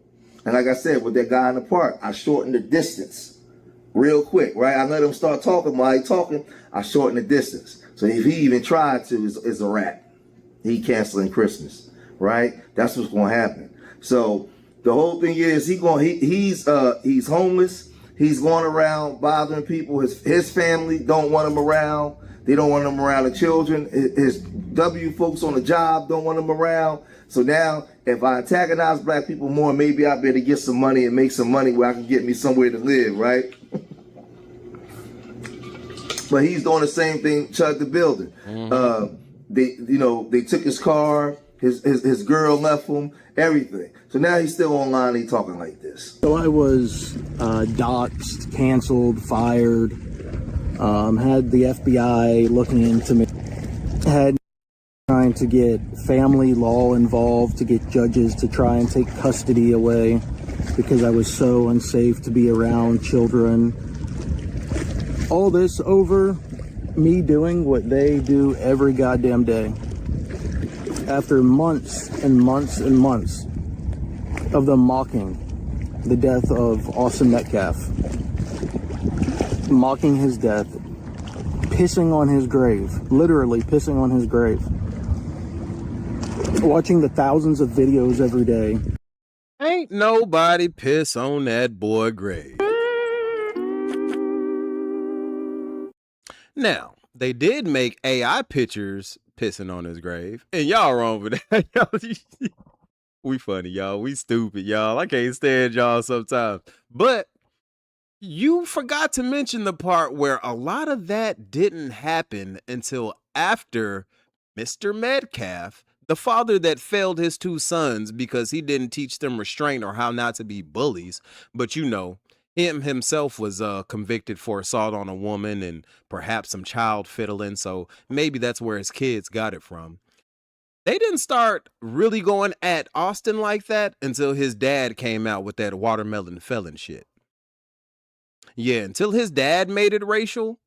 And like I said, with that guy in the park, I shortened the distance real quick, right? I let him start talking. While he talking, I shortened the distance. So if he even tried to, it's a wrap. He canceling Christmas, right? That's what's gonna happen. So the whole thing is he's homeless. He's going around bothering people. His family don't want him around. They don't want him around the children. His W folks on the job don't want him around. So now, if I antagonize black people more, maybe I'll be able to get some money and make some money where I can get me somewhere to live, right? But he's doing the same thing, Chud the Builder. They took his car, his girl left him, everything. So now he's still online, he's talking like this. So I was doxxed, canceled, fired, had the FBI looking into me, had trying to get family law involved to get judges to try and take custody away because I was so unsafe to be around children. All this over me doing what they do every goddamn day. After months and months and months of them mocking the death of Austin Metcalf, mocking his death, pissing on his grave, literally pissing on his grave, watching the thousands of videos every day. Ain't nobody piss on that boy grave. Now, they did make AI pictures pissing on his grave, and y'all wrong for that. We funny, y'all. We stupid, y'all. I can't stand y'all sometimes. But you forgot to mention the part where a lot of that didn't happen until after Mr. Metcalf, the father that failed his two sons because he didn't teach them restraint or how not to be bullies. But you know, him himself was convicted for assault on a woman and perhaps some child fiddling. So maybe that's where his kids got it from. They didn't start really going at Austin like that until his dad came out with that watermelon felon shit. Yeah, until his dad made it racial,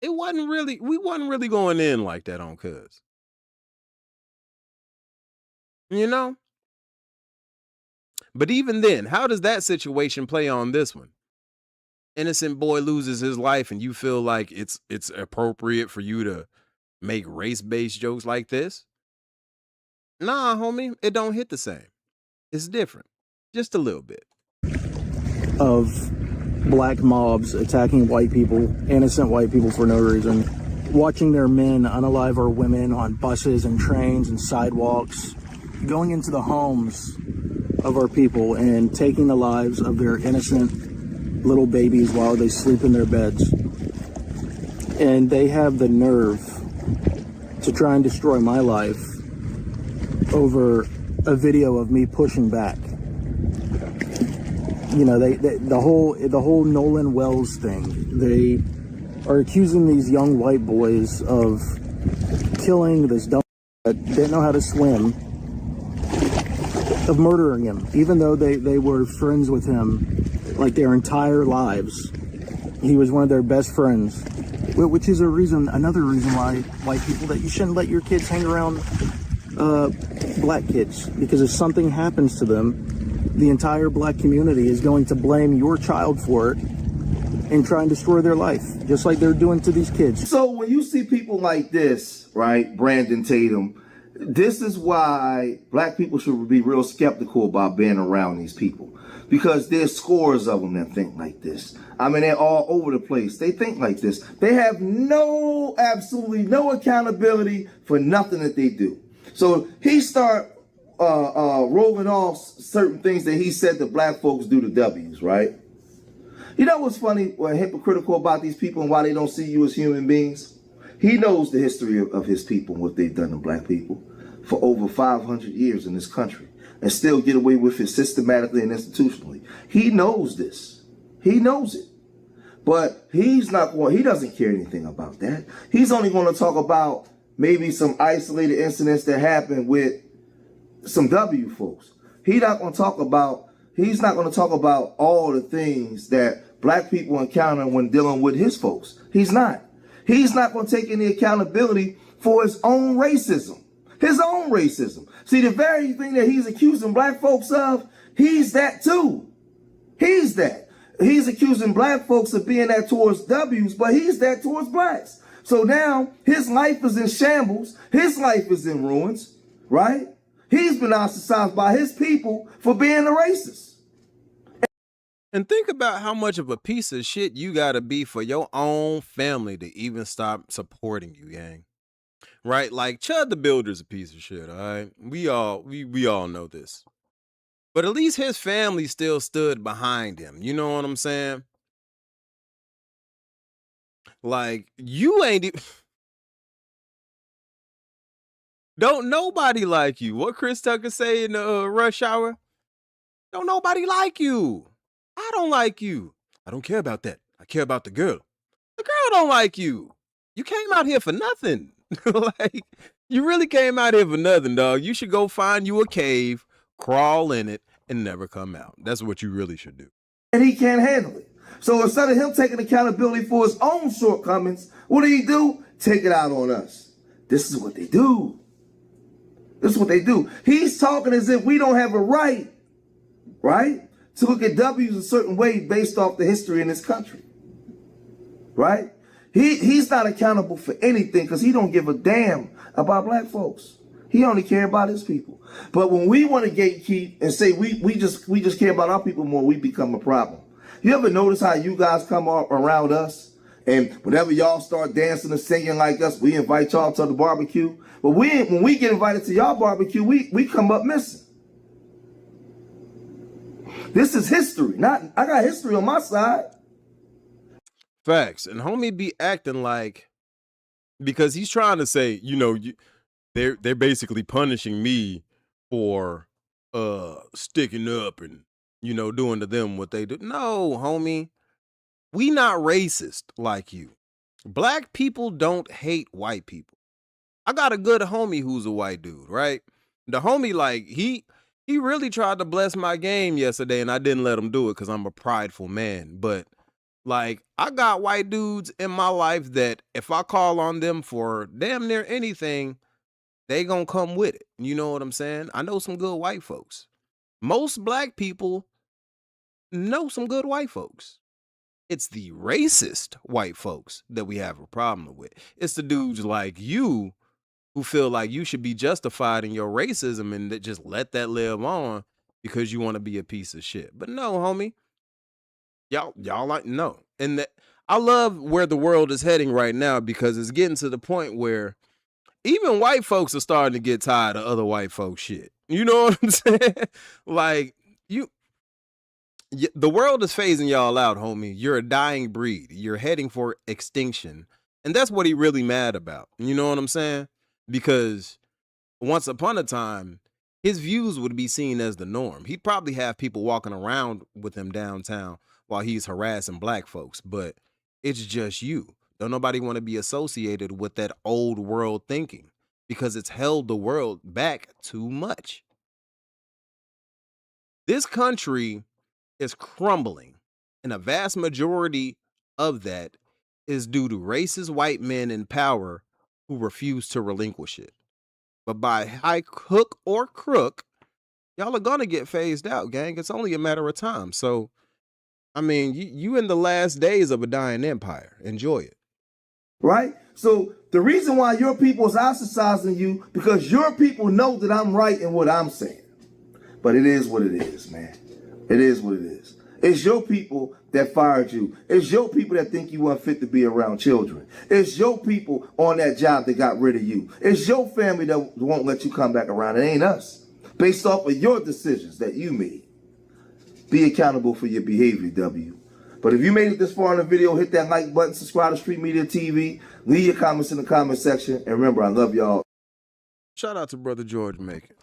we wasn't really going in like that on Cuz. You know? But even then, how does that situation play on this one? Innocent boy loses his life and you feel like it's appropriate for you to make race-based jokes like this? Nah, homie, it don't hit the same. It's different. Just a little bit. Of black mobs attacking white people, innocent white people for no reason, watching their men unalive our women on buses and trains and sidewalks, going into the homes of our people and taking the lives of their innocent little babies while they sleep in their beds. And they have the nerve to try and destroy my life over a video of me pushing back. You know, the whole Nolan Wells thing. They are accusing these young white boys of killing this dumb that didn't know how to swim, of murdering him, even though they were friends with him like their entire lives. He was one of their best friends, which is another reason why white people, that you shouldn't let your kids hang around black kids, because if something happens to them, the entire black community is going to blame your child for it and try and destroy their life, just like they're doing to these kids. So when you see people like this, right, Brandon Tatum, this is why black people should be real skeptical about being around these people, because there's scores of them that think like this. I mean, they're all over the place. They think like this. They have absolutely no accountability for nothing that they do. So he start rolling off certain things that he said that black folks do to W's, right? You know what's funny, what hypocritical about these people and why they don't see you as human beings? He knows the history of his people and what they've done to black people for over 500 years in this country and still get away with it systematically and institutionally. He knows this. He knows it. But he doesn't care anything about that. He's only going to talk about maybe some isolated incidents that happened with some W folks. He's not going to talk about, he's not going to talk about all the things that black people encounter when dealing with his folks. He's not. He's not going to take any accountability for his own racism. His own racism. See, the very thing that he's accusing black folks of, he's that too. He's that. He's accusing black folks of being that towards W's, but he's that towards blacks. So now his life is in shambles. His life is in ruins, right? He's been ostracized by his people for being a racist. And think about how much of a piece of shit you gotta be for your own family to even stop supporting you, gang. Right? Like Chud the Builder's a piece of shit, all right? We all know this. But at least his family still stood behind him. You know what I'm saying? Like, you ain't don't nobody like you. What Chris Tucker say in the Rush Hour? Don't nobody like you. I don't like you. I don't care about that. I care about the girl. The girl don't like you. You came out here for nothing. Like, you really came out here for nothing, dog. You should go find you a cave, crawl in it, and never come out. That's what you really should do. And he can't handle it. So instead of him taking accountability for his own shortcomings, what do? Take it out on us. This is what they do. This is what they do. He's talking as if we don't have a right, to look at W's a certain way based off the history in this country, right? He's not accountable for anything because he don't give a damn about black folks. He only care about his people. But when we want to gatekeep and say we just care about our people more, we become a problem. You ever notice how you guys come around us, and whenever y'all start dancing and singing like us, we invite y'all to the barbecue. But when we get invited to y'all barbecue, we come up missing. This is history. I got history on my side. Facts. And homie be acting like, because he's trying to say, they're basically punishing me for sticking up and doing to them what they do. No, homie, we not racist like you. Black people don't hate white people. I got a good homie who's a white dude, right? The homie, like, he really tried to bless my game yesterday, and I didn't let him do it because I'm a prideful man. But like, I got white dudes in my life that if I call on them for damn near anything, they gonna come with it. You know what I'm saying? I know some good white folks. Most black people know some good white folks. It's the racist white folks that we have a problem with. It's the dudes like you who feel like you should be justified in your racism and that just let that live on because you want to be a piece of shit. But no, homie. Y'all like, no. And that, I love where the world is heading right now because it's getting to the point where even white folks are starting to get tired of other white folks shit. You know what I'm saying? Like, the world is phasing y'all out, homie. You're a dying breed. You're heading for extinction. And that's what he really mad about. You know what I'm saying? Because once upon a time, his views would be seen as the norm. He'd probably have people walking around with him downtown while he's harassing black folks. But it's just you. Don't nobody want to be associated with that old world thinking because it's held the world back too much. This country is crumbling, and a vast majority of that is due to racist white men in power who refuse to relinquish it. But by high hook or crook, y'all are gonna get phased out, gang. It's only a matter of time. So, I mean, you in the last days of a dying empire. Enjoy it. Right? So the reason why your people is ostracizing you, because your people know that I'm right in what I'm saying. But it is what it is, man. It is what it is. It's your people that fired you. It's your people that think you unfit to be around children. It's your people on that job that got rid of you. It's your family that won't let you come back around. It ain't us. Based off of your decisions that you made. Be accountable for your behavior, W. But if you made it this far in the video, hit that like button, subscribe to Street Media TV, leave your comments in the comment section, and remember, I love y'all. Shout out to Brother George Macon.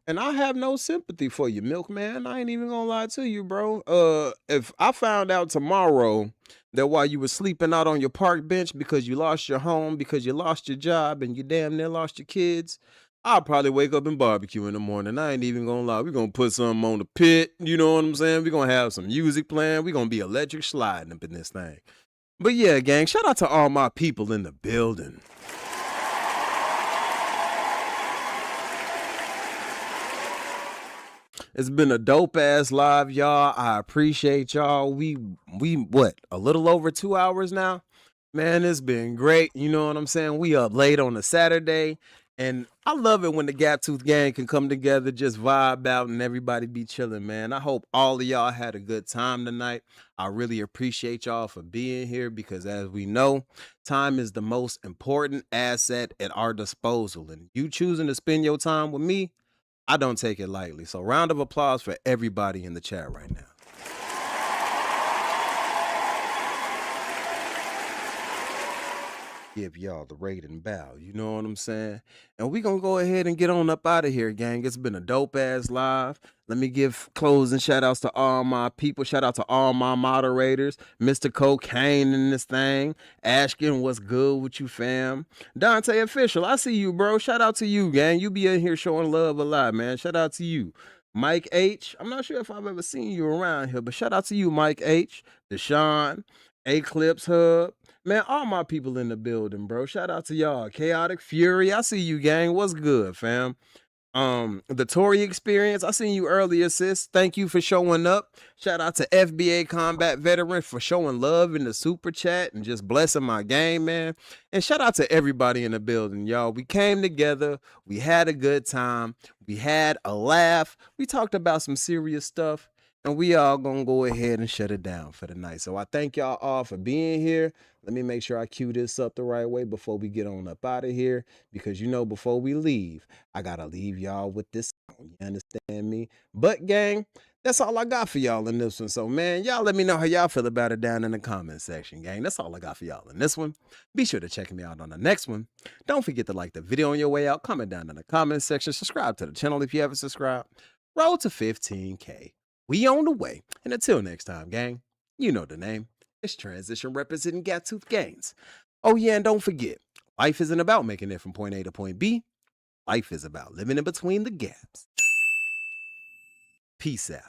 And I have no sympathy for you, milkman. I ain't even gonna lie to you, bro. If I found out tomorrow that while you were sleeping out on your park bench because you lost your home, because you lost your job, and you damn near lost your kids, I'll probably wake up and barbecue in the morning. I ain't even gonna lie. We're gonna put something on the pit. You know what I'm saying? We're gonna have some music playing. We're gonna be electric sliding up in this thing. But yeah, gang, shout out to all my people in the building. It's been a dope ass live, y'all. I appreciate y'all. We what, a little over 2 hours now? Man, it's been great. You know what I'm saying? We up late on a Saturday. And I love it when the Gaptooth gang can come together, just vibe out and everybody be chilling, man. I hope all of y'all had a good time tonight. I really appreciate y'all for being here because as we know, time is the most important asset at our disposal. And you choosing to spend your time with me, I don't take it lightly. So round of applause for everybody in the chat right now. Give y'all the rating bow, you know what I'm saying? And we gonna go ahead and get on up out of here, gang. It's been a dope ass live. Let me give closing shout outs to all my people. Shout out to all my moderators. Mr. Cocaine in this thing. Ashkin, what's good with you, fam? Dante Official, I see you, bro. Shout out to you, gang. You be in here showing love a lot, man. Shout out to you. Mike H, I'm not sure if I've ever seen you around here, but shout out to you, Mike H, Deshaun, Eclipse Hub. Man, all my people in the building, bro. Shout out to y'all. Chaotic Fury, I see you, gang. What's good, fam? The Tory Experience, I seen you earlier, sis. Thank you for showing up. Shout out to FBA Combat Veteran for showing love in the super chat and just blessing my game, man. And shout out to everybody in the building, y'all. We came together. We had a good time. We had a laugh. We talked about some serious stuff. And we all gonna go ahead and shut it down for the night. So I thank y'all all for being here. Let me make sure I cue this up the right way before we get on up out of here. Because you know, before we leave, I gotta leave y'all with this song. You understand me? But gang, that's all I got for y'all in this one. So man, y'all let me know how y'all feel about it down in the comment section, gang. That's all I got for y'all in this one. Be sure to check me out on the next one. Don't forget to like the video on your way out. Comment down in the comment section. Subscribe to the channel if you haven't subscribed. Road to 15K. We on the way. And until next time, gang, you know the name. It's Transition representing Gaptooth Gainz. Oh yeah, and don't forget, life isn't about making it from point A to point B. Life is about living in between the gaps. Peace out.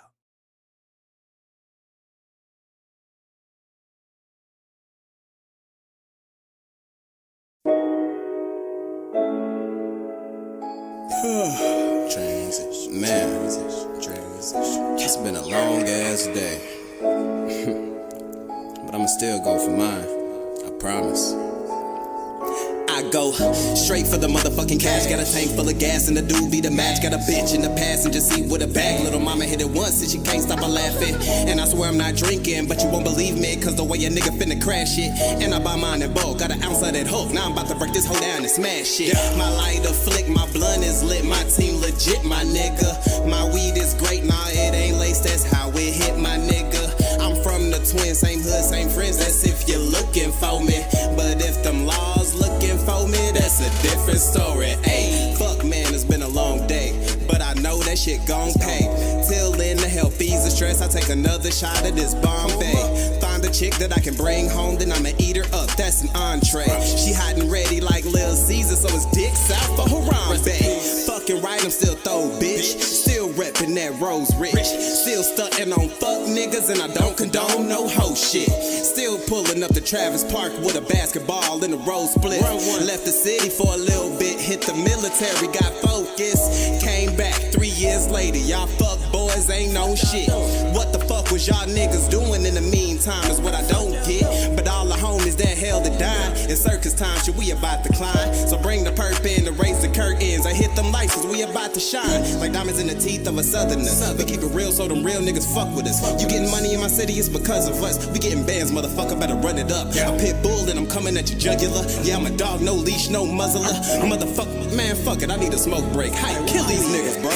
Transition, man. Transition. It's been a long ass day. But I'ma still go for mine. I promise. I go straight for the motherfucking cash. Got a tank full of gas and the dude be the match. Got a bitch in the passenger seat with a bag. Little mama hit it once and she can't stop her laughing. And I swear I'm not drinking, but you won't believe me, cause the way a nigga finna crash it. And I buy mine in bulk, got an ounce of that hook. Now I'm about to break this hoe down and smash it. My lighter flick, my blunt is lit. My team legit, my nigga. My weed is great, nah it ain't laced. That's how it hit, my nigga. I'm from the twin, same hood, same friends. That's if you're looking for me. But if them laws looking for me, that's a different story. Ayy, fuck man, it's been a long day, but I know that shit gon' pay. Till then, to help ease the stress, I take another shot of this Bombay. Find a chick that I can bring home, then I'ma eat her up. That's an entree. She hot and ready like Lil Caesar, so it's dicks out for Harambe. Fucking right, I'm still throw, bitch. Still reppin' that Rose Rich. Still stuntin' on fuck niggas, and I don't condone no hoe shit. Still pulling up to Travis Park with a basketball in a rose split. Left the city for a little bit, hit the military, got focused. Came back 3 years later, y'all fuck boys ain't no shit. What the fuck was y'all niggas doing in the meantime is what I don't get. But all the homies that held it down, in circus time, shit, we about to climb. So bring the perp in to raise the curtains. I hit them lights, cause we about to shine. Like diamonds in the teeth of a southerner. We keep it real so them real niggas fuck with us. You getting money in my city, it's because of us. We getting bands, motherfucker, better run it up. I'm pit bull and I'm coming at your jugular. Yeah, I'm a dog, no leash, no muzzler. Motherfucker, man, fuck it, I need a smoke break. Hi, kill these niggas, bro.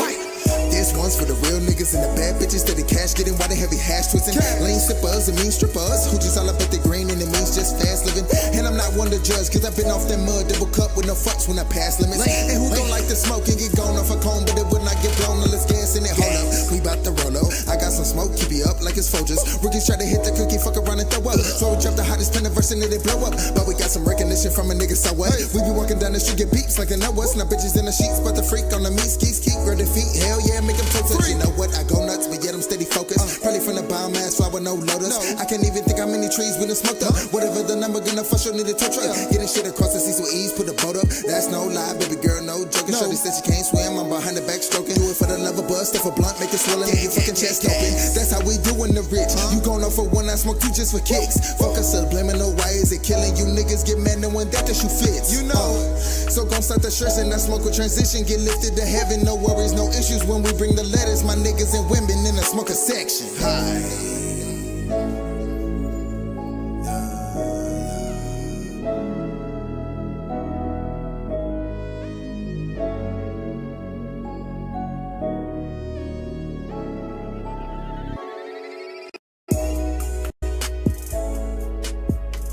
This one's for the real niggas and the bad bitches that the cash getting while they heavy hash twisting. Lane sippers and mean strippers who just all up at the green and it means just fast living. And I'm not one to judge, cause I've been off that mud double cup with no fucks when I pass limits. And who don't like to smoke and get gone off a cone, but it would not get blown unless gas in it. Hold up, we bout to roll up. I got some smoke, keep you up like niggas Folgers. Rookies try to hit the cookie, fuck around and throw up. So we drop the hottest pen verse and it blow up. But we got some recognition from a nigga, so what? We be walking down the street, get beeps like they know us. Now bitches in the sheets, but the freak on the meat skis keep grab their feet. Hell yeah, make them toe touch. You know what? I go nuts, but yet I'm steady focused. Probably from the biomass, fly with no lotus. I can't even think how many trees we done smoked up. Whatever the number, gonna fuss, you'll need a tow truck. Getting shit across the seas with ease, put a boat up. That's no lie, baby girl, no joking. Shorty said she can't swim, I'm behind the back stroking. Do it for the love of buzz, stuff a blunt, make it swell and make your fucking chest open. That's how we doin' the rich. You gon' know for one, I smoke two just for kicks. Fuck us up, blaming no why is it killing you niggas? Get mad knowing that the shoe fits. You know. So gon' start the stress and I smoke a transition. Get lifted to heaven, no worries, no issues when we bring the letters. My niggas and women in the smoker section. Hi.